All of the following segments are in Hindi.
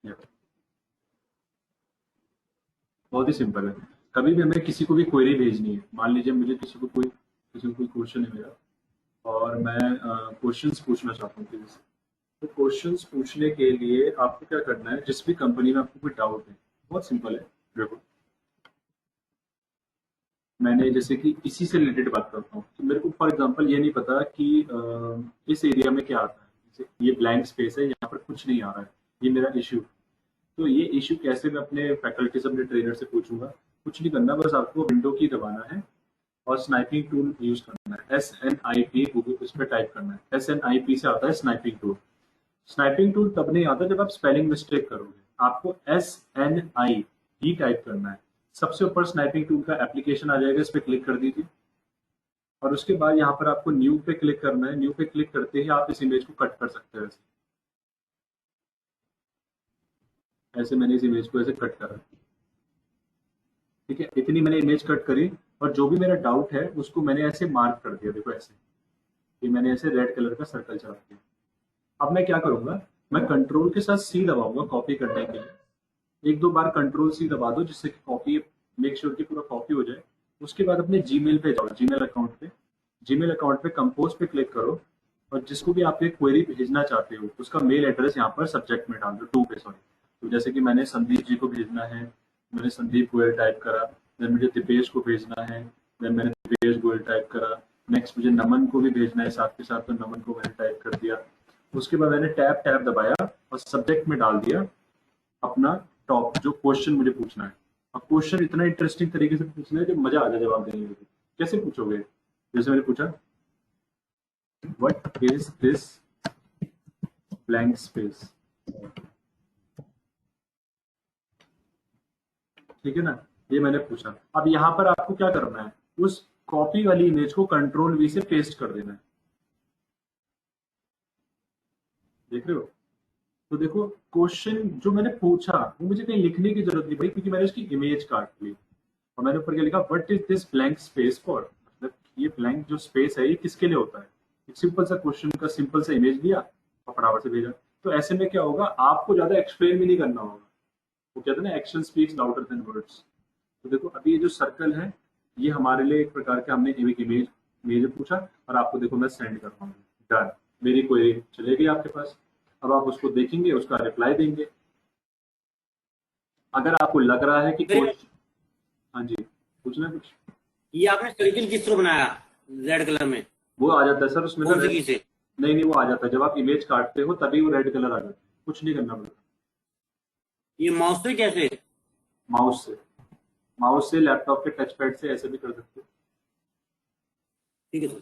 Yeah. बहुत ही सिंपल है। कभी भी हमें किसी को भी क्वेरी भेजनी है, मान लीजिए मुझे किसी को कोई क्वेश्चन है मेरा, और मैं क्वेश्चंस पूछना चाहता हूँ किसी से। तो क्वेश्चंस पूछने के लिए आपको क्या करना है, जिस भी कंपनी में आपको कोई डाउट है, बहुत सिंपल है। देखो, मैंने जैसे कि इसी से रिलेटेड बात करता हूँ, तो मेरे को फॉर एग्जांपल ये नहीं पता कि इस एरिया में क्या आता है। जैसे ये ब्लैंक स्पेस है, यहाँ पर कुछ नहीं आ रहा है, ये मेरा इशू। तो ये इशू कैसे मैं अपने फैकल्टीज, अपने ट्रेनर से पूछूंगा? कुछ नहीं करना, बस आपको विंडो की दबाना है और स्नाइपिंग टूल यूज करना है। SNIP गूगल उस पर टाइप करना है। SNIP से आता है स्नाइपिंग टूल। स्नाइपिंग टूल तब नहीं आता जब आप स्पेलिंग मिस्टेक करोगे। आपको SNI ही टाइप करना है। सबसे ऊपर स्नाइपिंग टूल का एप्लीकेशन आ जाएगा, इस पर क्लिक कर दीजिए। और उसके बाद यहाँ पर आपको न्यू पे क्लिक करना है। न्यू पे क्लिक करते ही आप इस इमेज को कट कर सकते हैं। ऐसे मैंने इस इमेज को ऐसे कट करा, ठीक है। इतनी मैंने इमेज कट करी, और जो भी मेरा डाउट है उसको मैंने ऐसे मार्क कर दिया। देखो ऐसे, कि मैंने ऐसे रेड कलर का सर्कल चला दिया। अब मैं क्या करूंगा, मैं कंट्रोल के साथ सी दबाऊंगा कॉपी करने के लिए। एक दो बार कंट्रोल सी दबा दो, जिससे कि कॉपी, मेक श्योर कि पूरा कॉपी हो जाए। उसके बाद अपने जीमेल पे जाओ, जीमेल अकाउंट पे। जीमेल अकाउंट पे कंपोज पे क्लिक करो, और जिसको भी आप एक क्वेरी भेजना चाहते हो उसका मेल एड्रेस यहाँ पर सब्जेक्ट में डाल दो, टू पे सॉरी। तो जैसे कि मैंने संदीप जी को भेजना है, मैंने संदीप गोयल टाइप करा। देन मुझे दिपेश को भेजना है, देन मैंने दिपेश गोयल टाइप करा। नेक्स्ट मुझे नमन को भी भेजना है साथ के साथ, तो नमन को मैंने टाइप कर दिया। उसके बाद मैंने टैब टैब दबाया और सब्जेक्ट में डाल दिया अपना टॉप जो क्वेश्चन मुझे पूछना है। और क्वेश्चन इतना इंटरेस्टिंग तरीके से पूछना है जो मजा आ जाए जवाब देने में। कैसे पूछोगे? जैसे मैंने पूछा, what is this blank space, ठीक है ना? ये मैंने पूछा। अब यहाँ पर आपको क्या करना है, उस कॉपी वाली इमेज को कंट्रोल V से पेस्ट कर देना है। देख रहे हो? तो देखो, क्वेश्चन जो मैंने पूछा वो मुझे कहीं लिखने की जरूरत नहीं पड़ी, क्योंकि मैंने उसकी इमेज काट ली। और मैंने ऊपर क्या लिखा, what is this blank space for, मतलब ये ब्लैंक जो स्पेस है ये किसके लिए होता है। एक सिंपल सा क्वेश्चन का सिंपल सा इमेज लिया और फटाफट से भेजा। तो ऐसे में क्या होगा, आपको ज्यादा एक्सप्लेन भी नहीं करना होगा। वो कहते हैं ना, action speaks louder than words. तो देखो, अभी ये जो सर्कल है, ये हमारे लिए एक प्रकार का, हमने एक इमेज इमेज पूछा, और आपको देखो मैं सेंड कर रहा हूँ। डन, मेरी क्वेरी चले गई आपके पास। अब आप उसको देखेंगे, उसका रिप्लाई देंगे। अगर आपको लग रहा है कि क्वेश्चन, हाँ जी, पूछना है कुछ? ये आपने सर्किल किस तरह बनाया रेड कलर में? वो आ जाता है सर उसमें कौन का सी की से? नहीं नहीं, वो आ जाता है जब आप इमेज काटते हो, तभी वो रेड कलर आ जाता है। कुछ नहीं करना पड़ता। ये माउस से कैसे? माउस से, माउस से, लैपटॉप के टच पैड से ऐसे भी कर सकते हो। ठीक है सर।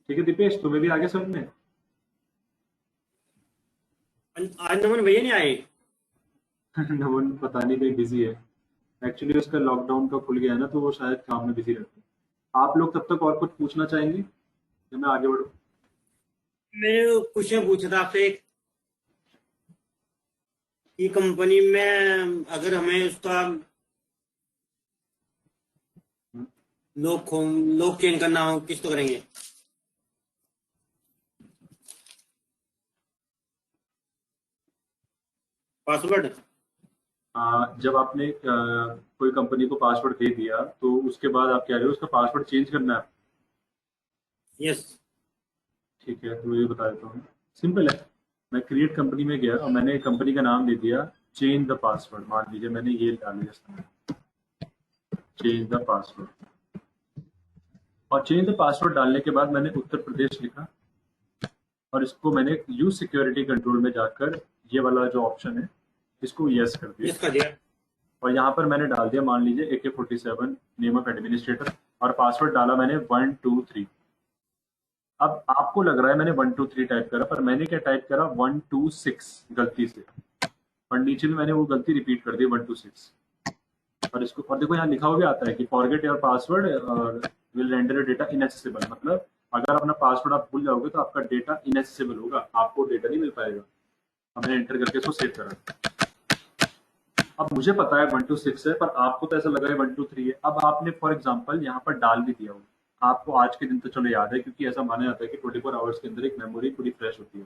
ठीक है दीपेश, तुम्हें भी आगे समझ में? आज नमन भैया नहीं आए? नमन पता नहीं, कहीं बिजी है। एक्चुअली उसका लॉकडाउन का खुल गया है ना, तो वो शायद काम में बिजी रहते हैं। आप लोग तब तक और कुछ पूछना चाहेंगे या मैं आगे बढ़ूं? मैंने क्वेश्चन पूछा था आपसे एक, कि कंपनी में अगर हमें उसका लॉक चेंज करना हो, किस तो करेंगे? पासवर्ड? जब आपने कोई कंपनी को पासवर्ड दे दिया, तो उसके बाद आप कह रहे हो उसका पासवर्ड चेंज करना है। यस। ठीक है, तो ये बता देता हूँ। सिंपल है। मैं क्रिएट कंपनी में गया और मैंने कंपनी का नाम दे दिया चेंज द पासवर्ड। मान लीजिए मैंने ये डाल दिया इसमें, चेंज द पासवर्ड। और चेंज द पासवर्ड डालने के बाद मैंने उत्तर प्रदेश लिखा, और इसको मैंने यूज सिक्योरिटी कंट्रोल में जाकर ये वाला जो ऑप्शन है इसको यस कर दिया। यस कर दिया। और यहाँ पर मैंने डाल दिया, मान लीजिए AK-47 नेम ऑफ एडमिनिस्ट्रेटर, और पासवर्ड डाला मैंने 123। अब आपको लग रहा है मैंने 123 टाइप करा, पर मैंने क्या टाइप करा, 126 गलती से। और नीचे में मैंने वो गलती रिपीट कर दी, 126। और इसको, और देखो यहाँ लिखा हुआ भी आता है कि फॉरगेट योर पासवर्ड और will render your data inaccessible. मतलब अगर अपना पासवर्ड आप भूल जाओगे तो आपका डेटा इनएक्सेसिबल होगा, आपको डेटा नहीं मिल पाएगा। अब मैंने एंटर करके इसको सेव करा। अब मुझे पता है 126 है, पर आपको तो ऐसा लगा है 123 है। अब आपने फॉर एग्जाम्पल यहाँ पर डाल भी दिया हो, आपको आज के दिन तो चलो याद है, क्योंकि ऐसा माना जाता है कि 24 आवर्स के अंदर एक मेमोरी पूरी फ्रेश होती है।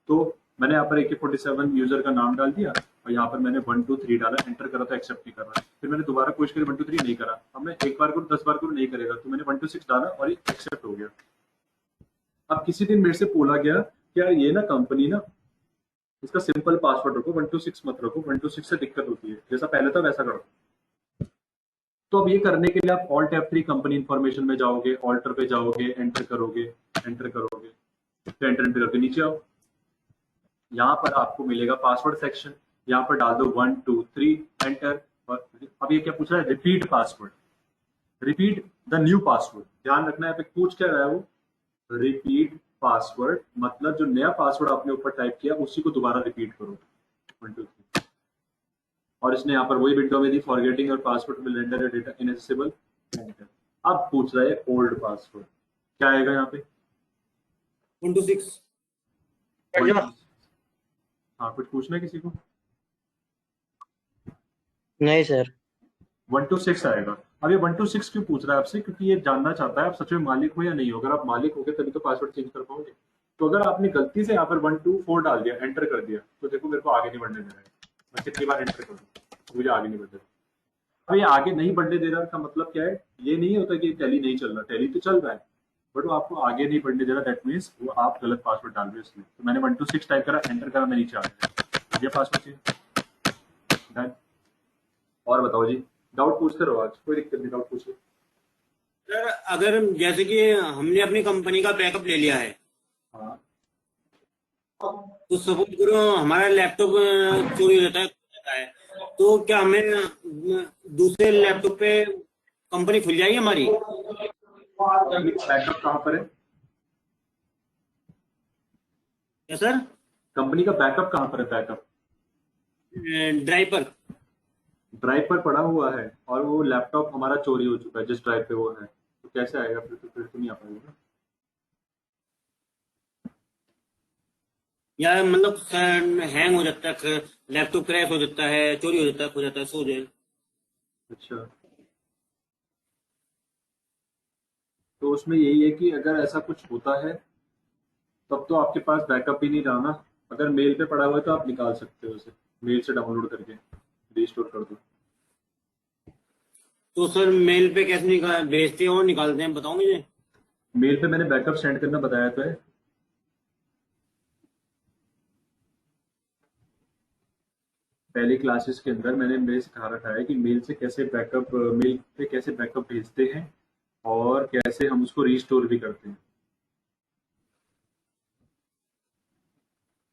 तो मैंने यहाँ पर AK47 यूजर का नाम डाल दिया और यहाँ पर मैंने 1 2 3 डाला, एंटर करा तो एक्सेप्ट नहीं कर रहा। फिर मैंने दोबारा कोशिश करी 1 2 3 नहीं करा। अब मैं एक बार करूँ 10 बार करूँ नहीं करेगा, तो मैंने 1 2 6 डाला और ये एक्सेप्ट हो गया। अब किसी दिन मेरे से बोला गया कि यार ये ना कंपनी ना इसका सिंपल पासवर्ड रखो, 1 2 6 मत रखो, 1 2 6 से दिक्कत होती है, जैसा पहले था वैसा करो। तो अब ये करने के लिए आप ऑल्ट F3 कंपनी इंफॉर्मेशन में जाओगे, ऑल्टर पे जाओगे, एंटर करोगे, फिर एंटर करके नीचे आओ। यहाँ पर आपको मिलेगा पासवर्ड सेक्शन, यहाँ पर डाल दो 1 2 3 एंटर। और अब ये क्या पूछ रहा है, repeat password, repeat the new password. ध्यान रखना है पे पूछ क्या रहा है वो, रिपीट पासवर्ड, मतलब जो नया पासवर्ड आपने ऊपर टाइप किया उसी को दोबारा रिपीट करो 1 2 3। और इसने यहाँ पर वही विंडो में दी, फॉरगेटिंग और password will render data inaccessible. अब पूछ रहा है ओल्ड पासवर्ड, क्या आएगा यहाँ पे 1 2 6। हाँ कुछ पूछना है किसी को? नहीं सर। 1 2 6 आएगा। अब ये 1 2 6 क्यों पूछ रहा है आपसे, क्योंकि ये जानना चाहता है आप सच में मालिक हो या नहीं हो। अगर आप मालिक हो गए तभी तो पासवर्ड चेंज कर पाओगे। तो अगर आपने गलती से यहाँ पर 1 2 4 डाल दिया, एंटर कर दिया, तो देखो मेरे को आगे नहीं बढ़ने दे रहा है। मैं कितनी बार एंटर करूँ मुझे आगे नहीं बढ़ने दे रहा। अब ये आगे नहीं बढ़ने दे रहा का मतलब क्या है, ये नहीं होता कि टैली नहीं चल रहा, टैली तो चल रहा है, बट वो आपको आगे नहीं बढ़ने दे रहा। दैट मीन्स वो आप गलत पासवर्ड डाल रहे हो इसलिए। तो मैंने 1 2 6 टाइप करा, एंटर करा, मैं नीचे आ गया, ये पासवर्ड चेंज डन। और बताओ जी, डाउट पूछते रहो, आज कोई दिक्कत नहीं, डाउट पूछिए। सर अगर जैसे कि हमने अपनी कंपनी का बैकअप ले लिया है, हाँ तो सपोज करो हमारा लैपटॉप चोरी हो जाता है, तो क्या हमें दूसरे लैपटॉप पे कंपनी खुल जाएगी हमारी? बैकअप कहाँ पर है? क्या सर? कंपनी का बैकअप कहाँ पर है? बैकअप ड्राइव पर। ड्राइव पर पड़ा हुआ है और वो लैपटॉप हमारा चोरी हो चुका है जिस ड्राइव पे वो है, तो कैसे आएगा फिर तो नहीं आ पाएगा। या मतलब हैंग हो जाता है, लैपटॉप क्रैश हो जाता है, चोरी हो जाता है, खो जाता है, सो जाए। अच्छा, तो उसमें यही है कि अगर ऐसा कुछ होता है तब तो आपके पास बैकअप भी नहीं रहा ना। अगर मेल पे पड़ा हुआ है तो आप निकाल सकते हो उसे, मेल से डाउनलोड करके रिस्टोर कर दो। तो सर मेल पे कैसे भेजते हैं और निकालते हैं, बताओ मुझे। मेल पे मैंने बैकअप सेंड करना बताया तो है। पहली क्लासेस के अंदर मैंने सिखा रखा है कि मेल से कैसे बैकअप, मेल पे कैसे बैकअप भेजते हैं और कैसे हम उसको रिस्टोर भी करते हैं।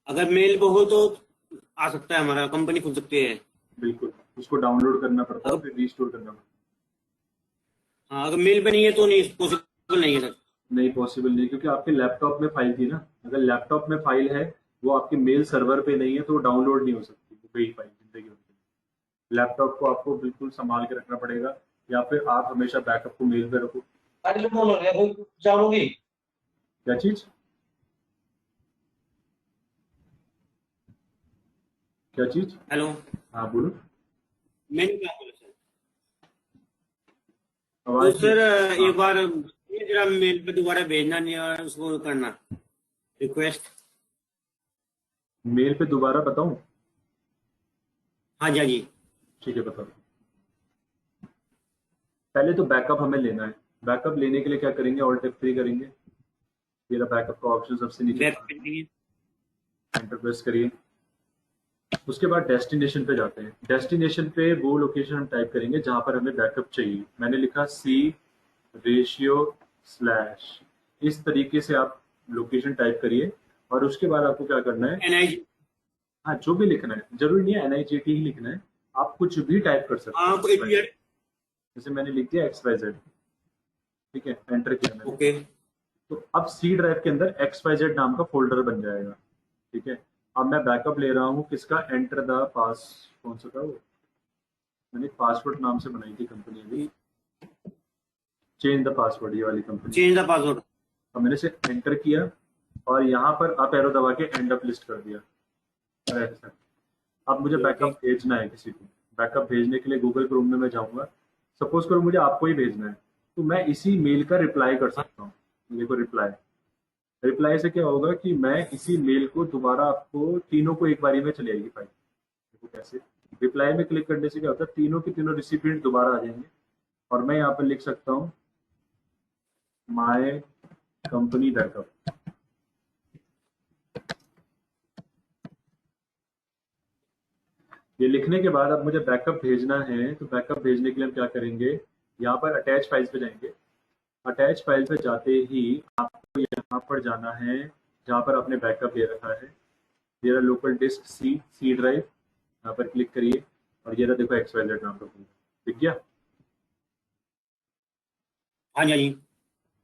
अगर मेल पे हो तो आ सकता है, हमारा कंपनी खुल सकती है। बिल्कुल, उसको डाउनलोड करना पड़ता है अगर फिर रिस्टोर करना पड़ता हाँ, अगर मेल पे नहीं है तो नहीं पॉसिबल नहीं है सर। है। नहीं पॉसिबल नहीं, क्योंकि आपके लैपटॉप में फाइल थी ना। अगर लैपटॉप में फाइल है, वो आपके मेल सर्वर पे नहीं है तो वो डाउनलोड नहीं हो सकती वही फाइल जिंदगी भर। लैपटॉप को आपको बिल्कुल संभाल के रखना पड़ेगा, या फिर आप हमेशा बैकअप को मेल पे रखो। क्या चीज, क्या चीज? हेलो, हाँ बोलो। मैंने क्या बोला सर? तो आवाज सर हाँ, एक बार जरा मेल पे दोबारा भेजना, नहीं और उसको करना रिक्वेस्ट। मेल पे दोबारा बताऊं? हाँ जी, हाँ जी। ठीक है बताओ। पहले तो बैकअप हमें लेना है। बैकअप लेने के लिए क्या करेंगे, ऑल्ट F3 करेंगे। मेरा बैकअप का ऑप्शन सबसे नीचे, वेब पे नहीं है। एंटर प्रेस करिए। उसके बाद डेस्टिनेशन पे जाते हैं। डेस्टिनेशन पे वो लोकेशन हम टाइप करेंगे जहां पर हमें बैकअप चाहिए। मैंने लिखा C// इस तरीके से आप लोकेशन टाइप करिए और उसके बाद आपको क्या करना है, NIG। हाँ जो भी लिखना है, जरूरी नहीं है NIGT ही लिखना है, आप कुछ भी टाइप कर सकते हाँ, हो। कोई भी। जैसे मैंने लिख दिया XYZ, ठीक है, एंटर किया मैंने। ओके। तो अब सी ड्राइव के अंदर XYZ नाम का फोल्डर बन जाएगा, ठीक है। अब मैं बैकअप ले रहा हूँ किसका, एंटर द पास, कौन सा था वो, मैंने पासवर्ड नाम से बनाई थी कंपनी अभी, चेंज द पासवर्ड, ये वाली कंपनी। Change the password. अब मैंने से एंटर किया और यहाँ पर अप एरो दबा के एंड अप लिस्ट कर दिया। ऐसा। अब मुझे बैकअप भेजना है किसी को। बैकअप भेजने के लिए गूगल क्रोम में मैं जाऊंगा। सपोज करो मुझे आपको ही भेजना है, तो मैं इसी मेल का रिप्लाई कर सकता हूँ। देखो रिप्लाई, रिप्लाई से क्या होगा कि मैं इसी मेल को दोबारा आपको तीनों को एक बारी में चली आएगी फाइल। देखो कैसे, रिप्लाई में क्लिक करने से क्या होता है, तीनों के तीनों रिसिपिएंट दोबारा आ जाएंगे और मैं यहाँ पर लिख सकता हूँ माय कंपनी बैकअप। ये लिखने के बाद अब मुझे बैकअप भेजना है, तो बैकअप भेजने के लिए हम क्या करेंगे, यहाँ पर अटैच फाइल्स पे जाएंगे। अटैच फाइल पे जाते ही आपको यहाँ पर जाना है जहाँ पर आपने बैकअप दे रखा है। ये रहा लोकल डिस्क सी ड्राइव, यहाँ पर क्लिक करिए और ये रहा देखो XYZ नाम का फोल्डर दिख गया। हाँ जी, हाँ जी।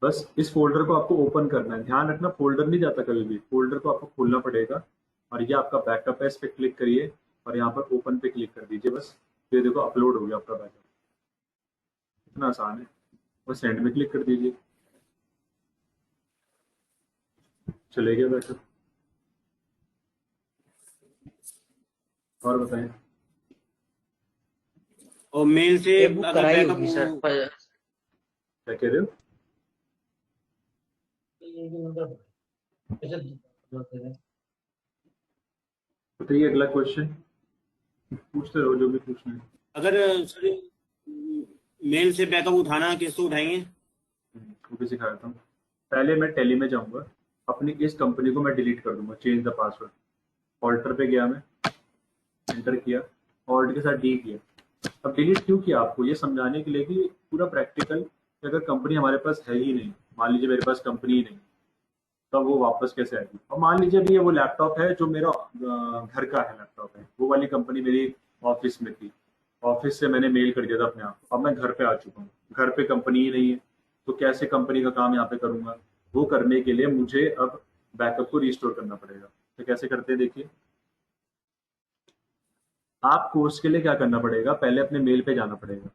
बस इस फोल्डर को आपको ओपन करना है, ध्यान रखना फोल्डर नहीं जाता कभी भी, फोल्डर को आपको खोलना पड़ेगा। और ये आपका बैकअप है, इस पर क्लिक करिए और यहाँ पर ओपन पे क्लिक कर दीजिए। बस ये देखो अपलोड हो गया आपका बैकअप, इतना आसान है। बस सेंड में क्लिक कर दीजिए, चले गया बैकअप। और बताएं और मेल से ये बुक अगर कराई बैकअप, होगी सर क्या कह रहे हो। बताइए अगला क्वेश्चन पूछते रहो जो भी पूछना है। अगर सर मेल से बैकअप उठाना किससे उठाएंगे? वो भी सिखा देता हूँ। पहले मैं टैली में जाऊंगा, अपनी इस कंपनी को मैं डिलीट कर दूंगा, चेंज द पासवर्ड। ऑल्टर पे गया मैं, एंटर किया, ऑल्ट के साथ डी किया। अब डिलीट क्यों किया आपको, ये समझाने के लिए कि पूरा प्रैक्टिकल, अगर कंपनी हमारे पास है ही नहीं, मान लीजिए मेरे पास कंपनी ही नहीं, तब वो वापस कैसे आएगी। और मान लीजिए भी ये वो लैपटॉप है जो मेरा घर का है लैपटॉप है, वो वाली कंपनी मेरी ऑफिस में थी, ऑफिस से मैंने मेल कर दिया था अपने आप को, अब मैं घर पे आ चुका हूँ, घर पे कंपनी ही नहीं है, तो कैसे कंपनी का काम यहाँ पे करूंगा। वो करने के लिए मुझे अब बैकअप को रिस्टोर करना पड़ेगा। तो कैसे करते हैं देखिए, आपको उसके लिए क्या करना पड़ेगा, पहले अपने मेल पे जाना पड़ेगा।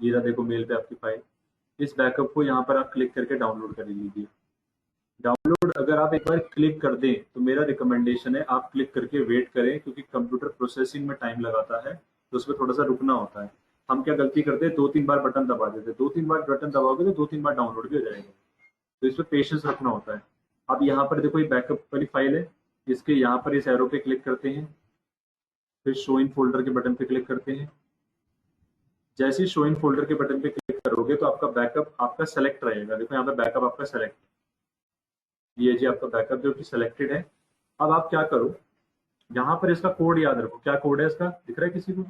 ये रहा देखो मेल पे आपकी फाइल, इस बैकअप को यहाँ पर आप क्लिक करके डाउनलोड कर लीजिए। डाउनलोड अगर आप एक बार क्लिक कर दें तो मेरा रिकमेंडेशन है आप क्लिक करके वेट करें, क्योंकि कंप्यूटर प्रोसेसिंग में टाइम लगाता है, तो उसमें थोड़ा सा रुकना होता है। हम क्या गलती करते हैं, 2-3 बार बटन दबा देते हैं, 2-3 बार बटन दबाओगे तो 2-3 बार डाउनलोड भी हो जाएगा, तो इसमें पेशेंस रखना होता है। अब यहाँ पर देखो ये बैकअप वाली फाइल है, इसके यहाँ पर इस एरो पे क्लिक करते हैं, फिर शो इन फोल्डर के बटन पे क्लिक करते हैं। जैसे ही शो इन फोल्डर के बटन पे क्लिक करोगे तो आपका बैकअप आपका सेलेक्ट रहेगा। देखो यहाँ पे बैकअप आपका सेलेक्ट, ये जी आपका बैकअप जो कि सिलेक्टेड है। अब आप क्या करो, यहाँ पर इसका कोड याद रखो, क्या कोड है इसका, दिख रहा है किसी को।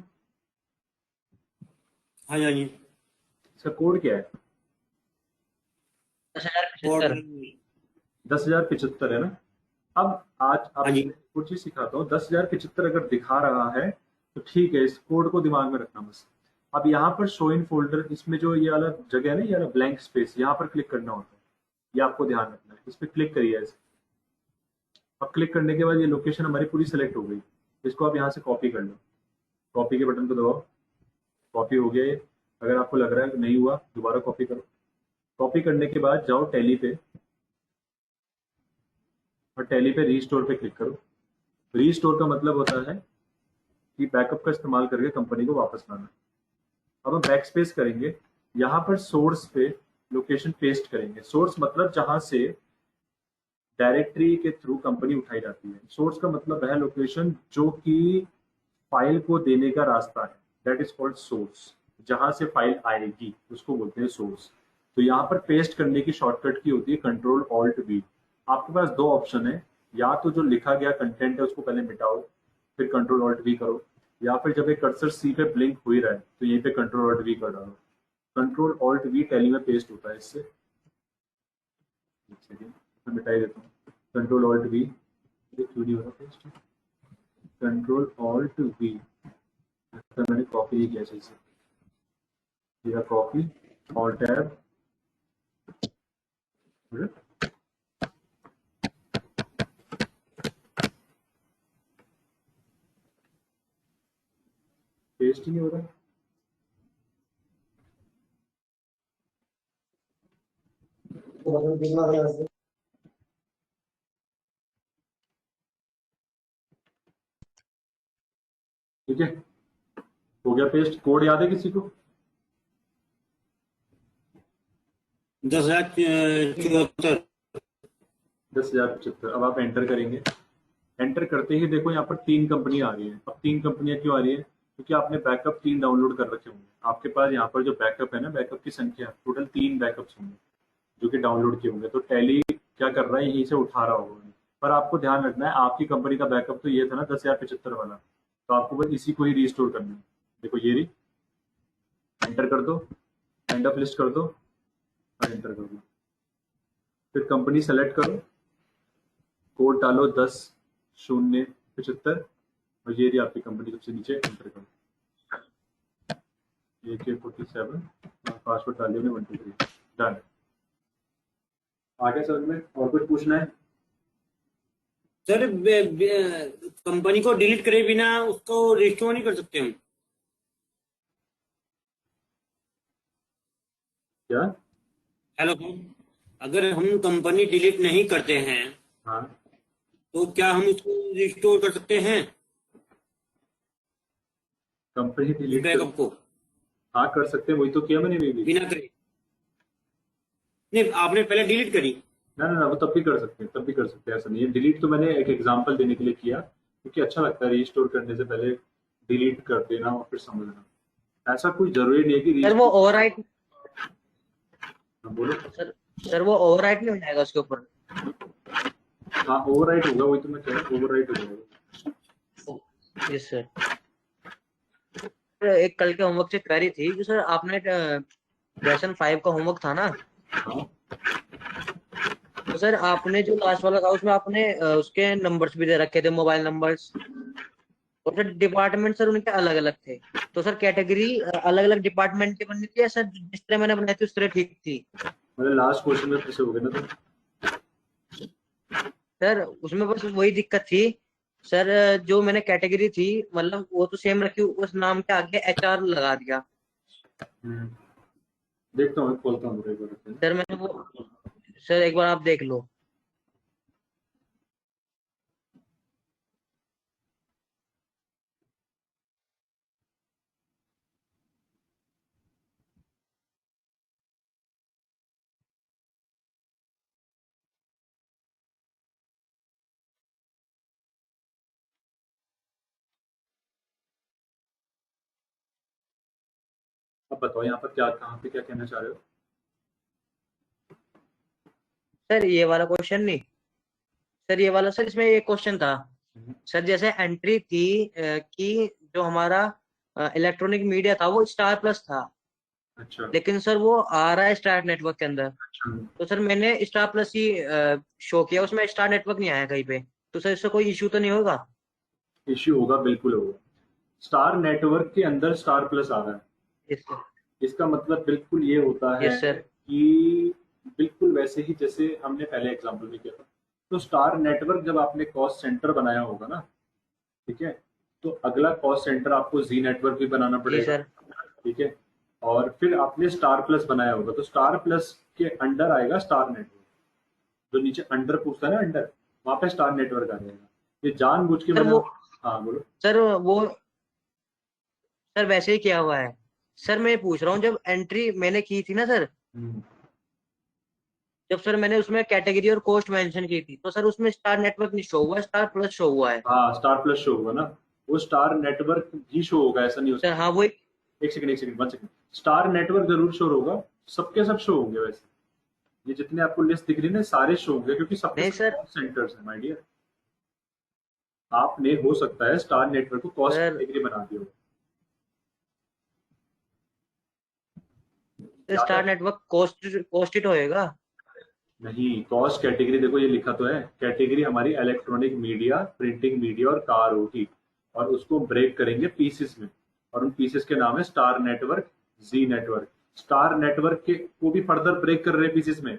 हाँ जी, हाँ जी। इसका कोड क्या है, 10,075। 10,075 है ना। अब आज हाँ जी। आपको कुछ चीज सिखाता हूँ, 10,075 अगर दिखा रहा है तो ठीक है, इस कोड को दिमाग में रखना बस। अब यहाँ पर शो इन फोल्डर, इसमें जो ये वाला जगह है ना, ये वाला ब्लैंक स्पेस, यहाँ पर क्लिक करना होता है, ये आपको ध्यान रखना है। इस पर क्लिक करिए ऐसे। अब क्लिक करने के बाद ये लोकेशन हमारी पूरी सेलेक्ट हो गई, इसको आप यहाँ से कॉपी कर लो, कॉपी के बटन को दबाओ, कॉपी हो गया ये। अगर आपको लग रहा है कि नहीं हुआ, दोबारा कॉपी करो। कॉपी करने के बाद जाओ टैली पे और टैली पे रीस्टोर पे क्लिक करो। रीस्टोर का मतलब होता है कि बैकअप का इस्तेमाल करके कंपनी को वापस लाना। अब हम बैक स्पेस करेंगे, यहाँ पर सोर्स पे लोकेशन पेस्ट करेंगे। सोर्स मतलब जहां से डायरेक्टरी के थ्रू कंपनी उठाई जाती है। सोर्स का मतलब है लोकेशन जो कि फाइल को देने का रास्ता है, दैट इज कॉल्ड सोर्स। जहां से फाइल आएगी उसको बोलते हैं सोर्स। तो यहाँ पर पेस्ट करने की शॉर्टकट की होती है कंट्रोल ऑल्ट वी। आपके पास दो ऑप्शन है, या तो जो लिखा गया कंटेंट है उसको पहले मिटाओ, फिर कंट्रोल ऑल्ट वी करो, या फिर जब एक कर्सर सी पे ब्लिंक हो ही रहा है तो यहीं पे कंट्रोल ऑल्ट वी कर डालो। कंट्रोल ऑल्ट वी टैली में पेस्ट होता है इससे। एक सेकेंड मैं मिटा ही देता हूँ, कंट्रोल ऑल्ट वी, क्यों नहीं हो रहा पेस्ट, कंट्रोल ऑल्ट वी, मैंने कॉपी ही किया सही से, यह कॉपी ऑल टैब, पेस्ट ही नहीं हो रहा। ठीक है, हो गया पेस्ट। कोड याद है किसी को, 10,074। 10,075। अब आप एंटर करेंगे। एंटर करते ही देखो यहाँ पर 3 कंपनी आ रही है। अब 3 कंपनियां क्यों आ रही है? क्योंकि आपने बैकअप 3 डाउनलोड कर रखे होंगे। आपके पास यहाँ पर जो बैकअप है ना, बैकअप की संख्या टोटल 3 बैकअप्स होंगे जो कि डाउनलोड किए होंगे। तो टैली क्या कर रहा है, यहीं से उठा रहा होगा। पर आपको ध्यान रखना है, आपकी कंपनी का बैकअप तो ये था ना 10,075 वाला, तो आपको बस इसी को ही रिस्टोर करना है। देखो ये रही, एंटर कर दो, एंड ऑफ लिस्ट कर दो और एंटर कर दो। फिर कंपनी सेलेक्ट करो, कोड डालो 10,075 और ये रही आपकी कंपनी सबसे नीचे। एंटर करो AK47, पासवर्ड डालिए 123। डन। आगे समझ में और कुछ पूछना है? सर कंपनी को डिलीट करे बिना उसको रिस्टोर नहीं कर सकते हम? क्या? हेलो, अगर हम कंपनी डिलीट नहीं करते हैं हाँ, तो क्या हम उसको रिस्टोर कर सकते हैं कंपनी उस डिलीट कर, बैकअप को हाँ कर सकते हैं, वही तो किया मैंने भी। बिना करे? नहीं, आपने पहले डिलीट करी। ना ना ना, वो तब भी कर सकते हैं, तब भी कर सकते हैं, ऐसा नहीं है। डिलीट तो मैंने एक एग्जांपल देने के लिए किया, क्योंकि अच्छा लगता है रिस्टोर करने से पहले डिलीट कर देना और फिर समझना। ऐसा कोई जरूरी नहीं है कि सर वो रिस्टोर। ओवरराइट हाँ बोलो। सर सर वो ओवरराइट नहीं हो जाएगा उसके ऊपर? हाँ ओवरराइट होगा, वही तो मैं कह रहा हूँ, ओवरराइट हो जाएगा। Yes sir. एक कल के होमवर्क से क्वेरी थी कि सर आपने वर्जन 5 का होमवर्क था ना, हाँ तो सर आपने जो लास्ट वाला था उसमें आपने उसके नंबर्स भी दे रखे थे, मोबाइल नंबर्स। और सर डिपार्टमेंट सर उनके अलग अलग थे। तो सर कैटेगरी अलग अलग डिपार्टमेंट की बननी थी या सर जिस तरह मैंने बनाई थी उस तरह ठीक थी? मतलब लास्ट क्वेश्चन में फंसे हो गए ना तो। सर उसमें बस वही दिक्कत थी सर, जो मैंने कैटेगरी थी मतलब वो तो सेम रखी, उस नाम के आगे HR लगा दिया। देखता हूँ, खोलता हूँ एक बार। सर मैंने वो सर एक बार आप देख लो। अब बताओ यहाँ पर क्या, कहाँ पे क्या कहना चाह रहे हो? सर ये वाला क्वेश्चन नहीं, सर ये वाला, सर इसमें एक क्वेश्चन था सर, जैसे एंट्री थी कि जो हमारा इलेक्ट्रॉनिक मीडिया था वो स्टार प्लस था, अच्छा। लेकिन सर वो आ रहा है स्टार नेटवर्क के अंदर। तो सर मैंने स्टार प्लस ही शो किया, उसमें स्टार नेटवर्क नहीं आया कहीं पे। तो सर इससे कोई इश्यू तो नहीं होगा? इश्यू होगा, बिल्कुल होगा। स्टार नेटवर्क के अंदर स्टार प्लस आ रहा है, यस सर। इसका मतलब बिल्कुल ये होता है यस सर। कि बिल्कुल वैसे ही जैसे हमने पहले एग्जांपल में किया था। तो स्टार नेटवर्क जब आपने कॉस्ट सेंटर बनाया होगा ना, ठीक है, तो अगला कॉस्ट सेंटर आपको जी नेटवर्क भी बनाना जी पड़ेगा। सर। ठीक है, और फिर आपने स्टार प्लस बनाया होगा, तो स्टार प्लस के अंडर आएगा स्टार नेटवर्क। जो नीचे अंडर पूछता है ना, अंडर, वहां पे स्टार नेटवर्क आ जाएगा। ये जानबूझ के सर मैंने। वो हाँ बोलो। सर वो सर वैसे ही किया हुआ है। सर मैं ये पूछ रहा हूँ, जब एंट्री मैंने की थी ना सर, हम्म, जब सर मैंने उसमें कैटेगरी और कॉस्ट मेंशन की थी, तो सर उसमें स्टार नेटवर्क नहीं शो हुआ, स्टार प्लस शो हुआ है। हाँ स्टार प्लस शो होगा ना, वो स्टार नेटवर्क ही शो होगा, ऐसा नहीं हो सर सकता। हाँ वही। एक सेकंड, एक सेकंड, 1 सेकंड। स्टार नेटवर्क जरूर शो होगा, सबके सब शो होंगे वैसे। ये जितने आपको लिस्ट दिख रही है ना, सारे शो होंगे, क्योंकि सबके नहीं सब सर। कॉस्ट सेंटर्स हैं माय डियर। आपने हो सकता है स्टार नेटवर्क को कॉस्ट सर कैटेगरी बना दिया हो। याद है? स्टार नेटवर्क कॉस्टेड होएगा? नहीं, कॉस्ट कैटेगरी देखो, ये लिखा तो है, कैटेगरी हमारी इलेक्ट्रॉनिक मीडिया, प्रिंटिंग मीडिया और कार होगी। और उसको ब्रेक करेंगे पीसेस में, और उन पीसेस के नाम है star network, G network. Star network के को भी फर्दर ब्रेक कर रहे हैं पीसेस में,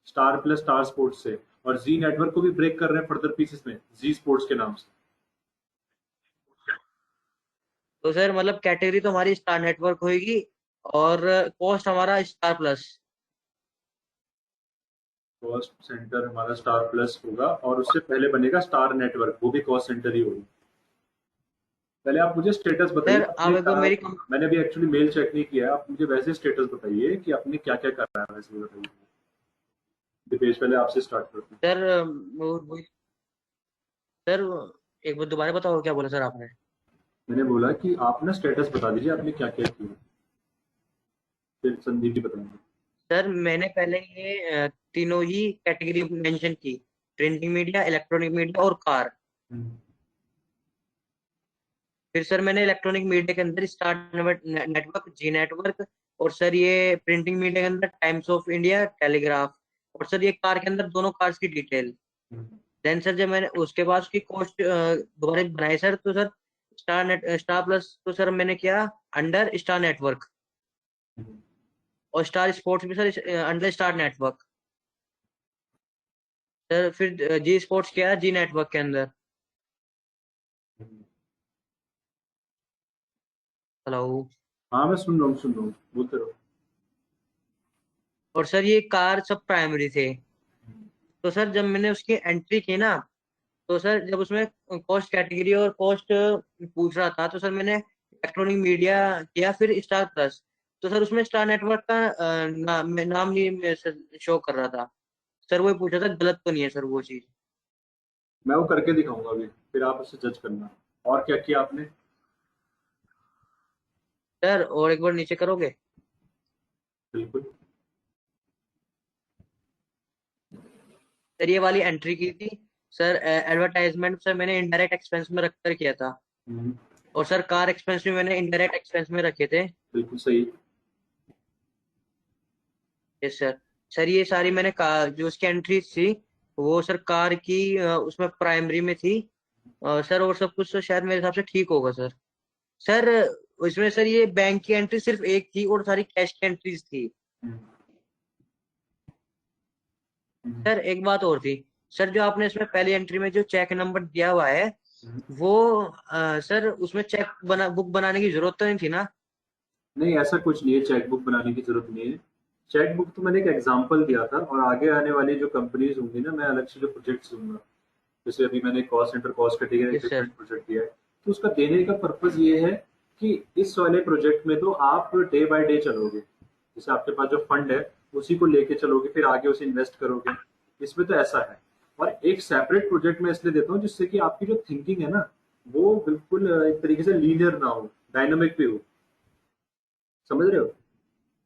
स्टार प्लस स्टार स्पोर्ट्स से। और जी नेटवर्क को भी ब्रेक कर रहे हैं फर्दर पीसेस में, जी स्पोर्ट्स के नाम से। तो सर मतलब कैटेगरी तो हमारी स्टार नेटवर्क होगी और कॉस्ट हमारा स्टार प्लस। कॉस्ट सेंटर हमारा स्टार प्लस होगा, और उससे पहले बनेगा स्टार नेटवर्क, वो भी कॉस्ट सेंटर ही होगी। पहले आप मुझे स्टेटस बताइए, सर आपने आप एक बार कहा। मेरी मैंने अभी एक्चुअली मेल चेक नहीं किया है, आप मुझे वैसे स्टेटस बताइए कि आपने क्या क्या करा है, वैसे बताइए। दिपेश पहले आपसे स्टार्ट करते हैं। सर सर एक बार दोबारा बताओ, क्या बोला सर आपने? मैंने बोला कि आप ना स्टेटस बता दीजिए आपने क्या क्या किया, फिर संदीप जी बताएंगे। सर मैंने पहले ये तीनों ही कैटेगरी मेंशन की, प्रिंटिंग मीडिया, इलेक्ट्रॉनिक मीडिया और कार। फिर सर मैंने इलेक्ट्रॉनिक मीडिया के अंदर स्टार नेटवर्क, जी नेटवर्क, और सर ये प्रिंटिंग मीडिया के अंदर टाइम्स ऑफ इंडिया, टेलीग्राफ, और सर ये कार के अंदर दोनों कार्स की डिटेल। देन सर जब मैंने उसके बाद उसकी कॉस्ट दोबारा बनाई सर, तो सर स्टार प्लस तो सर मैंने किया अंडर स्टार नेटवर्क, और स्टार स्पोर्ट्स भी sir under star network. Sir फिर जी स्पोर्ट्स किया जी नेटवर्क के अंदर। हेलो। हाँ मैं सुन रहा हूँ, बोलते रहो। और सर ये कार सब प्राइमरी थे। तो सर जब मैंने उसकी एंट्री की ना, तो सर जब उसमें कॉस्ट कैटेगरी और कॉस्ट पूछ रहा था, तो सर मैंने इलेक्ट्रॉनिक मीडिया किया, फिर स्टार प्लस। तो सर उसमें स्टार नेटवर्क का नाम नहीं शो कर रहा था सर, वो पूछा था, गलत तो नहीं है सर वो चीज? मैं वो करके दिखाऊंगा अभी, फिर आप उससे जज करना। और क्या किया आपने? सर और एक बार नीचे करोगे? बिल्कुल। सर ये वाली एंट्री की थी सर, एडवर्टाइजमेंट सर मैंने इनडायरेक्ट एक्सपेंस में रखकर किया था, हम्म, और सर कार एक्सपेंस भी मैंने इनडायरेक्ट एक्सपेंस में रखे थे। बिल्कुल सही। Yes sir. सर ये सारी मैंने कार जो उसकी एंट्री थी, वो सर कार की उसमें प्राइमरी में थी। सर और सब कुछ तो शायद मेरे हिसाब से ठीक होगा सर। सर इसमें सर ये बैंक की एंट्री सिर्फ एक थी और सारी कैश की एंट्रीज थी। हम्म, हम्म, सर एक बात और थी सर, जो आपने इसमें पहली एंट्री में जो चेक नंबर दिया हुआ है, हम्म। वो सर उसमें बुक बनाने की जरूरत तो नहीं थी ना? नहीं ऐसा कुछ नहीं है, चेकबुक बनाने की जरूरत नहीं है। चेकबुक तो मैंने एक एग्जांपल दिया था, और आगे आने वाली जो कंपनीज होंगी ना, मैं अलग से जो प्रोजेक्ट्स दूंगा। जैसे अभी मैंने cost centre cost cutting yes sir. Different project दिया है, तो उसका देने का पर्पज ये है कि इस वाले प्रोजेक्ट में तो आप डे बाय डे चलोगे, जैसे आपके पास जो फंड है उसी को लेके चलोगे, फिर आगे उसे इन्वेस्ट करोगे। इसमें तो ऐसा है। और एक सेपरेट प्रोजेक्ट मैं इसलिए देता हूँ जिससे कि आपकी जो थिंकिंग है ना, वो बिल्कुल एक तरीके से लीनियर ना हो, डायनामिक भी हो। समझ रहे हो?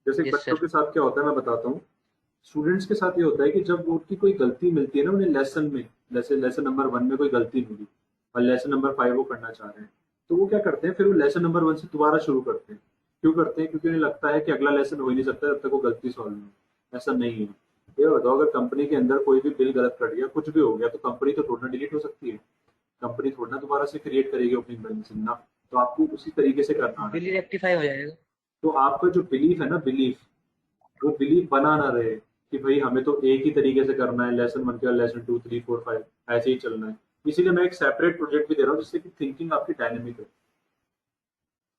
जैसे यस बच्चों सर। के साथ क्या होता है मैं बताता हूँ। स्टूडेंट्स के साथ ये होता है कि जब उनकी कोई गलती मिलती है ना उन्हें लेसन में, जैसे लेसन नंबर 1 में कोई गलती मिली और लेसन नंबर 5 वो करना चाह रहे हैं, तो वो क्या करते हैं, फिर वो लेसन नंबर 1 से दोबारा शुरू करते हैं। क्यों करते हैं? क्योंकि उन्हें लगता है कि अगला लेसन हो ही नहीं सकता जब तक वो गलती सॉल्व नहीं हो। ऐसा नहीं है। ये बताओ, अगर कंपनी के अंदर कोई भी बिल गलत कट गया, कुछ भी हो गया, तो कंपनी तो थोड़ा डिलीट हो सकती है, कंपनी थोड़ा दोबारा से क्रिएट करेगी ओपनिंग बैलेंस ना। तो आपको उसी तरीके से करना है। बिल रेक्टिफाई हो जाएगा। तो आपका जो बिलीफ है ना, बिलीफ, वो बिलीव बना ना रहे कि भाई हमें तो एक ही तरीके से करना है, लेसन 1 के बाद लेसन 2 3 4 5 ऐसे ही चलना है। इसीलिए मैं एक सेपरेट प्रोजेक्ट भी दे रहा हूँ जिससे कि थिंकिंग आपकी डायनेमिक है।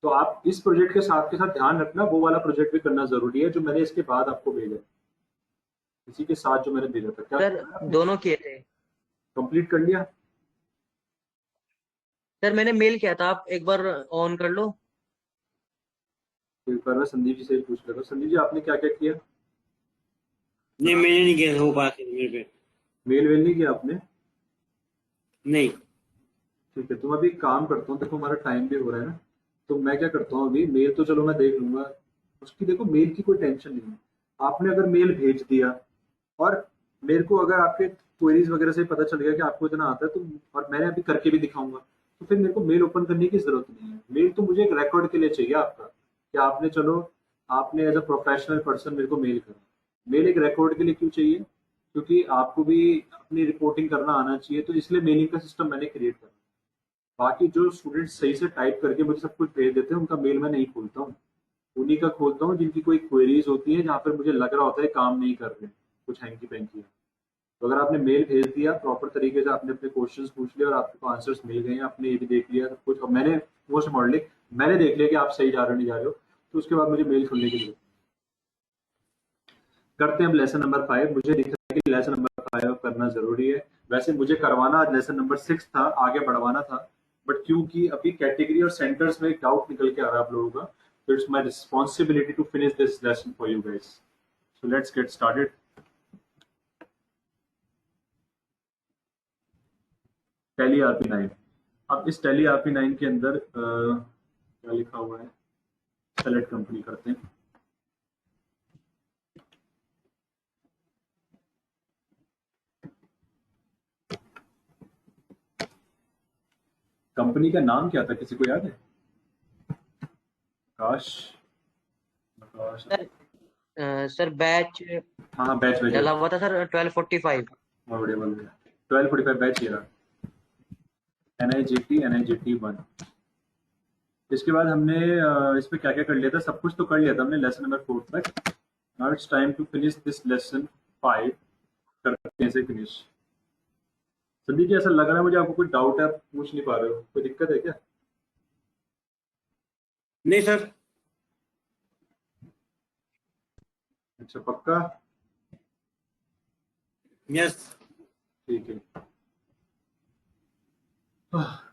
तो आप इस प्रोजेक्ट के साथ ध्यान रखना, वो वाला प्रोजेक्ट भी करना जरूरी है जो मैंने इसके बाद आपको भेजा है। इसी के साथ जो मैंने भेजा था, क्या सर किया आपने? दोनों किए थे। कंप्लीट कर लिया? सर मैंने मेल किया था, आप एक बार ऑन कर लो। तो एक बार मैं संदीप जी से पूछ लेता हूँ। संदीप जी आपने क्या क्या किया? नहीं, मैंने नहीं किया हो पास मेरे पे। मेल वेल नहीं किया आपने? नहीं। ठीक है, तो मैं अभी एक काम करता हूँ, देखो हमारा टाइम भी हो रहा है ना, तो मैं क्या करता हूँ, अभी मेल तो चलो मैं देख लूंगा, उसकी देखो मेल की कोई टेंशन नहीं है। आपने अगर मेल भेज दिया और मेरे को अगर आपके क्वेरीज वगैरह से पता चल गया कि आपको इतना आता है, तो और मैंने अभी करके भी दिखाऊंगा, तो फिर मेरे को मेल ओपन करने की जरूरत नहीं है। मेल तो मुझे एक रिकॉर्ड के लिए चाहिए आपका कि आपने चलो, आपने एज अ प्रोफेशनल पर्सन मेरे को मेल करा। मेल एक रिकॉर्ड के लिए क्यों चाहिए? क्योंकि आपको भी अपनी रिपोर्टिंग करना आना चाहिए, तो इसलिए मेलिंग का सिस्टम मैंने क्रिएट करा। बाकी जो स्टूडेंट सही से टाइप करके मुझे सब कुछ भेज देते हैं, उनका मेल मैं नहीं खोलता हूँ। उन्हीं का खोलता हूँ जिनकी कोई क्वेरीज होती है, जहाँ पर मुझे लग रहा होता है काम नहीं कर रहे, कुछ हैंकी पैंकी है। तो अगर आपने मेल भेज दिया प्रॉपर तरीके से, आपने अपने क्वेश्चंस पूछ लिए और आपको आंसर्स मिल गए हैं, आपने ये भी देख लिया सब कुछ, और मैंने मोस्ट मॉडलिंग मैंने देख लिया कि आप सही जा रहे हो नहीं जा रहे हो, तो उसके बाद मुझे मेल खोलने की जरूरत करते हैं। हम लेसन नंबर 5, मुझे दिख रहा है कि लेसन नंबर 5 करना जरूरी है। वैसे मुझे करवाना आज लेसन नंबर 6 था, आगे बढ़वाना था, बट क्योंकि अभी कैटेगरी और सेंटर्स में एक डाउट निकल के आ रहा है आप लोगों का, तो it's my responsibility to finish this lesson for you guys. So let's get started. Tally RP9। अब इस टैली RP9 के अंदर क्या लिखा हुआ है, सेलेक्ट कंपनी करते हैं। कंपनी का नाम क्या था, किसी को याद है? आकाश, सर बैच हाँ बैच डला हुआ था सर 1245। बढ़िया बन गया, 1245 बैच ये रहा, NIJT 1। इसके बाद हमने इस पे क्या क्या कर लिया था, सब कुछ तो कर लिया था हमने लेसन नंबर 4 तक। Now it's time to finish this lesson 5। करते हैं इसे फिनिश। संदीप जी ऐसा लग रहा है मुझे आपको कोई डाउट है, आप पूछ नहीं पा रहे हो, कोई दिक्कत है क्या? नहीं सर। अच्छा पक्का? यस। ठीक है।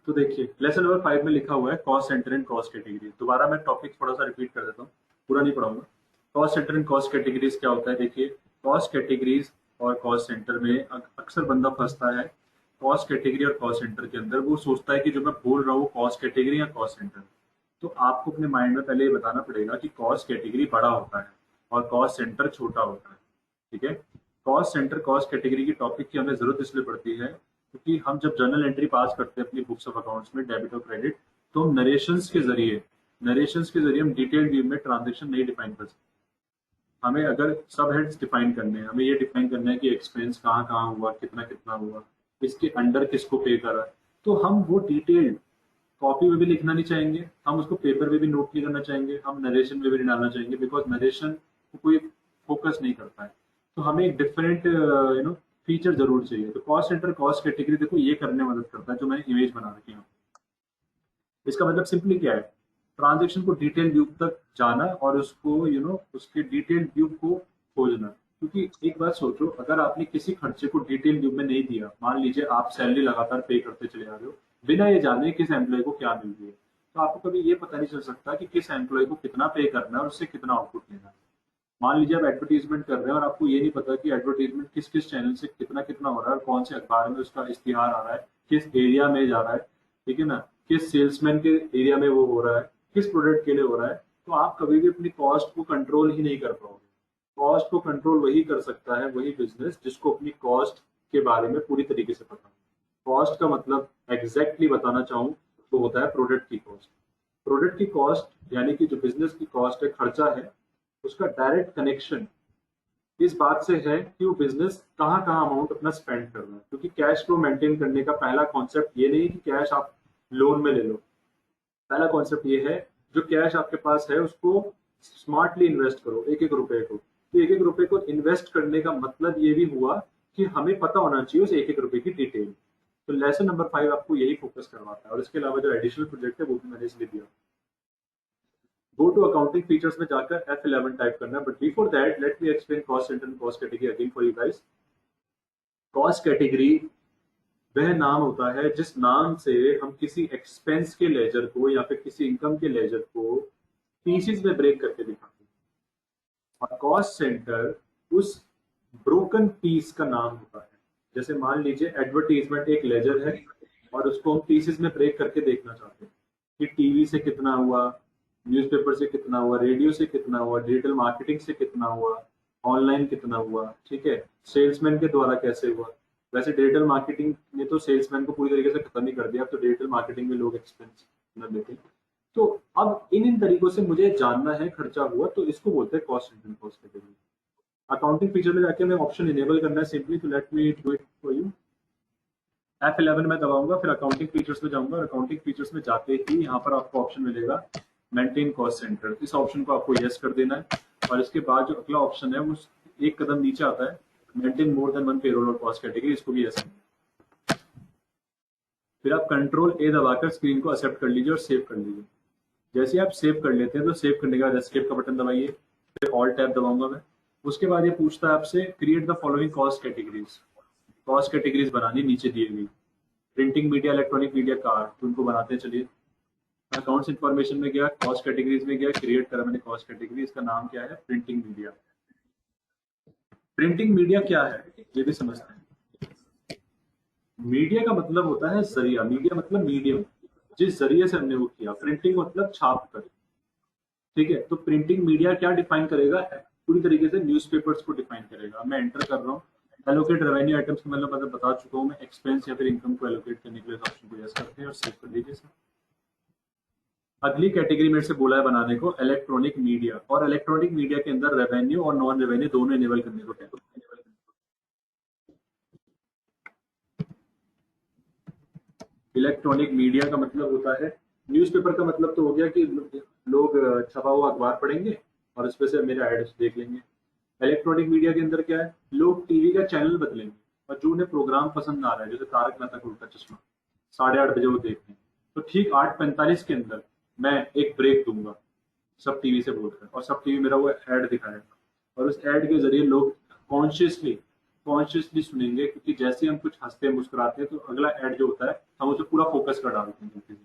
तो देखिए लेसन नंबर 5 में लिखा हुआ है cost centre and cost category. दोबारा मैं टॉपिक थोड़ा सा रिपीट कर देता हूँ, पूरा नहीं पढ़ाऊंगा। Cost centre and cost categories क्या होता है, देखिए कॉस्ट कैटेगरीज और कॉस्ट सेंटर में अक्सर बंदा फंसता है। कॉस्ट कैटेगरी और कॉस्ट सेंटर के अंदर वो सोचता है कि जो मैं बोल रहा हूँ कॉस्ट कैटेगरी या कॉस्ट सेंटर। तो आपको अपने माइंड में पहले ये बताना पड़ेगा कि कॉस्ट कैटेगरी बड़ा होता है और कॉस्ट सेंटर छोटा होता है। ठीक है, कॉस्ट सेंटर कॉस्ट कैटेगरी की टॉपिक की हमें जरूरत इसलिए पड़ती है क्योंकि हम जब जर्नल एंट्री पास करते हैं अपनी बुक्स ऑफ अकाउंट्स में डेबिट और क्रेडिट, तो हम नरेशंस के जरिए हम डिटेल व्यू में ट्रांजेक्शन नहीं डिफाइन कर सकते। हमें अगर सब हेड्स डिफाइन करने हैं, हमें ये डिफाइन करना है कि एक्सपेंस कहाँ कहाँ हुआ, कितना कितना हुआ, इसके अंडर किसको पे करा, तो हम वो डिटेल्ड कॉपी में भी लिखना नहीं चाहेंगे, हम उसको पेपर में भी नोट नहीं करना चाहेंगे, हम नरेशन में भी नहीं डालना चाहेंगे, बिकॉज नरेशन को कोई फोकस नहीं करता है। तो हमें एक डिफरेंट फीचर जरूर चाहिए। तो कॉस्ट सेंटर कॉस्ट कैटेगरी देखो ये करने में मदद करता है, जो मैंने इमेज बना रखी है। इसका मतलब सिंपली क्या है, ट्रांजेक्शन को डिटेल व्यू तक जाना और उसको उसके डिटेल व्यू को खोजना। क्योंकि एक बात सोचो, अगर आपने किसी खर्चे को डिटेल व्यू में नहीं दिया, मान लीजिए आप सैलरी लगातार पे करते चले आ रहे हो बिना ये जाने किस एम्प्लॉय को क्या मिल रही है, तो आपको कभी ये पता नहीं चल सकता कि किस एम्प्लॉय को कितना पे करना है और उससे कितना आउटपुट लेना है। मान लीजिए आप एडवर्टीजमेंट कर रहे हैं और आपको ये नहीं पता कि एडवर्टीजमेंट किस किस चैनल से कितना कितना हो रहा है और कौन से अखबार में उसका इश्तिहार आ रहा है, किस एरिया में जा रहा है, ठीक है ना, किस सेल्समैन के एरिया में वो हो रहा है, किस प्रोडक्ट के लिए हो रहा है, तो आप कभी भी अपनी कॉस्ट को कंट्रोल ही नहीं कर पाओगे। कॉस्ट को कंट्रोल वही कर सकता है, वही बिजनेस जिसको अपनी कॉस्ट के बारे में पूरी तरीके से पता है। कॉस्ट का मतलब एग्जैक्टली बताना चाहूँ तो होता है प्रोडक्ट की कॉस्ट। प्रोडक्ट की कॉस्ट यानी कि जो बिजनेस की कॉस्ट है, खर्चा है, उसका डायरेक्ट कनेक्शन इस बात से है कि वो बिजनेस कहाँ कहाँ अमाउंट अपना स्पेंड कर रहा है। क्योंकि कैश फ्लो मेंटेन करने का पहला कॉन्सेप्ट ये नहीं कि कैश आप लोन में ले लो, पहला कॉन्सेप्ट ये है जो कैश आपके पास है उसको स्मार्टली इन्वेस्ट करो, एक एक रुपए को। तो एक एक रुपए को इन्वेस्ट करने का मतलब ये भी हुआ कि हमें पता होना चाहिए उस एक एक रुपए की डिटेल। तो लेसन नंबर 5 आपको यही फोकस करवाता है। और इसके अलावा जो एडिशनल प्रोजेक्ट है वो भी मैंने इसलिए दिया। गो टू अकाउंटिंग फीचर्स में जाकर F11 टाइप करना है, but before that let me explain cost centre and cost category again for you guys. Cost category वह नाम होता है जिस नाम से हम किसी एक्सपेंस के लेजर को या फिर किसी इनकम के लेजर को पीसेस में ब्रेक करके दिखाते हैं। और कॉस्ट सेंटर उस ब्रोकन पीस का नाम होता है। जैसे मान लीजिए एडवर्टीजमेंट एक लेजर है और उसको हम पीसेस में ब्रेक करके देखना चाहते हैं कि टीवी से कितना हुआ, न्यूज़पेपर से कितना हुआ, रेडियो से कितना हुआ, डिजिटल मार्केटिंग से कितना हुआ, ऑनलाइन कितना हुआ, ठीक है, सेल्समैन के द्वारा कैसे हुआ। वैसे डिजिटल मार्केटिंग ने तो सेल्समैन को पूरी तरीके से खत्म ही कर दिया, अब तो डिजिटल मार्केटिंग में लोग एक्सपेंस न लेते। तो अब इन तरीकों से मुझे जानना है खर्चा हुआ, तो इसको बोलते हैं cost centre cost category. Accounting feature में जाके मैं ऑप्शन इनेबल करना है सिंपली, तो let me do it for you. F11 में दबाऊंगा, फिर अकाउंटिंग फीचर्स में जाऊंगा और अकाउंटिंग फीचर्स में जाते ही यहाँ पर आपको ऑप्शन मिलेगा मेंटेन कॉस्ट सेंटर। इस ऑप्शन को आपको यस कर देना है और इसके बाद जो अगला ऑप्शन है वो एक कदम नीचे आता है, maintain more than one payroll और कॉस्ट कैटेगरी, इसको भी यस। फिर आप कंट्रोल ए दबाकर स्क्रीन को एक्सेप्ट कर लीजिए और सेव कर लीजिए। जैसे आप सेव कर लेते हैं तो सेव करने के बाद एस्केप का बटन दबाइए, फिर ऑल टैब दबाऊंगा मैं। उसके बाद ये पूछता है आपसे create the following cost categories. Cost categories बनानी नीचे दिए हुई, printing media, electronic media, car, तो उनको बनाते हैं। चलिए अकाउंट्स इन्फॉर्मेशन में गया, कॉस्ट कैटेगरीज में गया, क्रिएट करा मैंने कॉस्ट कैटेगरी, इसका नाम क्या है, प्रिंटिंग मीडिया। प्रिंटिंग मीडिया क्या है ये भी समझते हैं। मीडिया का मतलब होता है जरिया, मीडिया मतलब मीडियम, जिस जरिए से हमने वो किया। प्रिंटिंग मतलब छाप कर, ठीक है। तो प्रिंटिंग मीडिया क्या डिफाइन करेगा, पूरी तरीके से न्यूज़पेपर्स को डिफाइन करेगा। मैं एंटर कर रहा हूँ, एलोकेट रेवेन्यू आइटम्स को मतलब बता चुका हूँ मैं, एक्सपेंस या फिर इनकम को एलोकेट करने के लिए ऑप्शन को यस करते हैं और सेव कर दीजिए सर। अगली कैटेगरी मेरे से बोला है बनाने को इलेक्ट्रॉनिक मीडिया, और इलेक्ट्रॉनिक मीडिया के अंदर रेवेन्यू और नॉन रेवेन्यू दोनों इनेबल करने को कहते हैं। इलेक्ट्रॉनिक मीडिया का मतलब होता है, न्यूज़पेपर का मतलब तो हो गया कि लोग छपा हुआ अखबार पढ़ेंगे और उस पर से मेरे एड्स देख लेंगे। इलेक्ट्रॉनिक मीडिया के अंदर क्या है, लोग टीवी का चैनल बदलेंगे और जो उन्हें प्रोग्राम पसंद आ रहा है, जैसे तारक मेहता का उल्टा चश्मा 8:30 बजे वो देखते हैं, तो ठीक 8:45 के अंदर मैं एक ब्रेक दूंगा सब टीवी से बोलकर, और सब टीवी मेरा वो ऐड दिखाएगा, और उस ऐड के जरिए लोग कॉन्शियसली कॉन्शियसली सुनेंगे, क्योंकि जैसे हम कुछ हंसते मुस्कुराते हैं तो अगला ऐड जो होता है हम उसे पूरा फोकस कर डालते हैं जल्दी से।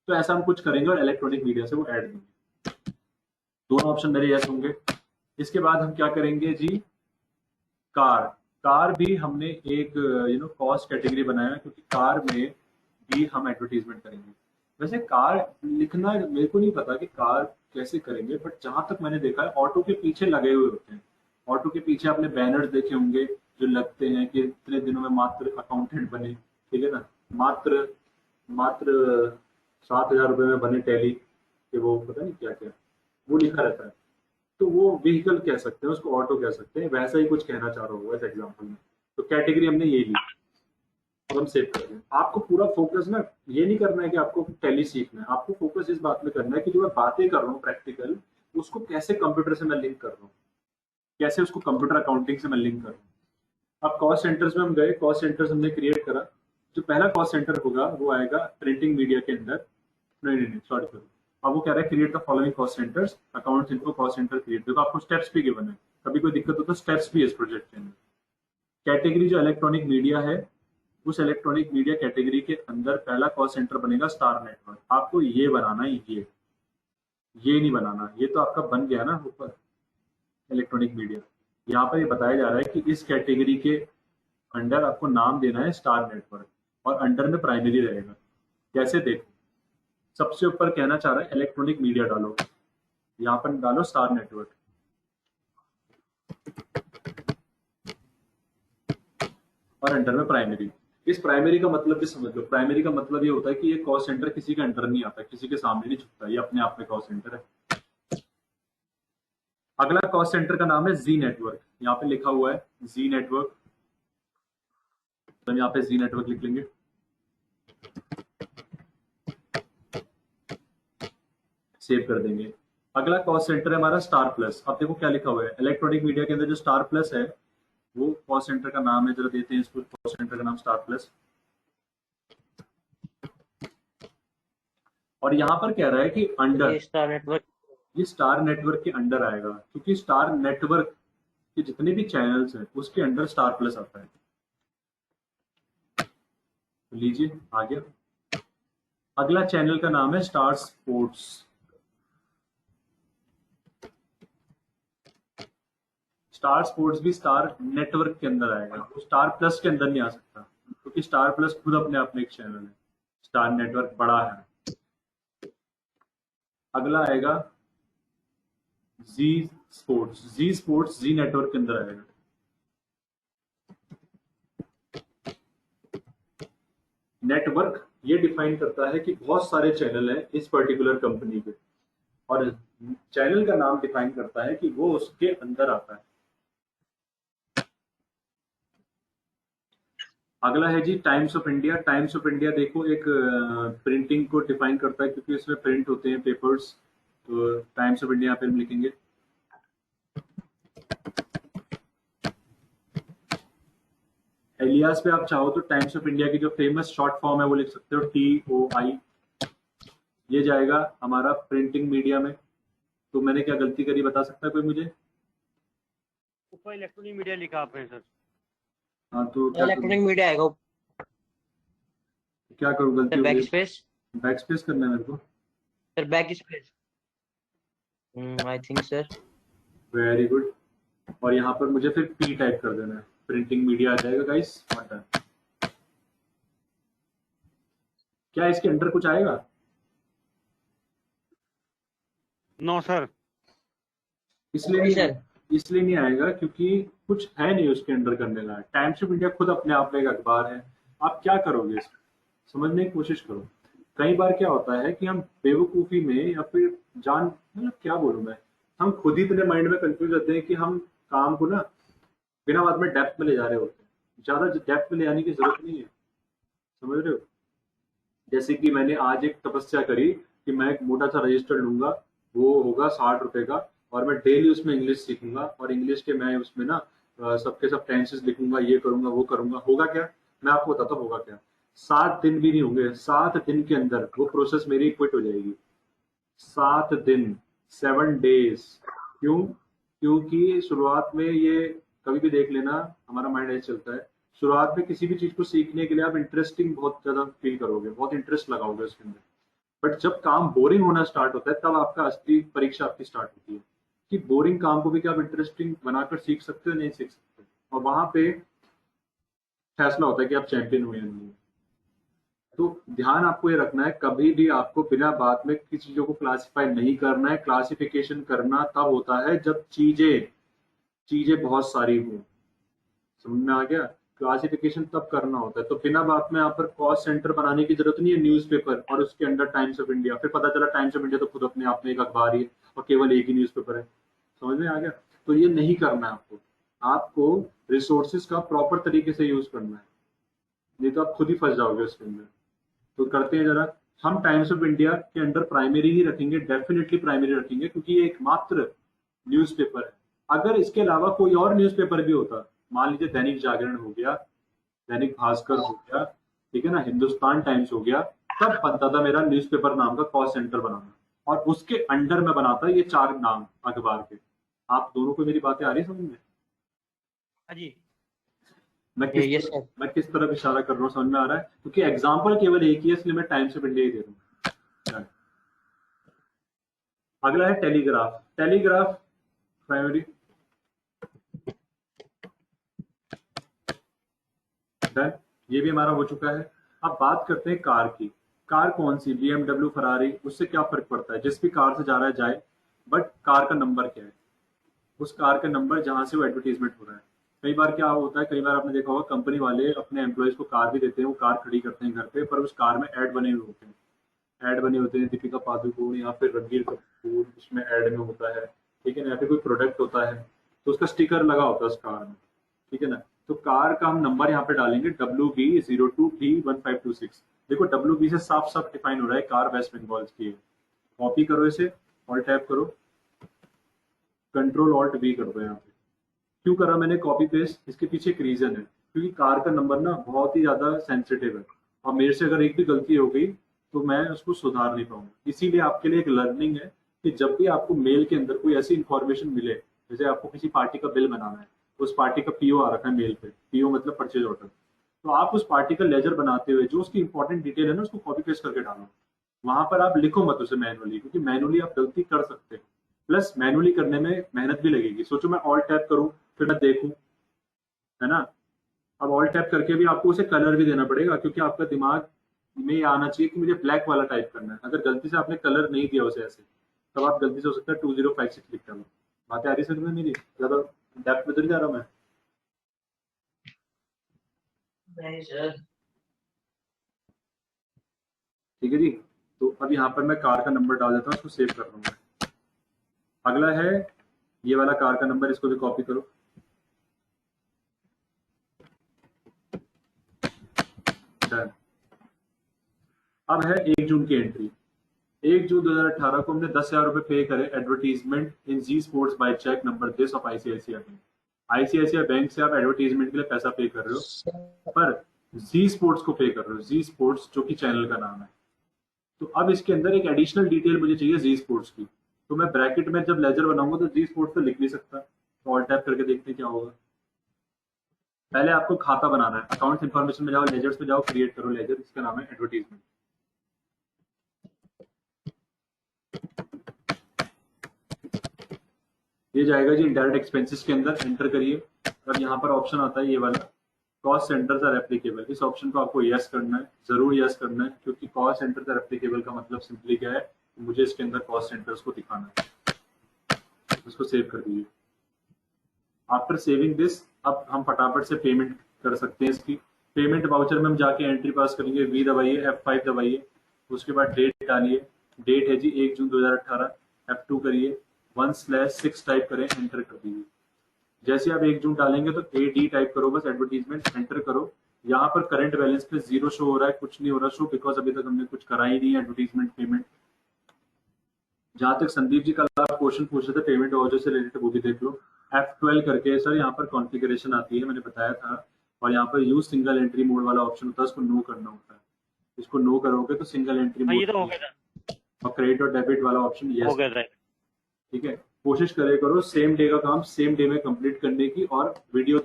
तो ऐसा हम कुछ करेंगे और इलेक्ट्रॉनिक मीडिया से वो ऐड देंगे। दोनों ऑप्शन मेरे यस होंगे। इसके बाद हम क्या करेंगे जी, कार। कार भी हमने एक कॉस्ट कैटेगरी बनाया, क्योंकि कार में भी हम एडवर्टीजमेंट करेंगे। वैसे कार लिखना मेरे को नहीं पता कि कार कैसे करेंगे, बट जहां तक मैंने देखा है ऑटो के पीछे लगे हुए होते हैं। ऑटो के पीछे आपने बैनर्स देखे होंगे जो लगते हैं कि इतने दिनों में मात्र अकाउंटेंट बने, ठीक है ना, मात्र मात्र 7,000 रुपए में बने टैली के, वो पता नहीं क्या क्या वो लिखा रहता है। तो वो व्हीकल कह सकते हैं उसको, ऑटो कह सकते हैं, वैसा ही कुछ कहना चाह रहा होगा इस एग्जाम्पल में। तो कैटेगरी हमने ये ली, अब हम सेव कर दें। आपको पूरा फोकस ना ये नहीं करना है कि आपको टैली सीखना है, आपको फोकस इस बात में करना है कि जो मैं बातें कर रहा हूँ प्रैक्टिकल, उसको कैसे कंप्यूटर से मैं लिंक कर रहा हूँ, कैसे उसको कंप्यूटर अकाउंटिंग से मैं लिंक कर रहा हूँ। अब कॉस्ट सेंटर्स में हम गए, कॉस्ट सेंटर्स हमने क्रिएट करा। जो पहला कॉस्ट सेंटर होगा वो आएगा प्रिंटिंग मीडिया के अंदर। नहीं नहीं नहीं, सॉरी सॉरी, अब वो कह रहा है create the following cost centres, accounts इनको कॉस्ट सेंटर क्रिएट। देखो आपको स्टेप्स भी गिवन है, कभी कोई दिक्कत हो तो स्टेप्स भी है इस प्रोजेक्ट के अंदर। कैटेगरी जो इलेक्ट्रॉनिक मीडिया है, उस इलेक्ट्रॉनिक मीडिया कैटेगरी के अंदर पहला कॉस्ट सेंटर बनेगा स्टार नेटवर्क। आपको ये बनाना है, ये नहीं बनाना, ये तो आपका बन गया ना ऊपर इलेक्ट्रॉनिक मीडिया। यहाँ पर ये बताया जा रहा है कि इस कैटेगरी के अंडर आपको नाम देना है स्टार नेटवर्क, और अंडर में प्राइमरी रहेगा। कैसे देखो, सबसे ऊपर कहना चाह रहा है इलेक्ट्रॉनिक मीडिया डालो, यहाँ पर डालो स्टार नेटवर्क, और अंडर में प्राइमरी। इस प्राइमरी का मतलब भी समझ लो, प्राइमरी का मतलब ये होता है कि ये कॉस्ट सेंटर किसी के अंडर नहीं आता, किसी के सामने नहीं झुकता, ये अपने आप में कॉस्ट सेंटर है। अगला कॉस्ट सेंटर का नाम है जी नेटवर्क, यहाँ पे लिखा हुआ है जी नेटवर्क, तो हम यहाँ पे जी नेटवर्क लिख लेंगे। सेव कर देंगे। अगला कॉस्ट सेंटर है हमारा स्टार प्लस। अब देखो क्या लिखा हुआ है, इलेक्ट्रॉनिक मीडिया के अंदर जो स्टार प्लस है वो कॉस्ट सेंटर का नाम है, जरा देते हैं इसको, कॉस्ट सेंटर का नाम स्टार प्लस। और यहाँ पर कह रहा है कि अंडर, स्टार नेटवर्क, ये स्टार नेटवर्क के अंडर आएगा, क्योंकि स्टार नेटवर्क के जितने भी चैनल्स हैं उसके अंडर स्टार प्लस आता है। तो लीजिए आ गया। अगला चैनल का नाम है स्टार स्पोर्ट्स। स्टार स्पोर्ट्स भी स्टार नेटवर्क के अंदर आएगा, वो स्टार प्लस के अंदर नहीं आ सकता, क्योंकि स्टार प्लस खुद अपने आप में एक चैनल है, स्टार नेटवर्क बड़ा है। अगला आएगा जी स्पोर्ट्स, जी स्पोर्ट्स जी नेटवर्क के अंदर आएगा। नेटवर्क ये डिफाइन करता है कि बहुत सारे चैनल हैं इस पर्टिकुलर कंपनी के, और चैनल का नाम डिफाइन करता है कि वो उसके अंदर आता है। अगला है जी Times of India. Times of India देखो एक प्रिंटिंग को डिफाइन करता है, क्योंकि इसमें प्रिंट होते हैं पेपर्स, तो टाइम्स ऑफ इंडिया यहाँ पे हम लिखेंगे। एलियास पे आप चाहो तो टाइम्स ऑफ इंडिया की जो फेमस शॉर्ट फॉर्म है वो लिख सकते हो, TOI। ये जाएगा हमारा प्रिंटिंग मीडिया में। तो मैंने क्या गलती करी बता सकता है कोई मुझे? ऊपर इलेक्ट्रॉनिक मीडिया लिखा आपने सर। हाँ तो इलेक्ट्रॉनिक मीडिया आएगा, क्या करूँ, गलती सर हो बैक गई। स्पेस, बैक स्पेस करना है मेरे को। Sir back space, I think sir. Very good. और यहाँ पर मुझे फिर P टाइप कर देना है, प्रिंटिंग मीडिया आ जाएगा गाइस। क्या इसके अंडर कुछ आएगा? No sir. इसलिए नहीं आएगा क्योंकि कुछ है नहीं उसके अंडर करने का। टाइम्स ऑफ इंडिया खुद अपने आप में एक अखबार है, आप क्या करोगे इसमें, समझने की कोशिश करो। कई बार क्या होता है कि हम बेवकूफी में या फिर जान, मतलब क्या बोलूं मैं, हम खुद ही इतने माइंड में कंफ्यूज होते हैं कि हम काम को ना बिना बाद में डेप्थ में ले जा रहे होते हैं। ज्यादा डेप्थ में ले जाने की जरूरत नहीं है, समझ रहे हो। जैसे कि मैंने आज एक तपस्या करी कि मैं एक मोटा सा रजिस्टर लूंगा, वो होगा 60 रुपए का, और मैं डेली उसमें इंग्लिश सीखूंगा, और इंग्लिश के मैं उसमें ना सबके सब टेंसेस लिखूंगा, ये करूंगा वो करूंगा। होगा क्या, मैं आपको बताता हूँ होगा क्या। 7 दिन भी नहीं होंगे, 7 दिन के अंदर वो प्रोसेस मेरी क्विट हो जाएगी। 7 दिन, 7 डेज। क्यों? क्योंकि शुरुआत में ये, कभी भी देख लेना, हमारा माइंड ऐसे चलता है, शुरुआत में किसी भी चीज को सीखने के लिए आप इंटरेस्टिंग बहुत ज्यादा फील करोगे, बहुत इंटरेस्ट लगाओगे उसके अंदर। बट जब काम बोरिंग होना स्टार्ट होता है तब आपका असली परीक्षा आपकी स्टार्ट होती है कि बोरिंग काम को भी क्या आप इंटरेस्टिंग बनाकर सीख सकते हो, नहीं सीख सकते। और वहां पे फैसला होता है कि आप चैंपियन हुए या नहीं। तो ध्यान आपको ये रखना है, कभी भी आपको बिना बात में किसी चीजों को क्लासिफाई नहीं करना है। क्लासिफिकेशन करना तब होता है जब चीजें चीजें बहुत सारी हों। समझ में आ गया? क्लासिफिकेशन तब करना होता है। तो बिना बात में यहाँ पर कॉस्ट सेंटर बनाने की जरूरत नहीं है, न्यूज़पेपर और उसके अंडर टाइम्स ऑफ इंडिया, फिर पता चला टाइम्स ऑफ इंडिया तो खुद अपने आप में एक अखबार ही है और केवल एक ही न्यूज़पेपर है। समझ में आ गया? तो ये नहीं करना है आपको। आपको रिसोर्सेज का प्रॉपर तरीके से यूज करना है, नहीं तो आप खुद ही फंस जाओगे उसके अंदर। तो करते हैं जरा, हम टाइम्स ऑफ इंडिया के अंडर प्राइमरी ही रखेंगे, डेफिनेटली प्राइमरी रखेंगे, क्योंकि ये एकमात्र न्यूज़पेपर है। अगर इसके अलावा कोई और न्यूज़पेपर भी होता, मान लीजिए दैनिक जागरण हो गया, दैनिक भास्कर हो गया, ठीक है ना, हिंदुस्तान टाइम्स हो गया, तब बनता था मेरा न्यूज़पेपर नाम का कॉस्ट सेंटर बनाना, और उसके अंडर में बनाता ये 4 नाम अखबार के। आप दोनों को मेरी बातें आ रही समझ में? हाँ जी। मैं किस तरफ इशारा कर रहा हूँ समझ में आ रहा है? क्योंकि एग्जाम्पल केवल एक ही है, इसलिए मैं टाइम्स ऑफ इंडिया ही दे रहा हूँ। अगला है टेलीग्राफ। टेलीग्राफ प्राइमरी, ये भी हमारा हो चुका है। अब बात करते हैं कार की। कार कौन सी, BMW, फरारी, उससे क्या फर्क पड़ता है? जिस भी कार से जा रहा है जाए, बट कार का नंबर क्या है, उस कार का नंबर जहां से वो एडवर्टीजमेंट हो रहा है। कई बार क्या होता है, कई बार आपने देखा होगा कंपनी वाले अपने एम्प्लॉयज को कार भी देते हैं, वो कार खड़ी करते हैं घर पे, पर उस कार में ऐड बने हुए होते हैं। ऐड बने होते हैं, दीपिका पादुकोण या फिर रणबीर कपूर उसमें ऐड में होता है, ठीक है ना, या फिर कोई प्रोडक्ट होता है तो उसका स्टिकर लगा होता है उस कार में, ठीक है ना। तो कार का हम नंबर यहाँ पे डालेंगे WB02B1526। देखो WB से साफ साफ डिफाइन हो रहा है कार वेस्ट बंगाल की है। कॉपी करो इसे, ऑल्ट टैप करो, कंट्रोल ऑल्ट V कर दो। यहाँ पे क्यों करा मैंने कॉपी पेस्ट, इसके पीछे एक रीजन है, क्योंकि कार का नंबर ना बहुत ही ज्यादा सेंसिटिव है, और मेरे से अगर एक भी गलती हो गई तो मैं उसको सुधार नहीं पाऊंगा। इसीलिए आपके लिए एक लर्निंग है कि जब भी आपको मेल के अंदर कोई ऐसी इंफॉर्मेशन मिले, जैसे आपको किसी पार्टी का बिल बनाना है, उस पार्टी का PO आ रखा है मेल पे, PO मतलब परचेज ऑर्डर, तो आप उस पार्टी का लेजर बनाते हुए जो उसकी इंपॉर्टेंट डिटेल है ना, उसको कॉपी पेस्ट करके डालो। वहां पर आप लिखो मत उसे मैनुअली, क्योंकि मैनुअली आप गलती कर सकते हो, प्लस मैनुअली करने में मेहनत भी लगेगी। सोचो मैं ऑल टैप करूं फिर मैं देखूं, है ना। अब ऑल टैप करके भी आपको उसे कलर भी देना पड़ेगा, क्योंकि आपका दिमाग में ये आना चाहिए कि मुझे ब्लैक वाला टाइप करना है। अगर गलती से आपने कलर नहीं दिया उसे ऐसे, तब आप गलती से हो सकता है 2056 लिख कर। बातें आ रही समझ में मेरी? ज्यादा डेप्थ में तो नहीं जा रहा मैं? नहीं सर। ठीक है जी। तो अब यहाँ पर मैं कार का नंबर डाल देता हूँ, उसको सेव कर रहा हूँ मैं। अगला है ये वाला कार का नंबर, इसको भी कॉपी करो। अब है 1 जून की एंट्री। 1 जून 2018 को हमने 10,000 रुपए पे करे advertisement in Zee sports by cheque number this of ICICI bank. ICICI bank से आप एडवर्टीजमेंट के लिए पैसा पे कर रहे हो, पर जी स्पोर्ट्स को पे कर रहे हो, जी स्पोर्ट्स जो कि चैनल का नाम है। तो अब इसके अंदर एक एडिशनल डिटेल मुझे चाहिए जी स्पोर्ट्स की, तो मैं ब्रैकेट में जब लेजर बनाऊंगा तो जी स्पोर्ट्स तो लिख नहीं सकता, तो ऑल टैप करके देखते हैं क्या होगा। पहले आपको खाता बनाना है, अकाउंट इन्फॉर्मेशन में जाओ, लेजर्स में जाओ, क्रिएट करो लेजर, इसका नाम है एडवर्टीजमेंट। ये जाएगा जी इनडायरेक्ट एक्सपेंसेस के अंदर, एंटर करिए। अब यहाँ पर ऑप्शन आता है ये वाला, कॉस्ट सेंटर्स आर एप्लीकेबल, इस ऑप्शन को आपको यस करना है, जरूर यस करना है, क्योंकि कॉस्ट सेंटर्स आर एप्लीकेबल का मतलब सिंपली क्या है, मुझे इसके अंदर कॉस्ट सेंटर्स को दिखाना है। इसको सेव कर दीजिए। आफ्टर सेविंग दिस, अब हम फटाफट से पेमेंट कर सकते हैं। इसकी पेमेंट वाउचर में हम जाके एंट्री पास करेंगे, वी दबाइए, F5 दबाइए, उसके बाद डेट डालिए, डेट है जी 1 जून 2018, F2 करिए, 1/6 टाइप करें, एंटर कर दीजिए। जैसे आप 1 जून डालेंगे तो AD टाइप करो, बस एडवर्टीजमेंट एंटर करो। यहाँ पर करंट बैलेंस पे 0 शो हो रहा है, कुछ नहीं हो रहा शो, बिकॉज अभी तक हमने कुछ करा ही नहीं है एडवर्टीजमेंट पेमेंट। जहां तक संदीप जी कल आप क्वेश्चन पूछ रहे थे पेमेंट वाउचर से रिलेटेड, वो भी देख लो। F12 करके सर यहाँ पर कॉन्फ़िगरेशन आती है, मैंने बताया था, और यहाँ पर यूज सिंगल एंट्री मोड वाला ऑप्शन होता है, उसको नो करना होता है। इसको नो करोगे तो सिंगल एंट्री हाँ, ये मोड तो हो गया था, और क्रेडिट और डेबिट वाला ऑप्शन हो यस। गया था। ठीक है, कोशिश करे करो सेम डे का काम सेम डे में कंप्लीट करने की, और वीडियो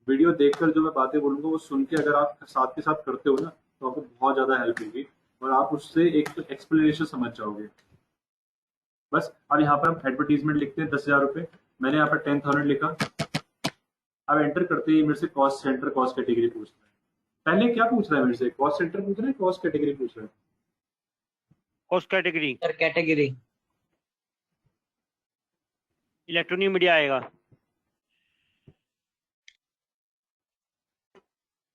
वीडियो देखकर जो मैं बातें बोलूंगा वो सुन के अगर आप साथ के साथ करते हो ना, तो आपको बहुत ज्यादा हेल्प होगी और आप उससे एक एक्सप्लेनेशन समझ जाओगे। बस अब यहाँ पर हम एडवर्टीजमेंट लिखते हैं 10,000 रुपए, मैंने यहाँ पर 10,000 लिखा। अब एंटर करते ही मेरे से कॉस्ट सेंटर कॉस्ट कैटेगरी पूछ रहा है। पहले क्या पूछ रहा है मेरे से, कॉस्ट सेंटर पूछ रहा है, कॉस्ट कैटेगरी पूछ रहा है? Cost category, sir category electronic media आएगा।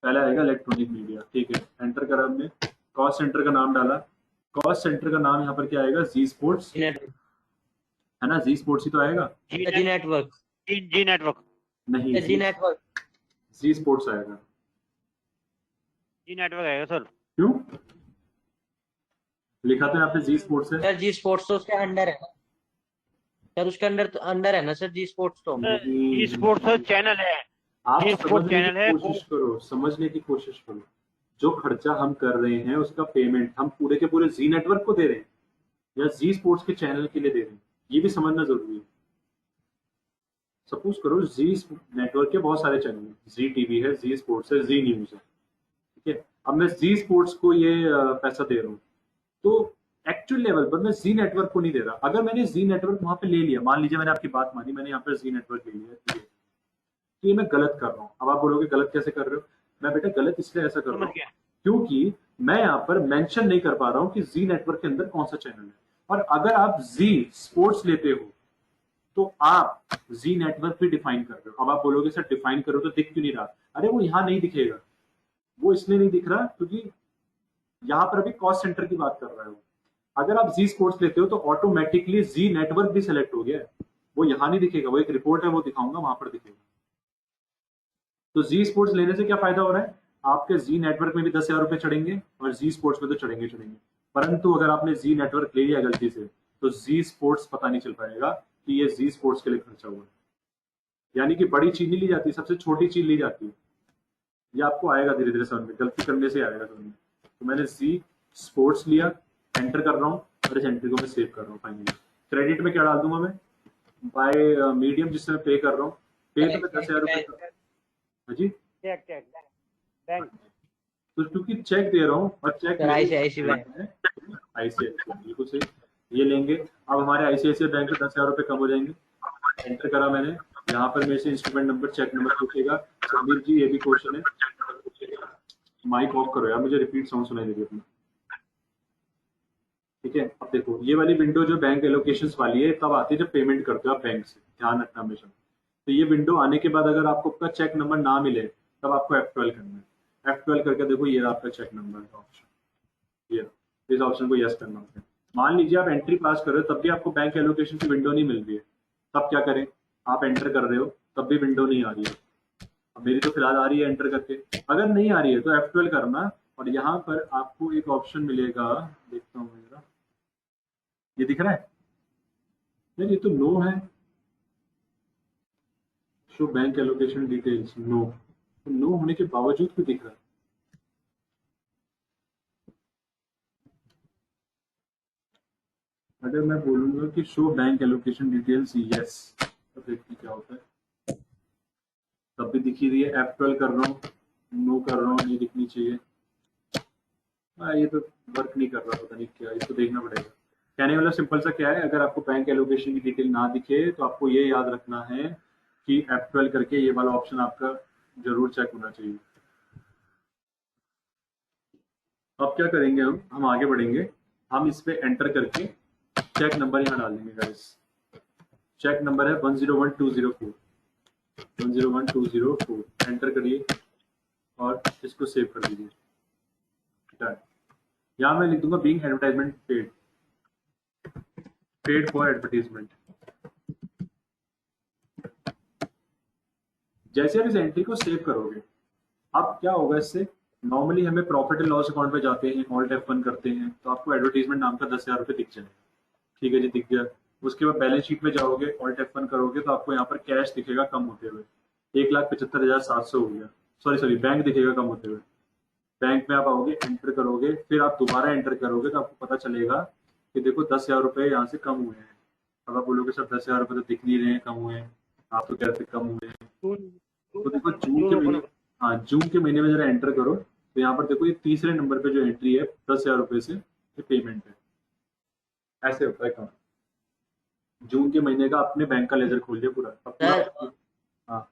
पहला आएगा इलेक्ट्रॉनिक मीडिया, ठीक है, एंटर करा हमने, कॉस्ट सेंटर का नाम डाला। कॉस्ट सेंटर का नाम यहाँ पर क्या आएगा, जी स्पोर्ट्स है ना, जी स्पोर्ट्स ही तो आएगा। जी नेटवर्क, जी नेटवर्क नहीं, जी नेटवर्क, जी स्पोर्ट्स आएगा। जी नेटवर्क आएगा सर। क्यों लिखा था आपने जी स्पोर्ट्स है? सर जी स्पोर्ट्स तो उसके अंडर है ना सर, उसके अंदर है ना सर जी स्पोर्ट्स तो। जी स्पोर्ट्स सर चैनल है, आप जी स्पोर्ट्स समझने चैनल की है। कोशिश करो, समझने की कोशिश करो। जो खर्चा हम कर रहे हैं उसका पेमेंट हम पूरे के पूरे जी नेटवर्क को दे रहे हैं या जी स्पोर्ट्स के चैनल के लिए दे रहे हैं, ये भी समझना जरूरी है। सपोज करो जी नेटवर्क के बहुत सारे चैनल हैं, जी टीवी है, जी स्पोर्ट्स है, जी न्यूज है, ठीक है। अब मैं जी स्पोर्ट्स को ये पैसा दे रहा हूँ, तो एक्चुअल लेवल पर मैं जी नेटवर्क को नहीं दे रहा। अगर मैंने जी नेटवर्क वहां पे ले लिया, मान लीजिए मैंने आपकी बात मानी, मैंने यहाँ पर जी नेटवर्क ले लिया, तो ये मैं गलत कर रहा हूँ। अब आप बोलोगे गलत कैसे कर रहे हो? मैं बेटा गलत इसलिए ऐसा कर रहा हूँ क्योंकि मैं यहाँ पर मेंशन नहीं कर पा रहा हूँ कि जी नेटवर्क के अंदर कौन सा चैनल है। और अगर आप जी स्पोर्ट्स लेते हो तो आप जी नेटवर्क भी डिफाइन कर रहे हो। अब आप बोलोगे सर डिफाइन करो तो दिख क्यों नहीं रहा? अरे वो यहाँ नहीं दिखेगा, वो इसलिए नहीं दिख रहा क्योंकि यहाँ पर अभी कॉस्ट सेंटर की बात कर रहा है। अगर आप जी स्पोर्ट्स लेते हो तो ऑटोमेटिकली जी नेटवर्क भी सिलेक्ट हो गया है, वो यहाँ नहीं दिखेगा, वो एक रिपोर्ट है, वो दिखाऊंगा, वहां पर दिखेगा। तो जी स्पोर्ट्स लेने से क्या फायदा हो रहा है? आपके जी नेटवर्क में भी 10,000 रुपए चढ़ेंगे और जी स्पोर्ट्स में तो चढ़ेंगे। परंतु अगर आपने जी नेटवर्क ले लिया गलती से तो जी स्पोर्ट्स पता नहीं चल पाएगा कि ये जी स्पोर्ट्स के लिए खर्चा हुआ है। यानी कि बड़ी चीज नहीं ली जाती, सबसे छोटी चीज ली जाती है। ये आपको आएगा धीरे धीरे समझ में, गलती करने से आएगा समझ में। तो मैंने जी स्पोर्ट्स लिया, एंटर कर रहा हूँ और इस एंट्री को मैं सेव कर रहा हूँ। फाइनली क्रेडिट में क्या डाल दूंगा मैं? बाय मीडियम जिससे मैं पे कर रहा हूँ, पे तो मैं 10,000 रुपए जी बैंक, तो क्योंकि चेक दे रहा हूँ और चेक आईसीआईसीआई बिल्कुल सही, ये लेंगे। अब हमारे आईसीआईसीआई बैंक में 10,000 रुपए कम हो जाएंगे। एंटर करा मैंने, यहाँ पर मेरे से इंस्ट्रूमेंट नंबर चेक नंबर पूछेगा। संदीप जी ये भी क्वेश्चन है, माइक ऑफ करो यार, मुझे रिपीट साउंड सुनाई देगी अपना, ठीक है। अब देखो ये वाली विंडो जो बैंक एलोकेशंस वाली है तब आती है जब पेमेंट करते हो आप बैंक से, ध्यान रखना हमेशा। तो ये विंडो आने के बाद अगर आपको आपका चेक नंबर ना मिले तब आपको F12 करना है। F12 करके देखो ये आपका चेक नंबर का ऑप्शन, ये इस ऑप्शन को यस करना होता है। मान लीजिए आप एंट्री पास कर रहे हो तब भी आपको बैंक एलोकेशन की विंडो नहीं मिल रही है, तब क्या करें? आप एंटर कर रहे हो तब भी विंडो नहीं आ रही है। अब मेरी तो फिलहाल आ रही है एंटर करके, अगर नहीं आ रही है तो F12 करना और यहाँ पर आपको एक ऑप्शन मिलेगा, देखता हूँ मेरा, ये दिख रहा है यार, ये तो नो है, show bank allocation details, no. तो नो होने के बावजूद भी दिख रहा है। अगर मैं बोलूंगा कि show bank allocation details yes, तो देखिए क्या होता है, तब भी दिखी रही है। F12 कर रहा हूँ, नो कर रहा हूँ, ये दिखनी चाहिए। ये तो वर्क नहीं कर रहा, पता नहीं क्या, इसको देखना पड़ेगा। कहने वाला सिंपल सा क्या है, अगर आपको बैंक एलोकेशन की डिटेल ना दिखे तो आपको ये याद रखना है कि F12 करके ये वाला ऑप्शन आपका जरूर चेक होना चाहिए। अब क्या करेंगे, हम आगे बढ़ेंगे, हम इस पे एंटर करके चेक नंबर यहाँ डाल देंगे गाइस। चेक नंबर है 101204, 101204, एंटर करिए और इसको सेव कर दीजिए। यहाँ मैं लिख दूंगा being advertisement paid, paid for advertisement. जैसे आप इस एंट्री को सेव करोगे, अब क्या होगा इससे, नॉर्मली हमें प्रॉफिट एंड लॉस अकाउंट पे जाते हैं, ऑल्ट F1 करते हैं, तो आपको एडवर्टीजमेंट नाम का 10,000 रुपये दिख जाएगा। ठीक है जी, दिख गया। उसके बाद बैलेंस शीट में जाओगे, ऑल्ट F1 करोगे तो आपको यहाँ पर कैश दिखेगा कम होते हुए, 1,75,700 हो गया। सॉरी, बैंक दिखेगा कम होते हुए। बैंक में आप आओगे, एंटर करोगे, फिर आप दोबारा एंटर करोगे तो आपको पता चलेगा कि देखो 10,000 रुपये यहाँ से कम हुए हैं। अब आप बोलोगे सर 10,000 रुपये तो दिख नहीं रहे हैं कम हुए हैं, आप तो कहते कम हुए हैं। तो देखो जून के महीने, हाँ जून के महीने में जरा एंटर करो तो यहाँ पर देखो ये तीसरे नंबर पे जो एंट्री है 10,000 रुपये से ये पेमेंट है। ऐसे होता है काम। जून के महीने का अपने बैंक का लेजर खोल दिया पूरा। अब पूरा हाँ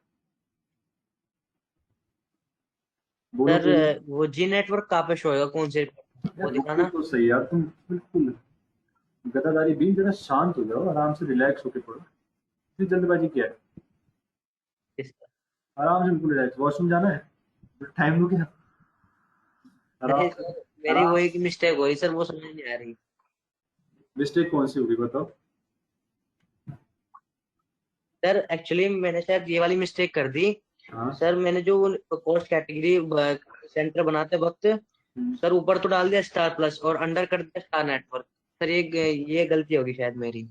बोलो सर वो जी नेटवर्क कहाँ पे शो होगा, कौन से वो यार, दिखाना? तो सही यार, तुम बिल्कुल गदादारी भी, जरा शांत हो जाओ, आराम से रिलैक्स होके पढ़ो। इतनी जल्दबाजी क्या है, इसका? आराम से बिल्कुल रिलैक्स। वॉशरूम जाना है, टाइम हो गया, आराम नहीं से। सर, मेरी आराम। वही की मिस्टेक हुई सर, वो समझ नहीं आ रही। मिस्टेक कौन सी होगी बताओ। सर एक्चुअली मैंने शायद ये वाली मिस्टेक कर दी। हाँ। सर मैंने जो कोर्स कैटेगरी सेंटर बनाते वक्त सर ऊपर तो डाल दिया स्टार प्लस और अंडर कर दिया स्टार नेटवर्क। सर ये गलती होगी शायद मेरी।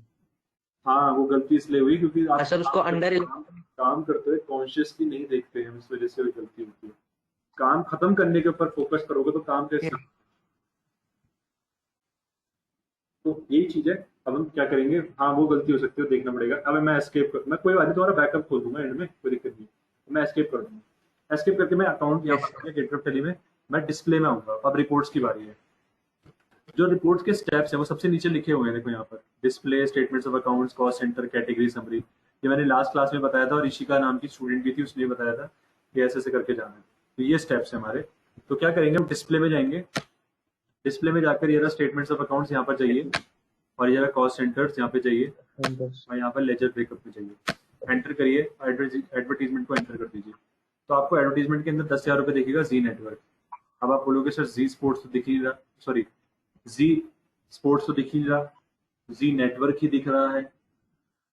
हाँ, वो गलती इसलिए हुई क्योंकि आप सर उसको अंडर काम करते हुए कॉन्शियसली नहीं देखते हैं, इस वजह से वो गलती होती है। काम खत्म करने के ऊपर फोकस करोगे तो काम कैसे। तो यही चीज है। अब हम क्या करेंगे, हाँ वो गलती हो सकती है, देखना पड़ेगा। अब मैं एस्केप कर, मैं कोई बात नहीं, तुम्हारा बैकअप खोल दूंगा एंड में, कोई दिक्कत नहीं। मैं एस्केप कर दूंगा। एस्केप करके मैं अकाउंट यहाँ पर गेटअप टेली में मैं डिस्प्ले में आऊंगा। अब रिपोर्ट्स की बारी है। जो रिपोर्ट्स के स्टेप्स हैं वो सबसे नीचे लिखे हुए हैं, देखो यहाँ पर display, statements of accounts, cost centre, category, summary. ये मैंने लास्ट क्लास में बताया था और ऋषिका नाम की स्टूडेंट भी थी, उसने बताया था कि ऐसे ऐसे करके जाना है। तो ये स्टेप्स हैं हमारे। तो क्या करेंगे, हम डिस्प्ले में जाएंगे। डिस्प्ले में जाकर ये रहा स्टेटमेंट्स ऑफ अकाउंट्स, यहाँ पर जाइए, और ये रहा कॉस्ट सेंटर्स, यहाँ पे जाइए, और यहाँ पर लेजर ब्रेकअप में जाइए। एंटर करिए, एडवर्टीजमेंट को एंटर कर दीजिए। तो आपको एडवर्टीजमेंट के अंदर 10,000 रुपये दिखेगा जी नेटवर्क। अब आप बोलोगे सर जी स्पोर्ट्स तो दिख ही रहा, सॉरी जी स्पोर्ट्स तो दिख ही रहा, जी नेटवर्क ही दिख रहा है।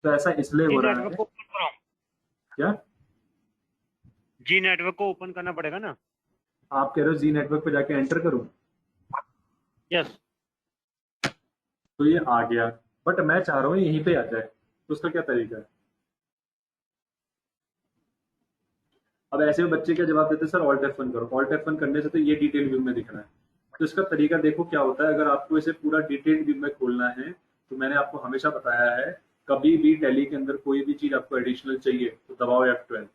तो ऐसा इसलिए हो रहा है क्या, जी नेटवर्क को ओपन करना पड़ेगा ना? आप कह रहे हो जी नेटवर्क पे जाके एंटर करूं? यस। तो ये आ गया, बट मैं चाह रहा हूँ यहीं पे आ जाए, तो उसका क्या तरीका है। अब ऐसे में बच्चे क्या जवाब देते हैं, सर ऑल्ट F1 करो। ऑल्ट F1 करने से तो ये डिटेल व्यू में दिख रहा है। तो इसका तरीका देखो क्या होता है। अगर आपको इसे पूरा डिटेल व्यू में खोलना है तो मैंने आपको हमेशा बताया है, कभी भी टैली के अंदर कोई भी चीज आपको एडिशनल चाहिए तो दबाओ F12।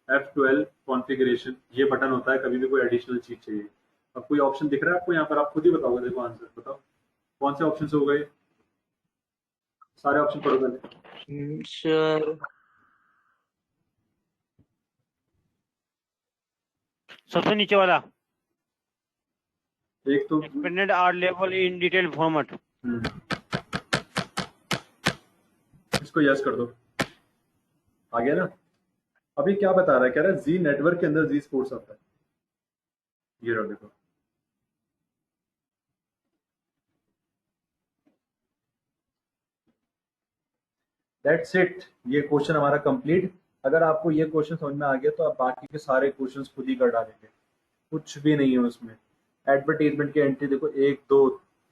F12 कॉन्फ़िगरेशन, ये बटन होता है कभी भी कोई एडिशनल चीज चाहिए। अब कोई ऑप्शन दिख रहा है आपको यहाँ पर, आप खुद ही बताओगे। देखो आंसर बताओ, कौन से ऑप्शन हो गए, सारे ऑप्शन पढ़ो पहले। सर सबसे नीचे वाला, एक तो expanded are level in detail format. इसको यस कर दो, आ गया ना। अभी क्या बता रहा है, कह रहा है जी नेटवर्क के अंदर जी स्पोर्ट्स आता है। ये रहा देखो, दैट्स इट। ये क्वेश्चन हमारा कंप्लीट। अगर आपको ये क्वेश्चन समझ में आ गया तो आप बाकी के सारे क्वेश्चंस खुद ही कर डालेंगे, कुछ भी नहीं है उसमें। एडवर्टीजमेंट की एंट्री देखो, एक दो,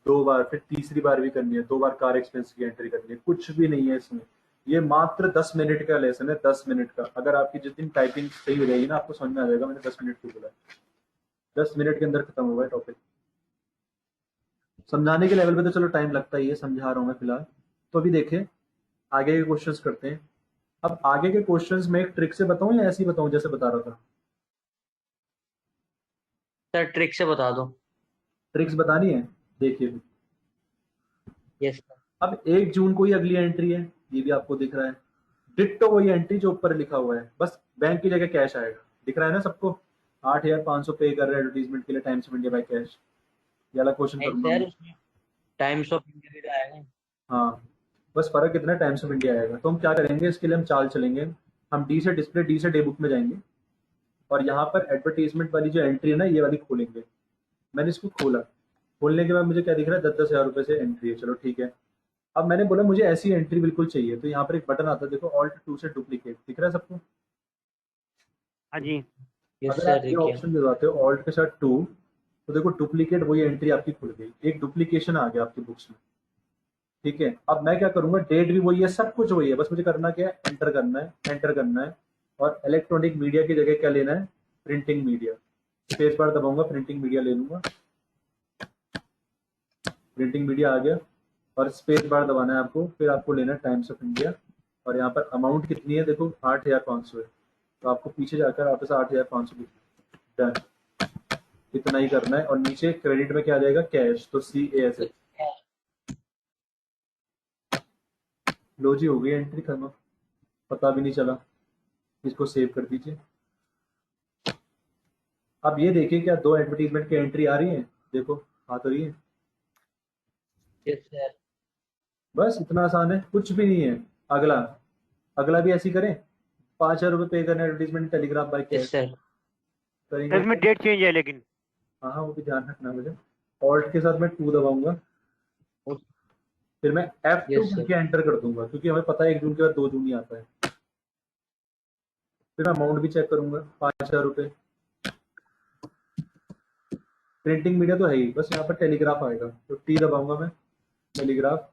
दो बार, फिर तीसरी बार भी करनी है, 2 बार कार एक्सपेंस की एंट्री करनी है, कुछ भी नहीं है इसमें। ये मात्र 10 मिनट का लेसन है, 10 मिनट का। अगर आपकी जिस दिन टाइपिंग सही हो जाएगी ना, आपको समझ में आ जाएगा मैंने 10 मिनट क्यों बोला। 10 मिनट के अंदर खत्म होगा टॉपिक। समझाने के लेवल पे तो चलो टाइम लगता ही है, समझा रहा हूँ मैं फिलहाल। तो अभी देखें आगे के क्वेश्चंस करते हैं। अब आगे के क्वेश्चंस में एक ट्रिक से बताऊं या ऐसे ही बताऊं जैसे बता रहा था? सर ट्रिक से बता दो। ट्रिक्स बतानी है, देखिए। Yes sir. अब 1 जून को ही अगली एंट्री है, ये भी आपको दिख रहा है। डिट्टो वही एंट्री जो ऊपर लिखा हुआ है, बस बैंक की जगह कैश आएगा। दिख रहा है ना सबको? 8,500 पे कर रहे हैं एडवर्टीजमेंट के लिए times of India by cash. ये वाला क्वेश्चन नहीं करूंगा सर, मैं। उसमें टाइम्स ऑफ इंडिया भी तो आएगा। हाँ, बस फर्क कितना टाइम्स ऑफ इंडिया आएगा। तो हम क्या करेंगे, इसके लिए हम चाल चलेंगे। हम डी से डिस्प्ले, डी से डे बुक में जाएंगे और यहाँ पर एडवर्टीजमेंट वाली जो एंट्री है ना, ये वाली खोलेंगे। मैंने इसको खोला, खोलने के बाद मुझे क्या दिख रहा है, 10,000 रुपये से एंट्री है। चलो ठीक है। अब मैंने बोला मुझे ऐसी एंट्री बिल्कुल चाहिए, तो यहाँ पर एक बटन आता है, देखो Alt+2 से डुप्लीकेट, दिख रहा है सबको? हाँ जी। यस अगर सर, आप ये देखिए। ऑप्शन दबाते हो Alt के साथ 2, तो देखो डुप्लीकेट, वही एंट्री आपकी खुल गई, एक डुप्लीकेशन आ गया आपकी बुक्स में। ठीक है, अब मैं क्या करूंगा, डेट भी वही है, सब कुछ वही है, बस मुझे करना क्या है, एंटर करना है, एंटर करना है। और इलेक्ट्रॉनिक मीडिया की जगह क्या लेना है, प्रिंटिंग मीडिया। स्पेस बार दबाऊंगा, प्रिंटिंग मीडिया ले लूंगा। प्रिंटिंग मीडिया आ गया। और स्पेस बार दबाना है आपको, फिर आपको लेना है टाइम्स ऑफ इंडिया। और यहाँ पर अमाउंट कितनी है, देखो 8,500 है, तो आपको पीछे जाकर वापस 8,500 डन, इतना ही करना है। और नीचे क्रेडिट में क्या आ जाएगा, कैश, तो CAS। लो जी, हो गई एंट्री खत्म, पता भी नहीं चला। इसको सेव कर दीजिए। अब ये देखिए, क्या 2 एडवर्टीजमेंट की एंट्री आ रही है, देखो आ तो रही है। Yes sir. बस इतना आसान है, कुछ भी नहीं है। अगला, अगला भी ऐसी करें, 5,000 रुपये पे करना advertisement Telegraph by yes cash, sir. करेंगे इसमें क्या? डेट चेंज है लेकिन। हाँ हाँ, वो भी ध्यान रखना मुझे। ऑल्ट के साथ मैं 2 दबाऊंगा, फिर मैं F2 यस सर। करके एंटर कर दूंगा, क्योंकि हमें पता है 1 जून के बाद 2 जून ही आता है। फिर मैं अमाउंट भी चेक करूंगा, 5,000 रुपये। प्रिंटिंग मीडिया तो है ही, बस यहाँ पर टेलीग्राफ आएगा, तो T दबाऊंगा मैं, टेलीग्राफ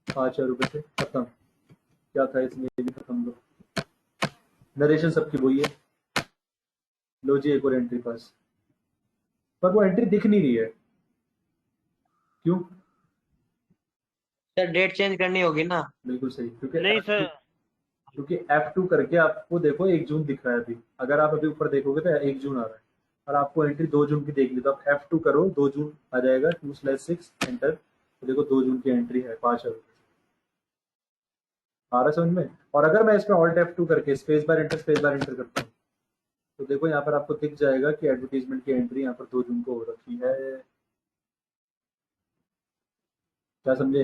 5,000 रुपये से खत्म। क्या था इसमें, ये भी खत्म। लो, नरेशन सबकी वही है। लो जी, एक और एंट्री पास, पर वो एंट्री दिख नहीं रही है, क्यों? सर डेट चेंज करनी होगी ना। बिल्कुल सही, क्योंकि नहीं F2, सर। क्योंकि F2 करके आपको देखो 1 जून दिख रहा है अभी। अगर आप अभी ऊपर देखोगे तो 1 जून आ रहा है, और आपको एंट्री 2 जून की देखनी, तो आप F2 करो, 2 जून आ जाएगा, 2/6 एंटर, तो देखो 2 जून की एंट्री है, 5,000 रुपये। आ रहा है समझ में? और अगर मैं इसमें Alt F2 करके स्पेस बार एंटर करता हूँ, तो देखो यहाँ पर आपको दिख जाएगा कि एडवर्टीजमेंट की एंट्री यहाँ पर 2 जून को हो रखी है। क्या समझे?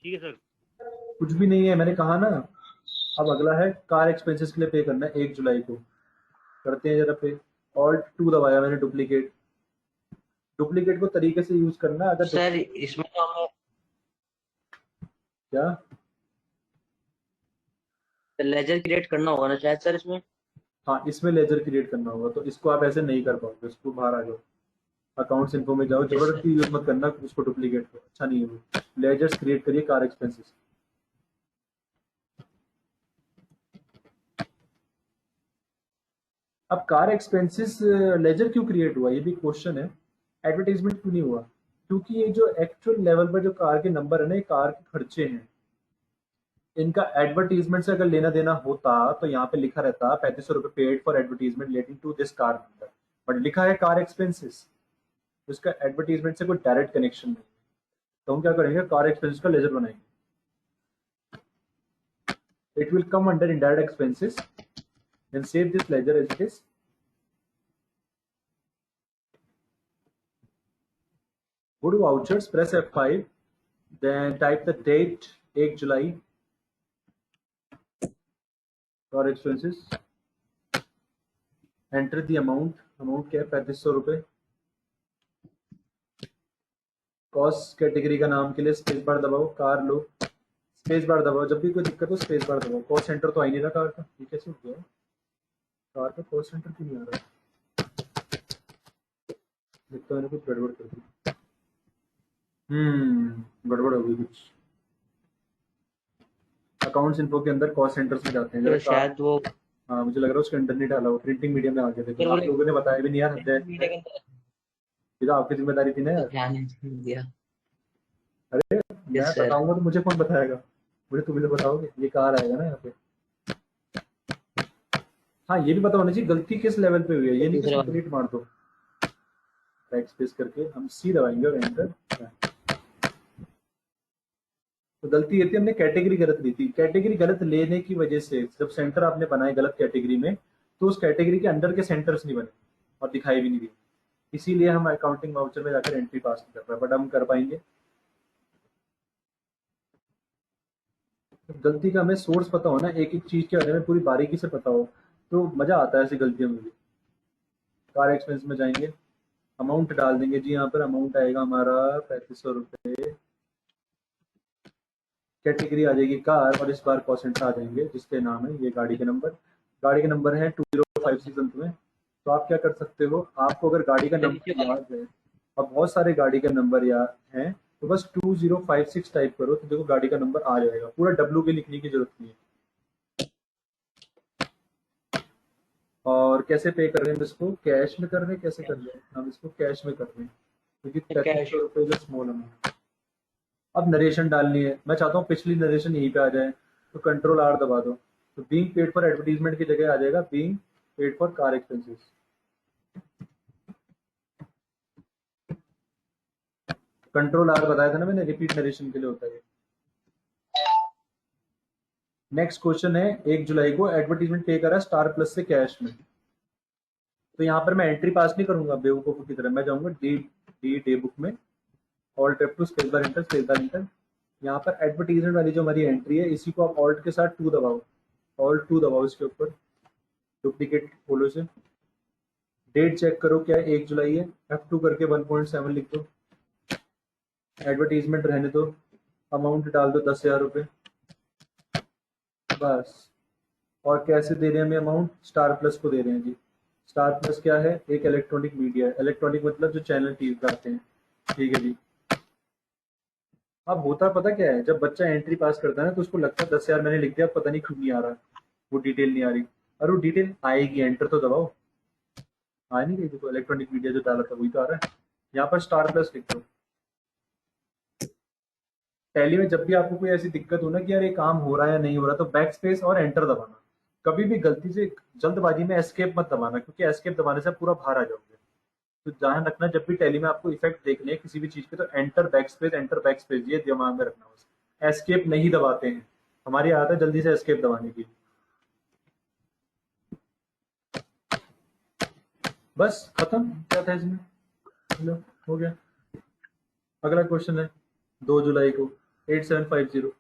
ठीक है सर। कुछ भी नहीं है, मैंने कहा ना। अब अगला है कार एक्सपेंसेस के लिए पे करना है 1 जुलाई को, करते हैं जरा पे। Alt+2 दबाया मैंने, डुप्लीकेट। डुप्लीकेट को तरीके से यूज करना है, अगर सर इसमें तो हमें क्या? लेजर क्रिएट करना होगा ना शायद सर इसमें। हाँ, इसमें लेजर क्रिएट करना होगा, तो इसको आप ऐसे नहीं कर पाओगे, इसको बाहर आ जाओ, अकाउंट्स इन्फो में जाओ, यस सर। जबरदस्ती यूज मत करना उसको, डुप्लीकेट को, अच्छा नहीं है वो। लेजर्स क्रिएट करिए कार एक्सपेंसेस। अब कार एक्सपेंसेस लेजर क्यों क्रिएट हुआ, ये भी क्वेश्चन है। एडवर्टाइजमेंट क्यों नहीं हुआ? क्योंकि ये जो एक्चुअल लेवल पर जो कार के नंबर है ना, ये कार के खर्चे हैं, इनका एडवर्टीजमेंट से अगर लेना देना होता तो यहाँ पे लिखा रहता 3,500 रुपये paid for advertisement relating to this car number, but लिखा है कार एक्सपेंसेस, उसका एडवर्टीजमेंट से कोई डायरेक्ट कनेक्शन नहीं। तो हम क्या करेंगे, कार एक्सपेंसेस का लेजर बनाएंगे। It will come under indirect expenses, then save this ledger as it is. Go to vouchers, press F5, then type the date 1 July, car expenses, enter the amount क्या है, 3,500 रुपये। कॉस्ट कैटेगरी का नाम के लिए स्पेस बार दबाओ, कार लो, स्पेस बार दबाओ, जब भी कोई दिक्कत हो स्पेस बार दबाओ। कॉस्ट सेंटर तो आ ही नहीं रहा कार का, ये कैसे हो गया, कार का कॉस्ट सेंटर क्यों नहीं आ रहा? लगता है मैंने कुछ गड़बड़ कर दी। गड़बड़ हो गई कुछ। अकाउंट्स इन्फो के अंदर कॉस्ट सेंटर्स में जाते हैं तो जरा शायद वो हाँ, मुझे लग रहा है उसके अंदर नहीं डाला, वो प्रिंटिंग मीडियम में आ गए थे, फिर आप लोगों ने बताया भी नहीं यार, हद है। मीडिया के अंदर ये तो आपकी जिम्मेदारी थी ना यार। ध्यान नहीं दिया। अरे मैं यस सर। बताऊंगा तो मुझे कौन बताएगा, मुझे तुम तो बताओगे, ये कार आएगा ना यहाँ पे। हाँ, ये भी पता होना चाहिए गलती किस लेवल पे हुई है, ये नहीं कि कंप्लीट मार दो। बैक स्पेस करके हम सी दबाएंगे और एंटर। तो गलती ये थी, हमने कैटेगरी गलत ली थी। कैटेगरी गलत लेने की वजह से, जब सेंटर आपने बनाए गलत कैटेगरी में, तो उस कैटेगरी के अंदर के सेंटर्स नहीं बने और दिखाई भी नहीं दिए, इसीलिए हम अकाउंटिंग वाउचर में जाकर एंट्री पास नहीं कर पाए, बट हम कर पाएंगे। गलती का हमें सोर्स पता हो ना, एक एक चीज के बारे में पूरी बारीकी से पता हो, तो मजा आता है ऐसी गलतियों में भी। कार एक्सपेंस में जाएंगे, अमाउंट डाल देंगे जी, यहाँ पर अमाउंट आएगा हमारा 3500 रुपये, कैटेगरी आ जाएगी कार, और इस बार परसेंट आ जाएंगे जिसके नाम है ये गाड़ी के नंबर है 2056 अंत में। तो आप क्या कर सकते हो, आपको अगर गाड़ी का नंबर याद है और बहुत सारे गाड़ी का नंबर याद है, तो बस 2056 टाइप करो, तो देखो गाड़ी का नंबर आ जाएगा, पूरा डब्ल्यू के लिखने की जरूरत नहीं है। और कैसे पे कर रहे हैं इसको, कैश में कर रहे हैं, कैसे कर रहे हैं हम इसको, कैश में कर रहे हैं, क्योंकि 3500 रुपये जो स्मॉल अमाउंट। अब नरेशन डालनी है, मैं चाहता हूँ पिछली नरेशन यहीं पे आ जाए, तो कंट्रोल आर दबा दो, तो बीइंग पेड फॉर एडवर्टीजमेंट की जगह आ जाएगा being paid for car expenses. Control R बताया था ना मैंने, रिपीट नरेशन के लिए होता है। नेक्स्ट क्वेश्चन है, 1 जुलाई को एडवर्टीजमेंट पे करा स्टार प्लस से कैश में, तो यहाँ पर मैं एंट्री पास नहीं करूंगा बेवकूफ की तरह, मैं जाऊंगा डे बुक में, alt F2 space bar enter. यहाँ पर एडवर्टीजमेंट वाली जो हमारी एंट्री है, इसी को आप ऑल्ट के साथ 2 दबाओ, ऑल्ट 2 दबाओ इसके ऊपर, डुप्लीकेट खोलो से, डेट चेक करो क्या 1 जुलाई है, F2 करके 1.7 लिख दो, एडवर्टीजमेंट रहने दो, अमाउंट डाल दो 10,000 रुपये बस। और कैसे दे रहे हैं हमें अमाउंट, स्टार प्लस को दे रहे हैं जी। स्टार प्लस क्या है, एक इलेक्ट्रॉनिक मीडिया है, इलेक्ट्रॉनिक मतलब जो चैनल टीवी पे आते हैं, ठीक है जी। अब होता पता क्या है, जब बच्चा एंट्री पास करता है ना, तो उसको लगता है 10,000 मैंने लिख दिया, पता नहीं क्यों नहीं आ रहा, वो डिटेल नहीं आ रही, और वो डिटेल आएगी, एंटर तो दबाओ, आ नहीं रही, देखो इलेक्ट्रॉनिक मीडिया जो डाला था वही तो आ रहा है। यहाँ पर स्टार प्लस लिख दो। टैली में जब भी आपको कोई ऐसी दिक्कत हो ना कि यार ये काम हो रहा है या नहीं हो रहा, तो बैक स्पेस और एंटर दबाना, कभी भी गलती से जल्दबाजी में एस्केप मत दबाना, क्योंकि एस्केप दबाने से पूरा बाहर आ जाओगे। तो ध्यान रखना, जब भी टैली में आपको इफेक्ट देखने हैं किसी भी चीज के, तो एंटर बैक स्पेस ये दिमाग में रखना, बस एस्केप नहीं दबाते हैं, हमारी आदत है जल्दी से एस्केप दबाने की। बस खत्म, क्या था इसमें, चलो हो गया। अगला क्वेश्चन है 2 जुलाई को 8750,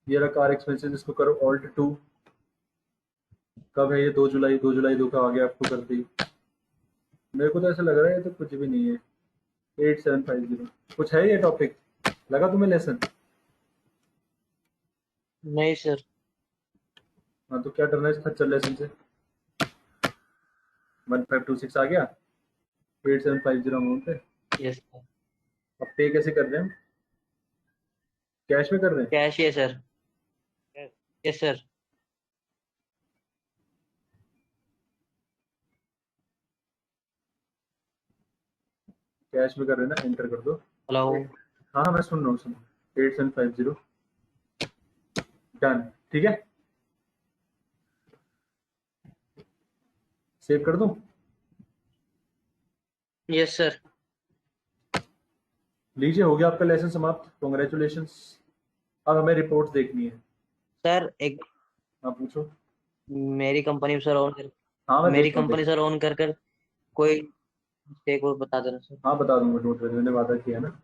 ये रहा कार एक्सपेंसेस, इसको करो ऑल्ट 2, कब है ये 2 जुलाई, 2 जुलाई 2 का आ गया, आपको कर दी। मेरे को तो ऐसा लग रहा है ये तो कुछ भी नहीं है, 8750 कुछ है ये टॉपिक, लगा तुम्हें लेसन? नहीं सर। हाँ तो क्या करना है इस खच्चर लेसन से, 1526 आ गया, 8750 अमाउंट है। Yes sir. अब पे कैसे कर रहे हैं हम, कैश में कर रहे हैं? कैश है सर। Yes sir. कैश में कर रहे हैं ना, एंटर कर दो। हेलो। हाँ मैं सुन रहा हूँ, सुन 8750 डन, ठीक है, सेव कर दूं? Yes sir. लीजिए हो गया आपका लेसन समाप्त, कॉन्ग्रेचुलेशंस। अब हमें रिपोर्ट देखनी है। सर एक आप पूछो। मेरी कंपनी सर ऑन कर, हाँ मैं मेरी देखता हूँ, कंपनी सर ऑन कर कर कोई मिस्टेक हो बता देना सर। हाँ बता दूंगा, डोंट वरी, मैंने वादा किया ना।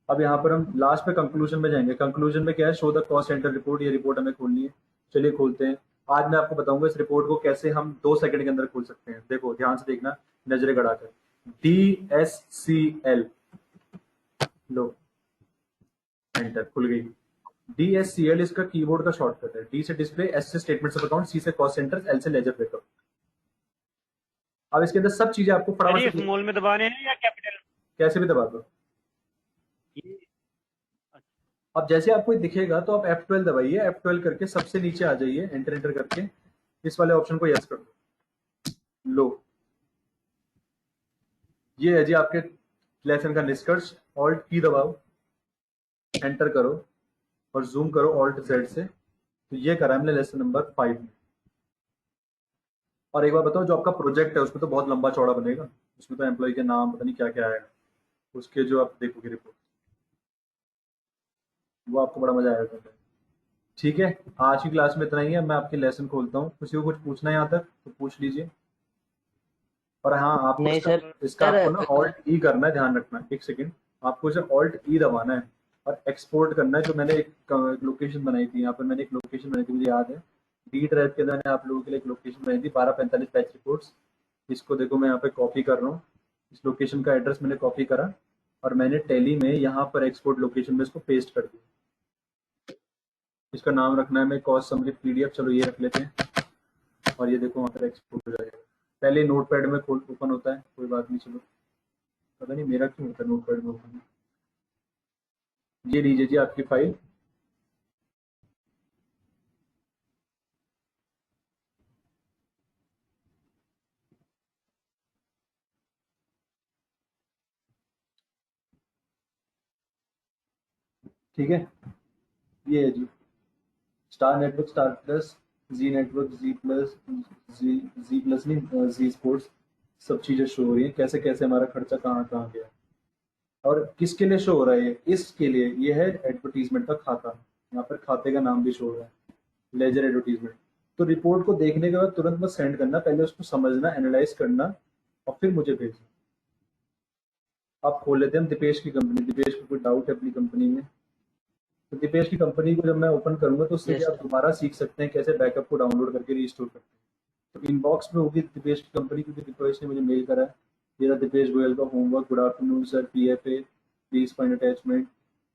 अब यहाँ पर हम लास्ट पे कंक्लूजन में जाएंगे। कंक्लूजन में क्या है, show the cost centre report, ये रिपोर्ट हमें खोलनी है। चलिए खोलते हैं। आज मैं आपको बताऊंगा इस रिपोर्ट को कैसे हम 2 सेकंड के अंदर खोल सकते हैं। देखो ध्यान से देखना, नजरें गड़ाकर, DSCL, लो एंटर, खुल गई। DSCL इसका कीबोर्ड का शॉर्टकट है। D से डिस्प्ले, S से स्टेटमेंट्स ऑफ अकाउंट, C से कॉस्ट सेंटर, L से लेजर ब्रेकअप। अब इसके अंदर सब चीजें आपको सर ये फटाफट स्मॉल में दबाने हैं या कैपिटल? कैसे भी दबा दो। अब जैसे आपको दिखेगा तो आप F12 दबाइए, F12 करके सबसे नीचे आ जाइए, एंटर एंटर करके इस वाले ऑप्शन को यस कर दो। लो ये है जी आपके लेसन का निष्कर्ष। ऑल्ट की दबाओ, एंटर करो और जूम करो ऑल्ट Z से। तो ये करा हमने लेसन नंबर 5 में। और एक बार बताओ, जो आपका प्रोजेक्ट है उसमें तो बहुत लंबा चौड़ा बनेगा, उसमें तो एम्प्लॉय के नाम पता नहीं क्या क्या आएगा, उसके जो आप देखोगे रिपोर्ट, वो आपको बड़ा मजा आएगा। ठीक है, आज की क्लास में इतना ही है। मैं आपके लेसन खोलता हूँ, किसी को कुछ पूछना है यहाँ तक तो पूछ लीजिए। और हाँ, आपको नहीं इसका सर। इसका सर आपको ना ऑल्ट ई करना है, ध्यान रखना। एक सेकंड, आपको इसे ऑल्ट ई दबाना है और एक्सपोर्ट करना है। जो मैंने एक लोकेशन बनाई थी, यहाँ पर मैंने एक लोकेशन बनाई थी, मुझे याद है। डी ड्राइव के अंदर मैंने आप लोगों के लिए एक लोकेशन बनाई थी, 1245 बैच रिपोर्ट्स। इसको देखो, मैं यहाँ पे कॉपी कर रहा हूँ। इस लोकेशन का एड्रेस मैंने कॉपी करा और मैंने टैली में यहाँ पर एक्सपोर्ट लोकेशन में इसको पेस्ट कर दिया। इसका नाम रखना है मैं कॉस्ट समरी पीडीएफ, चलो ये रख लेते हैं। और ये देखो, वहाँ पर एक्सपोर्ट हो जाएगा। पहले नोट पैड में खोल ओपन होता है, कोई बात नहीं, चलो। पता नहीं मेरा क्यों होता है नोट पैड में ओपन। ये लीजिए जी आपकी फाइल। ठीक है, ये है जी Star Network, Star Plus, Zee Network, Zee Plus, Zee Zee Plus नहीं, जी स्पोर्ट्स। सब चीज़ें शो हो रही हैं, कैसे कैसे हमारा खर्चा कहाँ कहाँ गया। और किसके लिए शो हो रहा है ये? इसके लिए ये है एडवर्टीजमेंट का खाता। यहाँ पर खाते का नाम भी शो हो रहा है, लेजर एडवर्टीजमेंट। तो रिपोर्ट को देखने के बाद तुरंत मत सेंड करना, पहले उसको समझना, एनालाइज करना और फिर मुझे भेजना। आप खोल लेते हैं हम दीपेश की कंपनी। दीपेश को कोई डाउट है अपनी कंपनी में? तो दीपेश की कंपनी को जब मैं ओपन करूंगा तो उससे भी यस आप सर। दोबारा सीख सकते हैं कैसे बैकअप को डाउनलोड करके रिस्टोर करते हैं। तो इनबॉक्स में होगी दीपेश की कंपनी, क्योंकि दीपेश ने मुझे मेल करा है। मेरा दीपेश गोयल का homework, good afternoon sir, PFA please find attachment.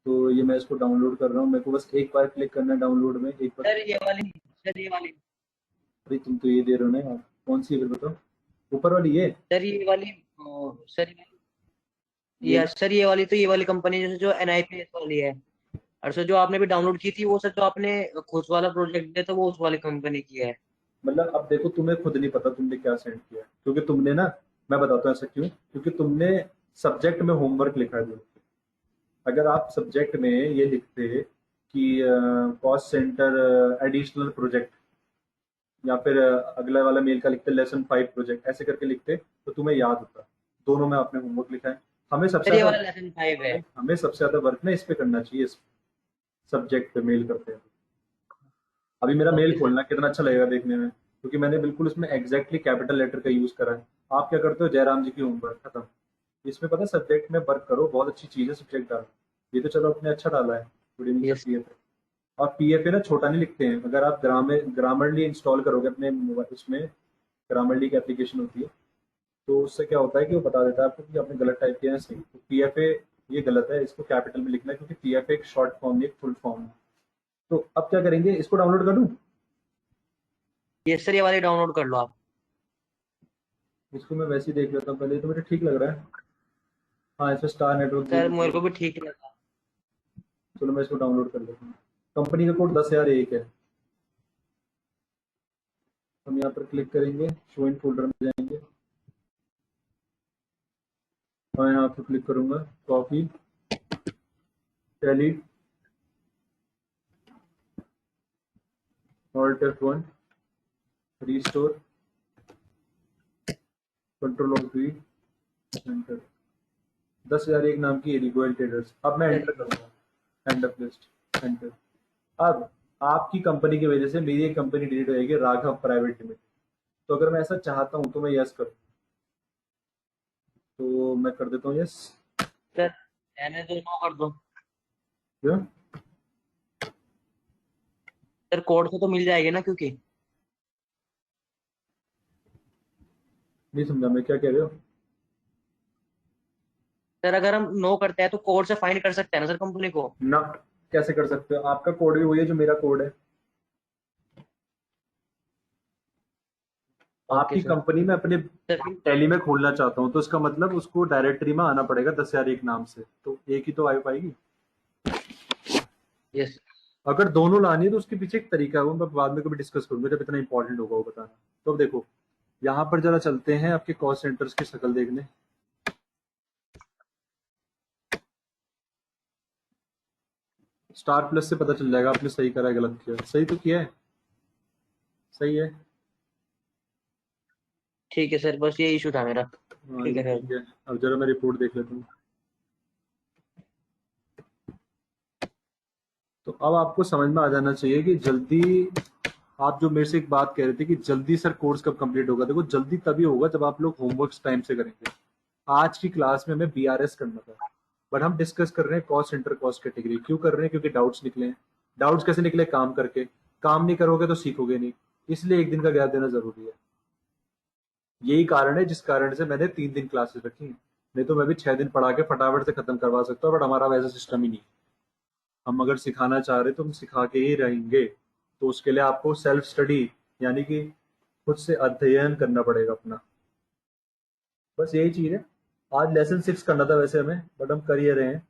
तो ये मैं इसको डाउनलोड कर रहा हूँ, मेरे को बस एक बार क्लिक करना है डाउनलोड में, एक बार। सर ये वाली, सर ये वाली, अरे तुम तो ये दे रहे हो ना यार, कौन सी है फिर बताओ? ऊपर वाली ये? सर ये वाली, सर ये यस सर, ये वाली तो ये वाली कंपनी जैसे जो NIPS वाली है। और सर जो आपने भी डाउनलोड की थी वो सर जो आपने खुद वाला प्रोजेक्ट दिया था वो उस वाली कंपनी की है। मतलब अब देखो, तुम्हें खुद नहीं पता तुमने क्या सेंड किया है, क्योंकि तुमने ना, मैं बताता हूँ ऐसा क्यों, क्योंकि तुमने सब्जेक्ट में होमवर्क लिखा है। अगर आप सब्जेक्ट में ये लिखते कि कॉस्ट सेंटर एडिशनल प्रोजेक्ट, या फिर अगला वाला मेल का लिखते लेसन 5 प्रोजेक्ट, ऐसे करके लिखते तो तुम्हें याद होता। दोनों में आपने होमवर्क लिखा है। हमें सबसे सर ये ज्यादा वाला लेसन 5 है। हमें हमें सबसे ज्यादा वर्क ना इस पे करना चाहिए, इस सब्जेक्ट पे मेल करते हैं। अभी मेरा मेल ओके सर। खोलना कितना अच्छा लगेगा देखने में, क्योंकि मैंने बिल्कुल उसमें एग्जैक्टली कैपिटल लेटर का यूज करा है। आप क्या करते हो, जयराम जी की होमवर्क खत्म। इसमें पता है सब्जेक्ट में वर्क करो, बहुत अच्छी चीज है सब्जेक्ट डालना। ये तो चलो अपने अच्छा डाला है, good evening sir, yes. PFA। और PFA ना छोटा नहीं लिखते हैं। अगर आप ग्रामरली इंस्टॉल करोगे अपने मोबाइल, उसमें ग्रामरली की एप्लीकेशन होती है, तो उससे क्या होता है कि वो बता देता है आपको कि आपने गलत टाइप किया है सही। तो PFA ये गलत है, इसको कैपिटल में लिखना है, क्योंकि PFA एक शॉर्ट फॉर्म नहीं, एक फुल फॉर्म है। तो अब क्या करेंगे, इसको डाउनलोड कर लूँ? यस सर ये वाली डाउनलोड कर लो आप। इसको मैं वैसे ही देख लेता हूँ पहले, ये तो मुझे ठीक लग रहा है। हाँ, इसमें स्टार नेटवर्क सर जी। मेरे को भी ठीक लगा। चलो मैं इसको डाउनलोड कर लेता हूँ। कंपनी का कोड 10,001 है। हम यहाँ पर क्लिक करेंगे, शो इन फोल्डर में जाएंगे और यहाँ पर क्लिक करूंगा, copy, tally, alt F1, restore, control of V, enter. 10,001 नाम की गोयल ट्रेडर्स। अब मैं सर एंटर करूंगा, एंड ऑफ लिस्ट, एंटर। अब आपकी कंपनी की वजह से मेरी एक कंपनी डिलीट हो जाएगी, राघव प्राइवेट लिमिटेड। तो अगर मैं ऐसा चाहता हूँ तो मैं यस करूँ, तो मैं कर देता हूँ यस। सर रहने दो, नो कर दो। क्यों? सर कोड से तो मिल जाएगी ना, क्योंकि नहीं समझा मैं, क्या कह रहे हो? सर अगर हम नो करते हैं तो कोड से फाइंड कर सकते हैं ना सर कंपनी को। ना, कैसे कर सकते हो? आपका कोड भी वही है जो मेरा कोड है। ओके आपकी सर। कंपनी में अपने सर टैली में खोलना चाहता हूँ, तो इसका मतलब उसको डायरेक्टरी में आना पड़ेगा 10,001 नाम से, तो एक ही तो आ पाएगी। यस। अगर दोनों लानी है तो उसके पीछे एक तरीका है, वो मैं बाद में कभी डिस्कस करूंगा जब इतना इंपॉर्टेंट होगा वो बताना। तो अब देखो, यहाँ पर जरा चलते हैं आपके कॉस्ट सेंटर्स की शक्ल देखने। स्टार प्लस से पता चल जाएगा आपने सही करा है गलत किया। सही तो किया है, सही है। ठीक है सर, बस ये इशू था मेरा। हाँ ठीक ये है सर। ठीक है। अब जरा मैं रिपोर्ट देख लेता हूँ। तो अब आपको समझ में आ जाना चाहिए कि जल्दी, आप जो मेरे से एक बात कह रहे थे कि जल्दी सर कोर्स कब कंप्लीट होगा, देखो जल्दी तभी होगा जब आप लोग होमवर्क टाइम से करेंगे। आज की क्लास में हमें बीआरएस करना था, बट हम डिस्कस कर रहे हैं कॉस्ट सेंटर कॉस्ट कैटेगरी। क्यों कर रहे हैं? क्योंकि डाउट्स निकले हैं। डाउट्स कैसे निकले? काम करके। काम नहीं करोगे तो सीखोगे नहीं, इसलिए एक दिन का गैप देना जरूरी है। यही कारण है जिस कारण से मैंने 3 दिन क्लासेस रखी हैं। नहीं तो मैं भी 6 दिन पढ़ा के फटाफट से खत्म करवा सकता हूँ, बट हमारा वैसा सिस्टम ही नहीं। हम अगर सिखाना चाह रहे तो हम सिखा के ही रहेंगे। तो उसके लिए आपको सेल्फ स्टडी यानी कि खुद से अध्ययन करना पड़ेगा अपना। बस यही चीज है। आज लेसन 6 करना था वैसे हमें, बट हम कर ही रहे हैं।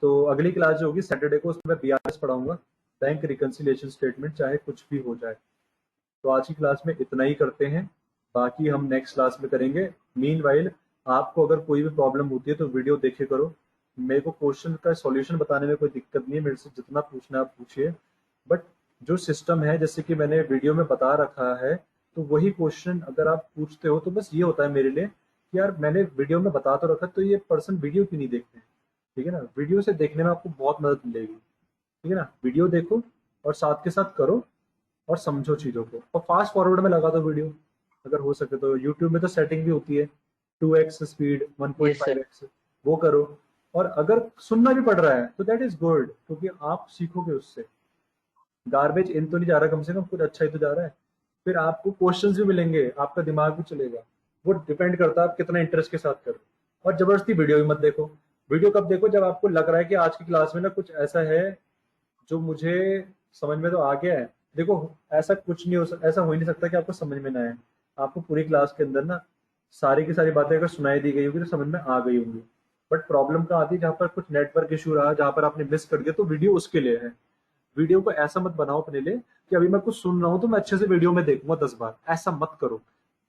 तो अगली क्लास जो होगी सैटरडे को, उसमें बीआरएस पढ़ाऊंगा, बैंक रिकंसिलिएशन स्टेटमेंट, चाहे कुछ भी हो जाए। तो आज की क्लास में इतना ही करते हैं, बाकी हम नेक्स्ट क्लास में करेंगे। मीनवाइल आपको अगर कोई भी प्रॉब्लम होती है तो वीडियो देखे करो। मेरे को क्वेश्चन का सॉल्यूशन बताने में कोई दिक्कत नहीं है, मेरे से जितना पूछना है आप पूछिए। बट जो सिस्टम है, जैसे कि मैंने वीडियो में बता रखा है, तो वही क्वेश्चन अगर आप पूछते हो तो बस ये होता है मेरे लिए कि यार मैंने वीडियो में बता तो रखा, तो ये पर्सन वीडियो क्यों नहीं देखते हैं? ठीक है ना, वीडियो से देखने में आपको बहुत मदद मिलेगी। ठीक है ना, वीडियो देखो और साथ के साथ करो और समझो चीज़ों को, और फास्ट फॉरवर्ड में लगा दो वीडियो अगर हो सके तो। यूट्यूब में तो सेटिंग भी होती है 2x speed, yes sir. 1.5x, वो करो। और अगर सुनना भी पड़ रहा है तो दैट इज गुड, क्योंकि आप सीखोगे उससे। गार्बेज इन तो नहीं जा रहा, कम से कम कुछ अच्छा ही तो जा रहा है। फिर आपको क्वेश्चंस भी मिलेंगे, आपका दिमाग भी चलेगा। वो डिपेंड करता है आप कितना इंटरेस्ट के साथ करो। और जबरदस्ती वीडियो भी मत देखो। वीडियो कब देखो? जब आपको लग रहा है कि आज की क्लास में ना कुछ ऐसा है जो मुझे समझ में तो आ गया है। देखो ऐसा कुछ नहीं ऐसा हो ही नहीं सकता कि आपको समझ में ना आए। आपको पूरी क्लास के अंदर ना सारी की सारी बातें अगर सुनाई दी गई होगी तो समझ में आ गई होंगी। बट प्रॉब्लम कहाँ आती है? जहाँ पर कुछ नेटवर्क इशू रहा, जहाँ पर आपने मिस कर दिया, तो वीडियो उसके लिए है। वीडियो को ऐसा मत बनाओ अपने लिए कि अभी मैं कुछ सुन रहा हूँ तो मैं अच्छे से वीडियो में देखूंगा 10 बार। ऐसा मत करो,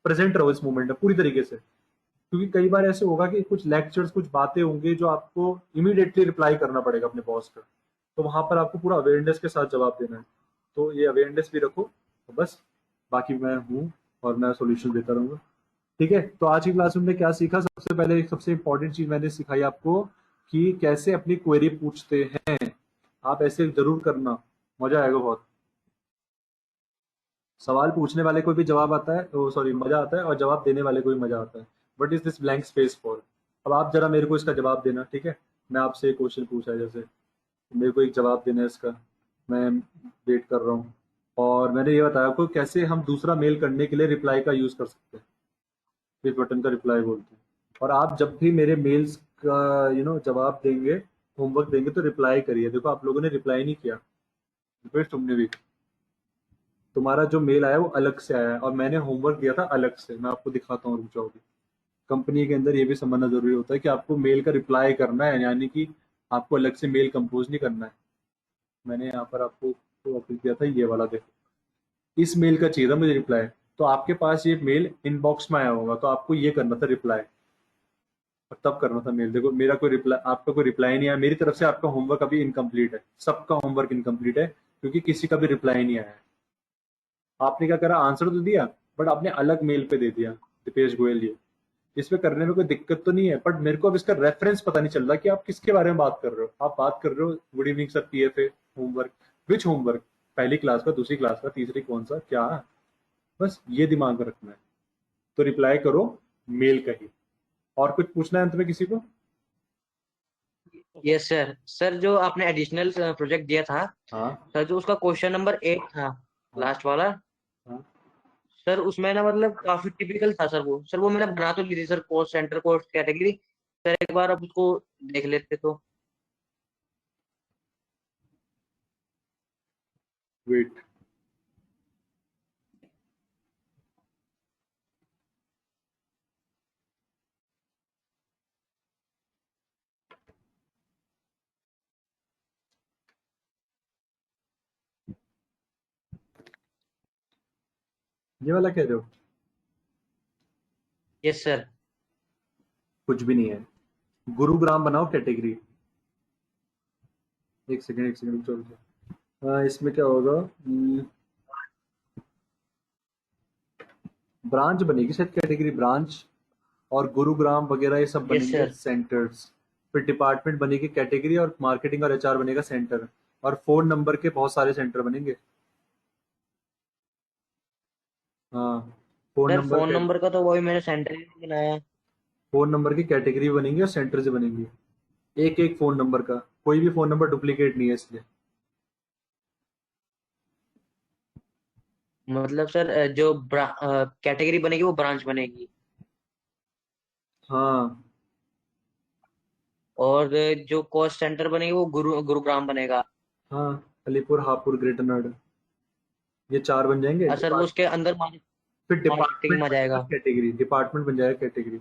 प्रेजेंट रहो इस मोमेंट में पूरी तरीके से। क्योंकि कई बार ऐसे होगा कि कुछ लेक्चर्स, कुछ बातें होंगी जो आपको इमीडिएटली रिप्लाई करना पड़ेगा अपने बॉस का, तो वहां पर आपको पूरा अवेयरनेस के साथ जवाब देना है। तो ये अवेयरनेस भी रखो। तो बस, बाकी मैं हूँ और मैं सोल्यूशन देता रहूंगा। ठीक है, तो आज की क्लास में हमने क्या सीखा? सबसे पहले सबसे इंपॉर्टेंट चीज मैंने सिखाई आपको कि कैसे अपनी क्वेरी पूछते हैं। आप ऐसे जरूर करना, मजा आएगा बहुत। सवाल पूछने वाले को भी जवाब आता है, तो सॉरी मजा आता है, और जवाब देने वाले को भी मजा आता है। What is this blank space for? अब आप जरा मेरे को इसका जवाब देना। ठीक है, मैं आपसे एक क्वेश्चन पूछा है, जैसे मेरे को एक जवाब देना है इसका, मैं वेट कर रहा हूँ। और मैंने ये बताया आपको कैसे हम दूसरा मेल करने के लिए रिप्लाई का यूज कर सकते हैं। इस बटन का रिप्लाई बोलते हैं। और आप जब भी मेरे मेल्स का जवाब देंगे, होमवर्क देंगे, तो रिप्लाई करिए। देखो आप लोगों ने रिप्लाई नहीं किया, फिर तुमने भी, तुम्हारा जो मेल आया वो अलग से आया है और मैंने होमवर्क दिया था अलग से। मैं आपको दिखाता हूँ, रुक जाओ। कंपनी के अंदर ये भी समझना जरूरी होता है कि आपको मेल का रिप्लाई करना है, यानी कि आपको अलग से मेल कंपोज नहीं करना है। मैंने यहाँ पर आपको ऑफिस दिया था, ये वाला देखो, इस मेल का चाहिए था मुझे रिप्लाई। तो आपके पास ये मेल इनबॉक्स में आया होगा, तो आपको ये करना था रिप्लाई, और तब करना था मेल। देखो मेरा कोई रिप्लाई, आपका कोई रिप्लाई नहीं आया मेरी तरफ से। आपका होमवर्क अभी इनकम्प्लीट है, सबका होमवर्क इनकम्प्लीट है, क्योंकि किसी का भी रिप्लाई नहीं आया है। आपने क्या करा? आंसर तो दिया, बट आपने अलग मेल पे दे दिया, दीपेश गोयल ये। इसमें करने में कोई दिक्कत तो नहीं है, बट मेरे को अब इसका रेफरेंस पता नहीं चल रहा कि आप किसके बारे में बात कर रहे हो। आप बात कर रहे हो good evening sir PFA homework, which homework? पहली क्लास का, दूसरी क्लास का, तीसरी कौन सा, क्या? बस ये दिमाग में रखना है। तो रिप्लाई करो मेल का ही। और कुछ पूछना है अंत में किसी को? Yes sir. सर जो आपने एडिशनल प्रोजेक्ट दिया था हाँ सर, जो उसका क्वेश्चन नंबर 8 था, लास्ट वाला, हाँ। सर उसमें ना मतलब काफी टिपिकल था सर। वो मैंने बना तो ली थी sir, cost centre cost category. Sir एक बार अब उसको देख लेते तो। वेट, ये वाला कह रहे हो? Yes sir. कुछ भी नहीं है, गुरुग्राम बनाओ कैटेगरी। एक सेकंड, एक सेकंड, चलो। हाँ, इसमें क्या होगा? ब्रांच बनेगी शायद, कैटेगरी ब्रांच, और गुरुग्राम वगैरह ये सब यस बनेंगे सर। सेंटर्स। फिर डिपार्टमेंट बनेगी कैटेगरी, और मार्केटिंग और एचआर बनेगा सेंटर। और फोन नंबर के बहुत सारे सेंटर बनेंगे। हाँ, phone sir number phone number का तो वही मैंने सेंटर ही नहीं बनाया। फोन नंबर की कैटेगरी बनेंगी और सेंटर से बनेंगी। एक एक फोन नंबर का, कोई भी फोन नंबर डुप्लीकेट नहीं है इसलिए। मतलब सर जो कैटेगरी बनेगी वो ब्रांच बनेगी, हाँ और जो कॉस्ट सेंटर बनेगी वो गुरुग्राम बनेगा। हाँ, अलीपुर, हापुड़, ग्रेटर नोएडा, ये 4 बन जाएंगे। सर वो उसके अंदर फिर मार्केटिंग डिपार्टमेंट में आ बनेगा, जाएगा। कैटेगरी, डिपार्टमेंट बन जाएगा कैटेगरी।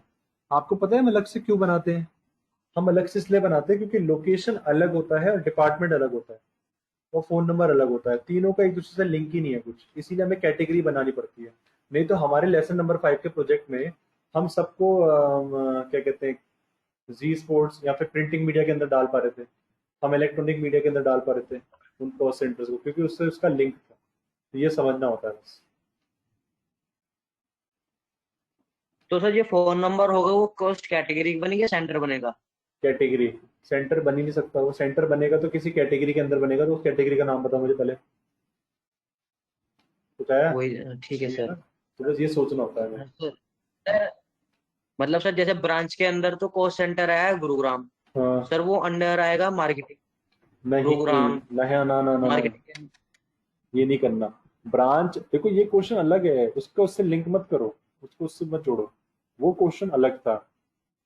आपको पता है हम अलग से क्यों बनाते हैं? हम अलग से इसलिए बनाते हैं क्योंकि लोकेशन अलग होता है और डिपार्टमेंट अलग होता है और फोन नंबर अलग होता है, तीनों का एक दूसरे से लिंक ही नहीं है कुछ, इसीलिए हमें कैटेगरी बनानी पड़ती है। नहीं तो हमारे लेसन नंबर 5 के प्रोजेक्ट में हम सबको क्या कहते हैं, जी स्पोर्ट्स या फिर प्रिंटिंग मीडिया के अंदर डाल पा रहे थे, हम इलेक्ट्रॉनिक मीडिया के अंदर डाल पा रहे थे उन कॉस्ट सेंटर्स को, क्योंकि उससे उसका लिंक था। तो ये समझना होता है बस। तो सर ये फोन नंबर होगा वो कॉस्ट कैटेगरी बनेगी या सेंटर बनेगा? कैटेगरी, सेंटर बन ही नहीं सकता। वो सेंटर बनेगा तो किसी कैटेगरी के अंदर बनेगा, तो उस कैटेगरी का नाम बताओ मुझे पहले, कुछ आया? वही ठीक है नहीं है सर। ना? तो बस ये सोचना होता है हमें। हाँ, सर मतलब सर जैसे ब्रांच के अंदर तो कॉस्ट सेंटर है गुरुग्राम, हाँ, सर वो अंडर आएगा मार्केटिंग, नहीं, गुरुग्राम ना, ना ना ना ना, मार्केटिंग। ये नहीं करना। ब्रांच देखो, ये क्वेश्चन अलग है, उसको उससे लिंक मत करो, उसको उससे मत जोड़ो। वो क्वेश्चन अलग था,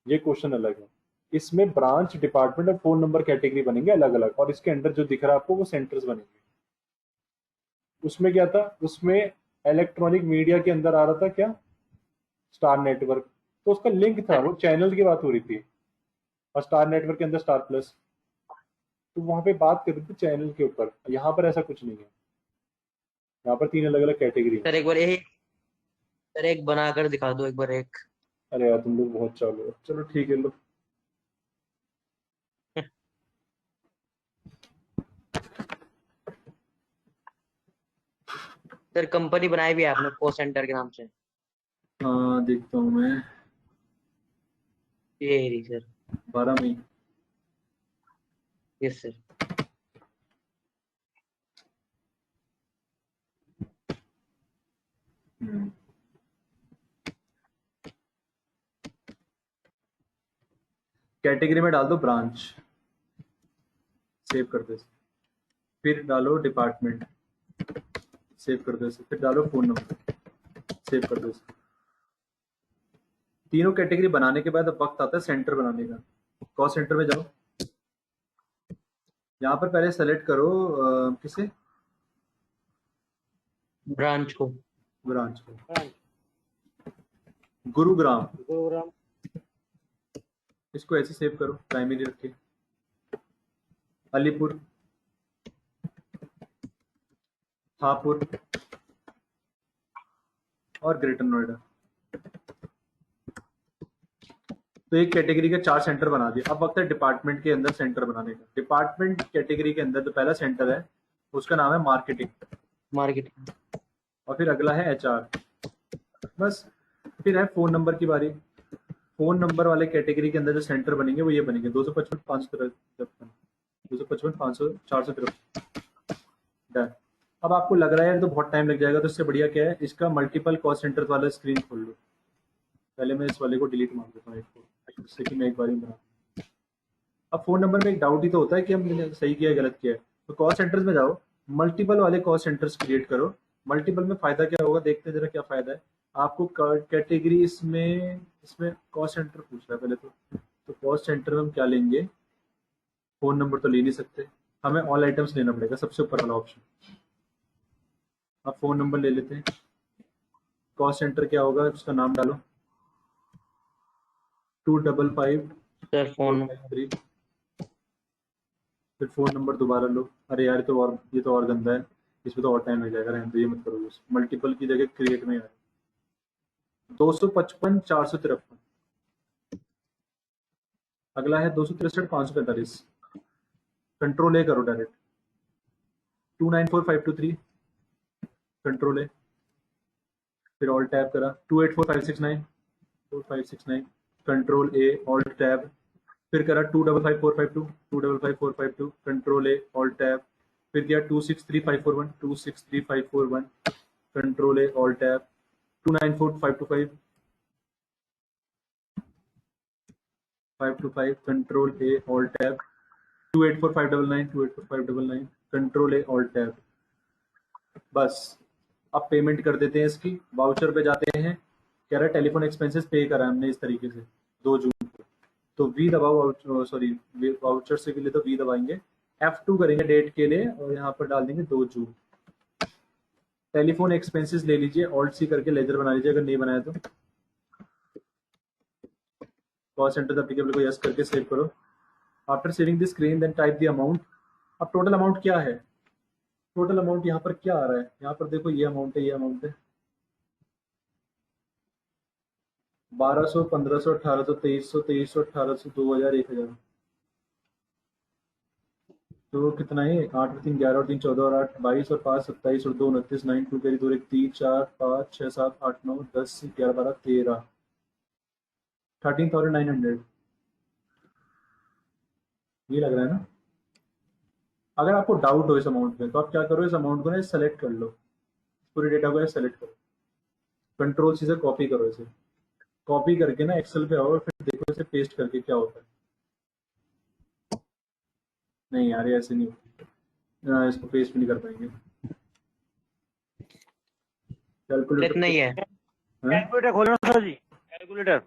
ये क्वेश्चन अलग है। इसमें ब्रांच, डिपार्टमेंट और फोन नंबर कैटेगरी बनेंगे अलग अलग, और इसके अंदर जो दिख रहा है आपको वो सेंटर्स बनेंगे। उसमें क्या था, उसमें इलेक्ट्रॉनिक मीडिया के अंदर आ रहा था क्या, स्टार नेटवर्क, तो उसका लिंक था, सर वो चैनल की बात हो रही थी। और स्टार नेटवर्क के अंदर स्टार प्लस, तो वहां पे बात कर रहे थे चैनल के ऊपर। यहाँ पर ऐसा कुछ नहीं है, यहाँ पर 3 अलग अलग कैटेगरी है। सर एक बार एक सर एक बनाकर दिखा दो एक बार एक। अरे यार, तुम लोग बहुत चालू हो, चलो ठीक है, लो। सर कंपनी बनाई भी है आपने कॉस्ट सेंटर के नाम से? हाँ, देखता हूँ मैं। ये रही सर। 12 मई। Yes sir. कैटेगरी में डाल दो ब्रांच, सेव कर दो इसे। फिर डालो डिपार्टमेंट, सेव कर दो इसे। फिर डालो फोन नंबर, सेव कर दो इसे। तीनों कैटेगरी बनाने के बाद अब वक्त आता है सेंटर बनाने का। कॉस्ट सेंटर में जाओ, यहाँ पर पहले सेलेक्ट करो किसे, ब्रांच को। ब्रांच को, ब्रांच गुरुग्राम, गुरुग्राम। इसको ऐसे सेव करो, प्राइमरी रख के। अलीपुर, हापुड़ और ग्रेटर नोएडा। तो एक कैटेगरी के 4 सेंटर बना दिए। अब वक्त है डिपार्टमेंट के अंदर सेंटर बनाने का। डिपार्टमेंट कैटेगरी के अंदर जो पहला सेंटर है उसका नाम है मार्केटिंग, मार्केटिंग। और फिर अगला है HR। बस, फिर है फोन नंबर की बारी। फोन नंबर वाले कैटेगरी के अंदर जो सेंटर बनेंगे वो ये बनेंगे, 255, 553, 255, 500, 453। डन। अब आपको लग रहा है यार तो बहुत टाइम लग जाएगा, तो इससे बढ़िया क्या है, इसका मल्टीपल कॉस्ट सेंटर वाला स्क्रीन खोल लो। पहले मैं इस वाले को डिलीट मार देता हूँ, जिससे कि मैं एक बार ही बना। अब फोन नंबर में एक डाउट ही तो होता है कि हमने सही किया है गलत किया है। तो कॉस्ट सेंटर्स में जाओ, मल्टीपल वाले कॉस्ट सेंटर्स क्रिएट करो। मल्टीपल में फायदा क्या होगा, देखते हैं जरा क्या फायदा है आपको। कैटेगरी इसमें इसमें कॉस्ट सेंटर पूछ रहा है पहले तो कॉस्ट सेंटर में हम क्या लेंगे, फोन नंबर तो ले नहीं सकते, हमें ऑल आइटम्स लेना पड़ेगा, सबसे ऊपर वाला ऑप्शन। अब फोन नंबर ले लेते हैं। कॉस्ट सेंटर क्या होगा, उसका नाम डालो, 255 सर फोन 453। फिर फोन नंबर दोबारा लो। अरे यार, ये तो और गंदा है, इसमें तो और टाइम लग जाएगा, रहने दो, ये मत करो। मल्टीपल की जगह क्रिएट में आए, 255 453। अगला है 263 545। कंट्रोल A करो डायरेक्ट। 294523, control A। फिर ऑल टैब करा, 284569, कंट्रोल A, ऑल्ट टैब। फिर करा 255452, 255452, कंट्रोल A, ऑल्ट टैब। फिर किया 263541 263541 कंट्रोल ए ऑल टैब 294525 525 कंट्रोल ए ऑल टैब 284599 284599 कंट्रोल ए ऑल टैब। बस अब पेमेंट कर देते हैं इसकी। वाउचर पे जाते हैं, कह रहा है टेलीफोन एक्सपेंसेस पे करा है हमने इस तरीके से 2 जून को, तो वी दबाओ, सॉरी वाउचर से के लिए तो वी दबाएंगे, F2 करेंगे डेट के लिए और यहाँ पर डाल देंगे 2 जून। टेलीफोन एक्सपेंसेस ले लीजिए, ऑल्ट सी करके लेजर बना लीजिए अगर नहीं बनाया तो। कॉल सेंटर एप्लीकेबल को यस करके सेव करो। After saving the screen then type the amount. अब टोटल अमाउंट क्या है, टोटल अमाउंट यहाँ पर क्या आ रहा है, यहाँ पर देखो ये अमाउंट है, ये अमाउंट है 1200 1500 1800 2300 2300 1800 2000 1000, तो कितना है 8 और 3 11 और 3 14 और 8 22 और 5 27 और 2 29 9 2 कैरी 2 1 3 4 5 6 7 8 9 10 11 12 13 13,900 ये लग रहा है ना। अगर आपको डाउट हो इस अमाउंट में तो आप क्या करो, इस अमाउंट को ना सेलेक्ट कर लो, पूरे डेटा को सेलेक्ट करो, कंट्रोल सी से कॉपी करो, इसे कॉपी करके ना एक्सेल पे आओ, फिर देखो इसे पेस्ट करके क्या होता है। नहीं यार ये ऐसे नहीं होता, इसको पेस्ट भी नहीं कर पाएंगे। कैलकुलेटर नहीं है। कैलकुलेटर खोलो सर जी, कैलकुलेटर।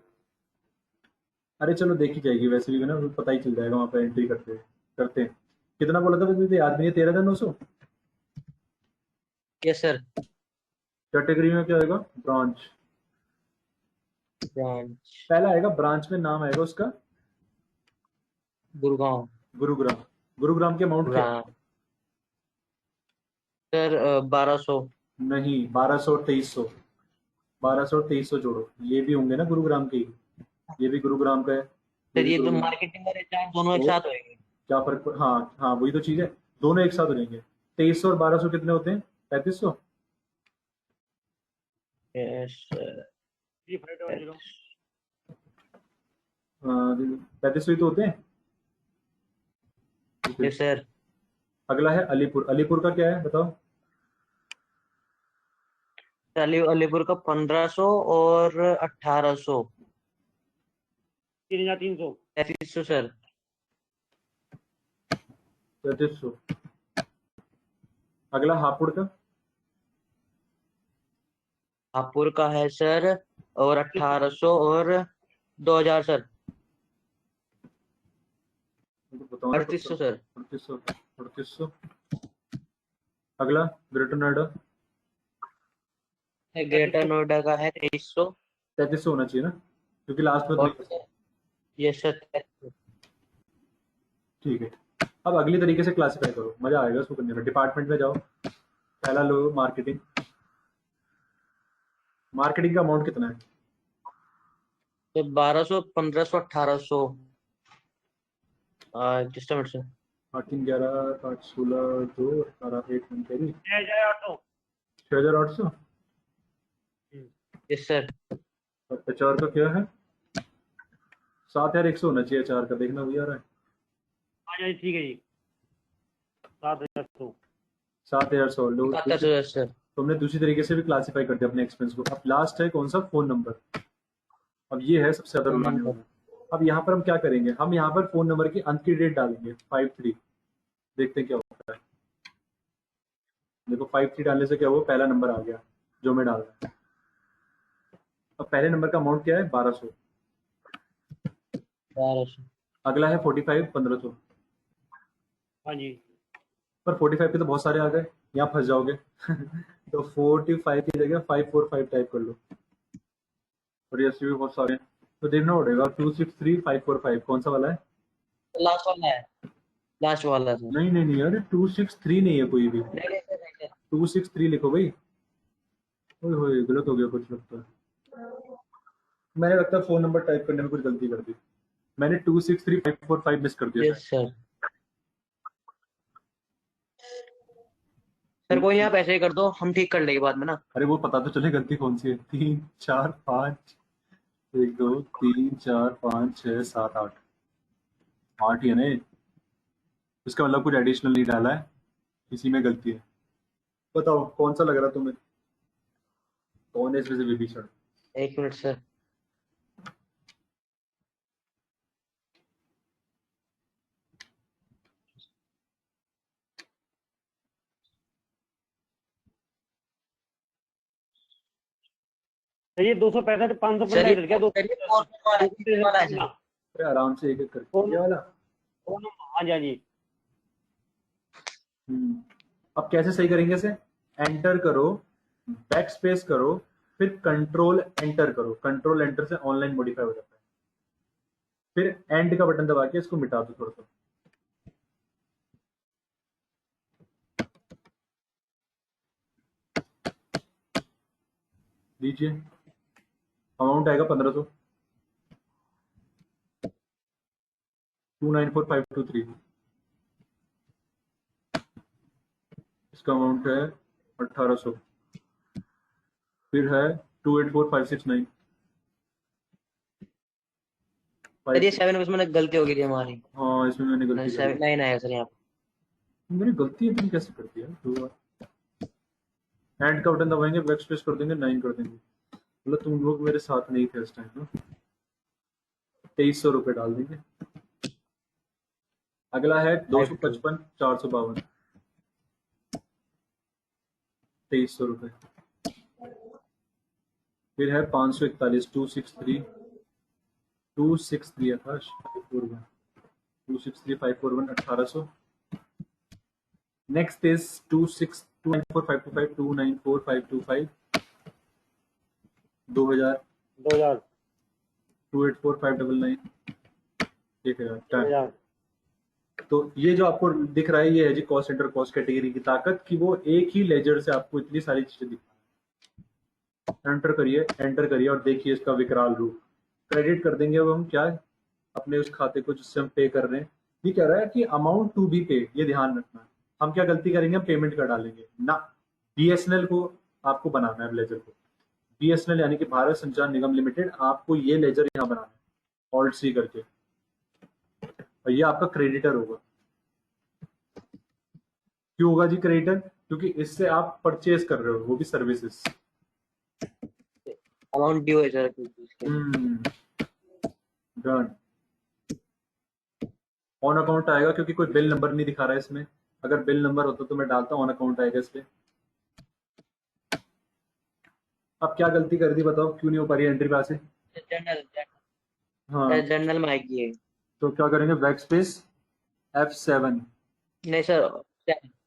अरे चलो देखी जाएगी, वैसे भी ना पता ही चल जाएगा, वहाँ पे एंट्री करते हैं। कितना बोला था मुझे याद नहीं है, 13,900। Yes sir. कैटेगरी में क्या आएगा, ब्रांच। ब्रांच पहला आएगा ब्रांच में, नाम आएगा उसका गुड़गांव। गुरुग्राम। गुरुग्राम के अमाउंट क्या है? सर 1200। नहीं 1200 और 2300, 1200 और 2300 जोड़ो, ये भी होंगे ना गुरुग्राम के ही, ये भी गुरुग्राम का है। सर ये तो मार्केटिंग और एचआर दोनों एक साथ होंगे। क्या फर्क, हाँ हाँ वही तो चीज है, दोनों एक साथ हो जाएंगे। 2300 और 1200 कितने होते हैं, 3500। Yes sir. 3500 ही तो होते हैं। Yes sir. अगला है अलीपुर। अलीपुर का क्या है बताओ। अलीपुर का 1500 और 1800। 3,300। 3300 सर। 3300। अगला हापुड़ का। हापुड़ का है सर और 1800 और 2000 सर। 3800 सर। 3800। अगला ग्रेटर नोएडा। ग्रेटर नोएडा का है 2300। 3300 होना चाहिए ना, क्योंकि लास्ट में तो यस सर। ठीक है। अब अगली तरीके से क्लासिफाई करो, मजा आएगा उसको करने में। डिपार्टमेंट में जाओ, पहला लो मार्केटिंग। मार्केटिंग का अमाउंट कितना है? तो 1200 1500 1800। Just minute sir. 8 3 11 8 16 2 18 1 1 carry 6,800। 6800। Yes sir. और एचआर का क्या है? 7100 होना चाहिए एचआर का, देखना वही आ रहा है। हाँ जी ठीक है जी, 7,100। 7100 लो। 700 सर। तुमने दूसरी तरीके से भी क्लासिफाई कर दिया अपने एक्सपेंस को। अब लास्ट है कौन सा, फोन नंबर। अब ये है सबसे ज्यादा रुलाने वाला। अब यहाँ पर हम क्या करेंगे, हम यहाँ पर फोन नंबर की अंत की डेट डालेंगे 53। देखते हैं क्या होता है। देखो 53 डालने से क्या हुआ, पहला नंबर आ गया जो मैं डाल रहा हूँ। अब पहले नंबर का अमाउंट क्या है, 1200। 1200। अगला है 45 1500। हाँ जी। पर 45 के तो बहुत सारे आ गए, यहाँ फंस जाओगे तो 45 की जगह 545 टाइप कर लो, और ऐसे भी बहुत सारे हैं, तो देखना पड़ेगा 263545 कौन सा वाला है। लास्ट वाला है, लास्ट वाला सर। नहीं नहीं नहीं यार 263 नहीं है कोई भी, 263 लिखो भाई। ओए होए गलत हो गया कुछ, लगता है मैंने, लगता है फोन नंबर टाइप करने में कुछ गलती कर दी मैंने, 263545 मिस कर दिया। Yes sir. सर कोई आप ऐसे ही कर दो, हम ठीक कर लेंगे बाद में ना। अरे वो पता तो चले गलती कौन सी है। 3 4 5 1 2 3 4 5 6 7 8 8 ही है ना, इसका मतलब कुछ एडिशनल नहीं डाला है। इसी में गलती है। बताओ कौन सा लग रहा तुम्हें, कौन है इसमें से विभीषण? 1 minute sir. सर ये 265 555 सर ये इधर क्या सर ये 4 वाला है सर। अरे आराम से एक एक करके, ये वाला। हाँ जी हाँ जी। अब कैसे सही करेंगे इसे? एंटर करो, बैक स्पेस करो, फिर कंट्रोल एंटर करो। कंट्रोल एंटर से ऑनलाइन मॉडिफाई हो जाता है। फिर एंड का बटन दबा के इसको मिटा दो थोड़ा सा। लीजिए, अमाउंट आएगा 1500, 294523। इसका अमाउंट है 1800। फिर है 284569। सर ये 7 उसमें गलती हो गई थी हमारी। हाँ इसमें मैंने गलती करी। 9 आया सर यहाँ पे। मैंने गलती इतनी कैसे कर दिया 2 बार? एंड का बटन दबाएंगे, बैक स्पेस कर देंगे, 9 कर देंगे। मतलब तुम लोग मेरे साथ नहीं थे इस टाइम ना। 2300 रुपये डाल देंगे। अगला है 255 452, 2300 रुपये। फिर है 541 263 आकाश 541 263 541 1800। Next is 2929525 294525 2000 284599 1000। तो ये जो आपको दिख रहा है ये है जी कॉस्ट सेंटर कॉस्ट कैटेगरी की ताकत कि वो एक ही लेजर से आपको इतनी सारी चीजें दिखा है। एंटर करिए और देखिए इसका विकराल रूप। क्रेडिट कर देंगे अब हम क्या अपने उस खाते को जिससे हम पे कर रहे हैं। ये कह रहा है कि अमाउंट टू बी पे, ये ध्यान रखना। हम क्या गलती करेंगे, हम पेमेंट का डालेंगे ना। बीएसएनएल को आपको बनाना है लेजर को। बीएसएनएल यानी कि भारत संचार निगम लिमिटेड, आपको ये लेजर यहाँ बनाना है ऑल्ट सी करके, और ये आपका क्रेडिटर होगा। क्यों होगा जी क्रेडिटर? क्योंकि इससे आप परचेज कर रहे हो, वो भी सर्विसेज। अमाउंट ड्यू है सर। डन। ऑन अकाउंट आएगा क्योंकि कोई बिल नंबर नहीं दिखा रहा है इसमें। अगर बिल नंबर होता तो मैं डालता, ऑन अकाउंट आएगा इसलिए। अब क्या गलती कर दी बताओ, क्यों नहीं हो पा रही एंट्री पास? जनरल हाँ जनरल में आएगी है। तो क्या करेंगे, बैक स्पेस F7। नहीं सर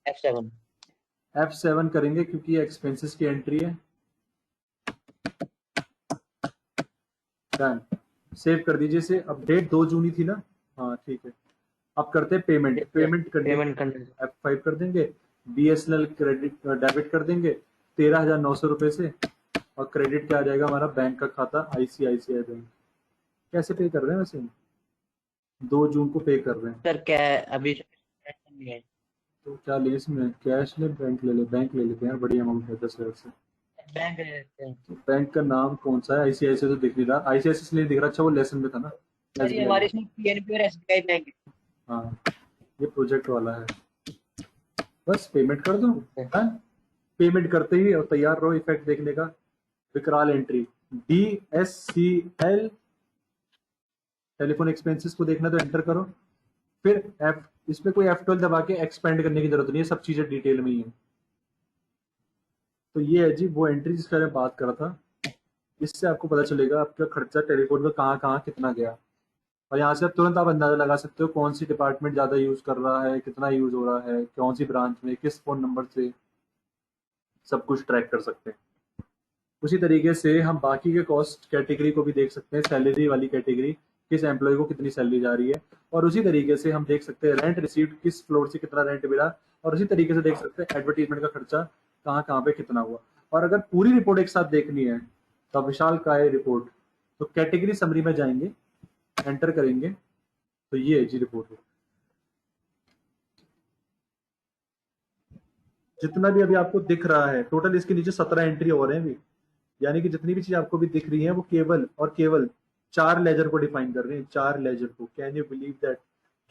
F7 F7 करेंगे क्योंकि ये एक्सपेंसेस की एंट्री है। डन। सेव कर दीजिए इसे। अब डेट 2 जून ही थी ना? हाँ ठीक है। अब करते हैं पेमेंट करने F5 कर देंगे। BSNL क्रेडिट डेबिट कर देंगे 13,900 रुपये से, और क्रेडिट क्या आ जाएगा हमारा बैंक का खाता ICICI बैंक। कैसे पे कर रहे हैं वैसे? 2 जून को पे कर रहे हैं सर। क्या अभी नहीं है तो क्या ले इसमें, कैश ले, बैंक ले लेते हैं। बड़ी अमाउंट है 10,000 से। बैंक ले लेते हैं। तो बैंक का नाम कौन सा है? ICICI तो दिख नहीं रहा। ICICI इसलिए दिख रहा, अच्छा वो लेसन में था ना। सर ये हमारे इसमें PNB और SBI बैंक है। हाँ ये प्रोजेक्ट वाला है। बस पेमेंट कर दो। पेमेंट करते ही और तैयार रहो इफेक्ट देखने का। विकराल एंट्री DSCL टेलीफोन एक्सपेंसेस को देखना तो एंटर करो। फिर इसमें कोई F12 दबा के एक्सपेंड करने की जरूरत नहीं है, सब चीजें डिटेल में ही है। तो ये है जी वो एंट्री जिसका मैं बात कर रहा था। इससे आपको पता चलेगा आपका खर्चा टेलीफोन का कहाँ कहाँ कितना गया, और यहाँ से आप तुरंत अंदाजा लगा सकते हो कौन सी डिपार्टमेंट ज़्यादा यूज़ कर रहा है, कितना यूज़ हो रहा है, कौन सी ब्रांच में, किस फ़ोन नंबर से, सब कुछ ट्रैक कर सकते हैं। उसी तरीके से हम बाकी के कॉस्ट कैटेगरी को भी देख सकते हैं। सैलरी वाली कैटेगरी, किस एम्प्लॉय को कितनी सैलरी जा रही है, और उसी तरीके से हम देख सकते हैं रेंट रिसीव्ड, किस फ्लोर से कितना रेंट मिला, और उसी तरीके से देख सकते हैं एडवर्टीजमेंट का खर्चा कहाँ कहाँ पे कितना हुआ। और अगर पूरी रिपोर्ट एक साथ देखनी है तो विशाल काय रिपोर्ट, तो कैटेगरी समरी में जाएंगे, एंटर करेंगे तो ये है जी रिपोर्ट। जितना भी अभी आपको दिख रहा है टोटल, इसके नीचे 17 एंट्री हो रहे हैं भी, यानी कि जितनी भी चीज आपको भी दिख रही है वो केवल और केवल 4 लेजर को डिफाइन कर रहे हैं। 4 लेजर को, कैन यू बिलीव दैट?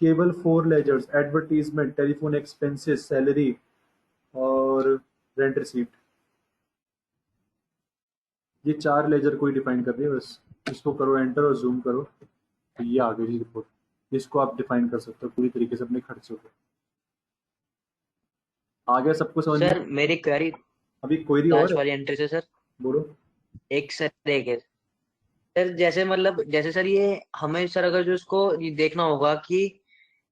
केवल 4 ledgers, advertisement, telephone expenses, salary, और रेंट रिसीप्ट, ये 4 लेजर को ही डिफाइन कर रही है बस। इसको करो एंटर और जूम करो तो ये आ गई जी रिपोर्ट। इसको आप डिफाइन कर सकते हो पूरी तरीके से अपने खर्चों को। आ गया सबको समझ में? सर मेरी क्वेरी अभी क्वेरी और लास्ट है? वाली एंट्री से सर, बोलो। एक सर एक है सर, जैसे मतलब जैसे सर ये हमें सर अगर जो इसको ये देखना होगा कि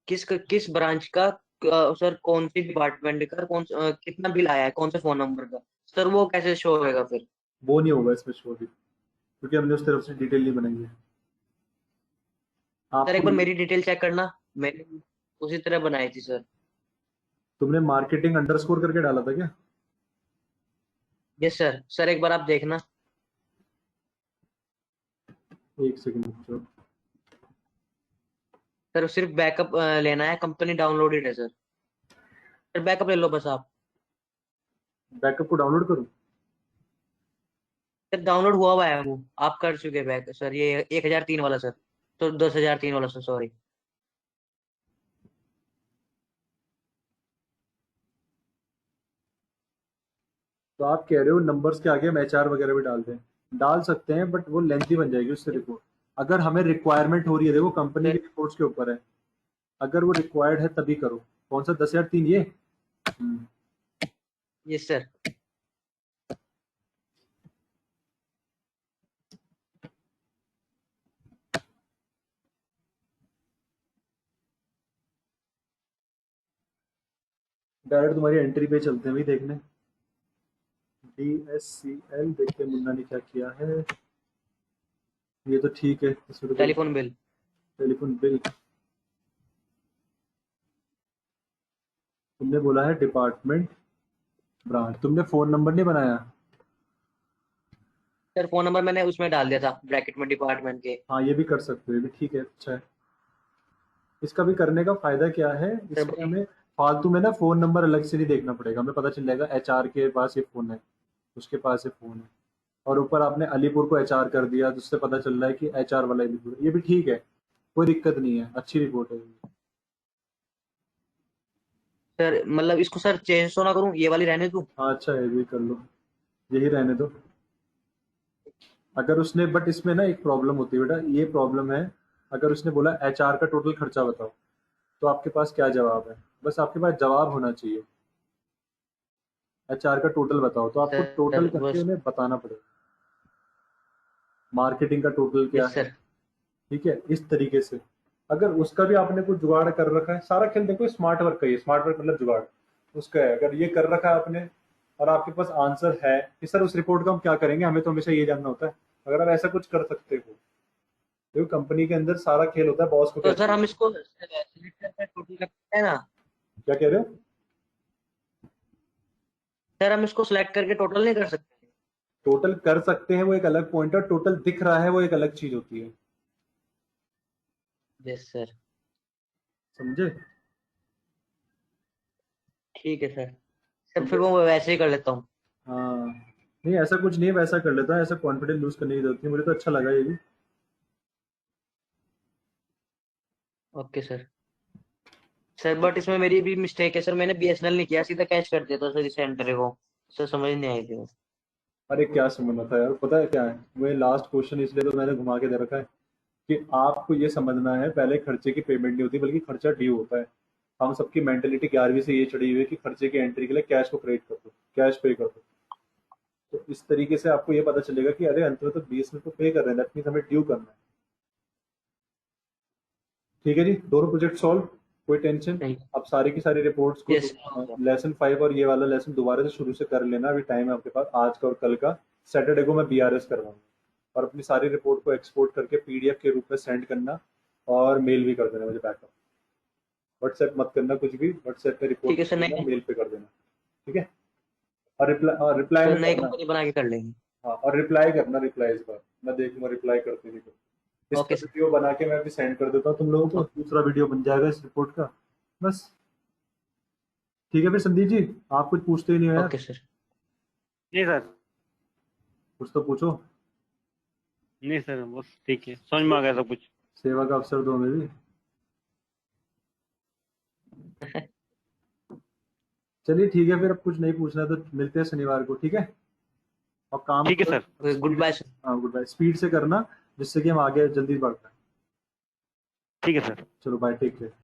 किस ब्रांच का सर कौन सी डिपार्टमेंट का कितना बिल आया है, कौन से फोन नंबर का, सर वो कैसे शो होएगा फिर? वो नहीं होगा इसमें शो भी, क्योंकि हमने उस तरफ से डिटेल नहीं बनाई है सर आपको। एक बार मेरी डिटेल चेक करना, मैंने उसी तरह बनाई थी सर। तुमने मार्केटिंग अंडरस्कोर करके डाला था क्या? यस सर, सर एक बार आप देखना। एक सेकंड रुक जाओ। सर सिर्फ बैकअप लेना है, कंपनी डाउनलोडेड है सर। सर बैकअप ले लो बस आप। बैकअप को डाउनलोड करूँ? सर डाउनलोड हुआ है वो, आप कर चुके बैक सर, ये 1003 वाला सर, तो 10,003 वाला सर, सॉरी। तो आप कह रहे हो नंबर्स के आगे हम एचआर वगैरह भी डाल दें? डाल सकते हैं बट वो लेंथी बन जाएगी उससे रिपोर्ट। अगर हमें रिक्वायरमेंट हो रही है, देखो कंपनी की सर रिपोर्ट्स के ऊपर है, अगर वो रिक्वायर्ड है तभी करो। कौन सा 10,003 ये? Yes sir. डायरेक्ट तुम्हारी एंट्री पे चलते हैं भाई देखने। DSCL देखते हैं मुन्ना ने क्या किया है। ये तो ठीक है, इसमें तो कोई टेलीफोन बिल। Telephone bill. तुमने बोला है डिपार्टमेंट ब्रांच, तुमने फोन नंबर नहीं बनाया? सर फोन नंबर मैंने उसमें डाल दिया था ब्रैकेट में, डिपार्टमेंट के। हाँ ये भी कर सकते हो, ये भी ठीक है, अच्छा है। इसका भी करने का फायदा क्या है, सर इसमें हमें फालतू में ना फोन नंबर अलग से नहीं देखना पड़ेगा, हमें पता चल जाएगा एचआर के पास ये फोन है, उसके पास ये फोन है। और ऊपर आपने अलीपुर को एचआर कर दिया तो उससे पता चल रहा है कि एचआर वाला अलीपुर है। ये भी ठीक है, कोई दिक्कत नहीं है, अच्छी रिपोर्ट है ये। सर मतलब इसको सर चेंज तो ना करूं, ये वाली रहने दूं? हाँ अच्छा है, ये भी कर लो, यही रहने दो। अगर उसने, बट इसमें ना एक प्रॉब्लम होती है बेटा, ये प्रॉब्लम है। अगर उसने बोला एचआर का टोटल खर्चा बताओ, तो आपके पास क्या जवाब है? बस आपके पास जवाब होना चाहिए एचआर का टोटल बताओ, तो आपको टोटल सर करके बस। उन्हें बताना पड़ेगा मार्केटिंग का टोटल क्या यस है। सर। ठीक है, इस तरीके से। अगर उसका भी आपने कुछ जुगाड़ कर रखा है, सारा खेल देखो स्मार्ट वर्क का ही, स्मार्ट वर्क मतलब जुगाड़ उसका है। अगर ये कर रखा है आपने और आपके पास आंसर है कि सर उस रिपोर्ट का हम क्या करेंगे, हमें तो हमेशा ये जानना होता है। अगर आप ऐसा कुछ कर सकते हो, देखो कंपनी के अंदर सारा खेल होता है बॉस को तो सर कैसे। हम इसको सिलेक्ट करके टोटल कर सकते हैं ना? क्या कह रहे हो? सर हम इसको सिलेक्ट करके टोटल नहीं कर सकते? टोटल कर सकते हैं, वो एक अलग पॉइंट है, टोटल दिख रहा है वो एक अलग चीज होती है। Yes sir. समझे? ठीक है सर। सर फिर वो वैसे ही कर लेता हूँ। हाँ, नहीं ऐसा कुछ नहीं है, वैसा कर लेता है, ऐसा कॉन्फिडेंस लूज करने की जरूरत नहीं, मुझे तो अच्छा लगा ये भी। Okay sir. सर बट इसमें मेरी भी मिस्टेक है सर, मैंने बीएसएनएल नहीं किया, सीधा कैश कर दिया था सर इस एंट्री को। सर समझ नहीं आई थी वो। अरे क्या समझना था यार, पता है क्या है, वो लास्ट क्वेश्चन इसलिए तो मैंने घुमा के दे रखा है कि आपको ये समझना है पहले खर्चे की पेमेंट नहीं होती बल्कि खर्चा ड्यू होता है। हम सबकी मेंटेलिटी 11वीं से ये चढ़ी हुई है कि खर्चे की एंट्री के लिए कैश को क्रेडिट कर दो, कैश पे कर दो। तो इस तरीके से आपको ये पता चलेगा कि अरे अंत में तो बीएसएनएल को पे कर रहे हैं, दैट मीन्स हमें ड्यू करना है। ठीक है जी, दोनों प्रोजेक्ट सॉल्व, कोई टेंशन। नहीं। अब सारी की सारी रिपोर्ट्स को यस। लेसन 5 और ये वाला लेसन दोबारा से शुरू से कर लेना, अभी टाइम है आपके पास आज का और कल का। सैटरडे को मैं बीआरएस करवाऊंगा और अपनी सारी रिपोर्ट को एक्सपोर्ट करके पीडीएफ के रूप में सेंड करना और मेल भी कर देना मुझे बैकअप। व्हाट्सएप मत करना कुछ भी, व्हाट्सएप पे रिपोर्ट ठीक है कर सर। देना, नहीं मेल पे कर देना। ठीक है, और रिप्लाई सर, में नई करना। कंपनी बना के कर लेंगे। हाँ और रिप्लाई करना, रिप्लाई इस बार मैं देखूंगा रिप्लाई करते नहीं करते। इसका ओके सर। वीडियो बना के मैं भी सेंड कर देता हूँ तुम लोगों को, दूसरा वीडियो बन जाएगा इस रिपोर्ट का बस। ठीक है फिर संदीप जी, आप कुछ पूछते ही नहीं हो यार, ओके सर। नहीं सर। कुछ तो पूछो। नहीं सर, बस ठीक है, समझ में आ गया सब कुछ। सेवा का अवसर दो हमें भी। चलिए ठीक है, फिर अब कुछ नहीं पूछना तो मिलते हैं शनिवार को, ठीक है? और काम ठीक है सर। Good bye sir. हाँ गुड बाय, स्पीड से करना जिससे कि हम आगे जल्दी बढ़ पाए। ठीक है सर। चलो बाय, टेक केयर।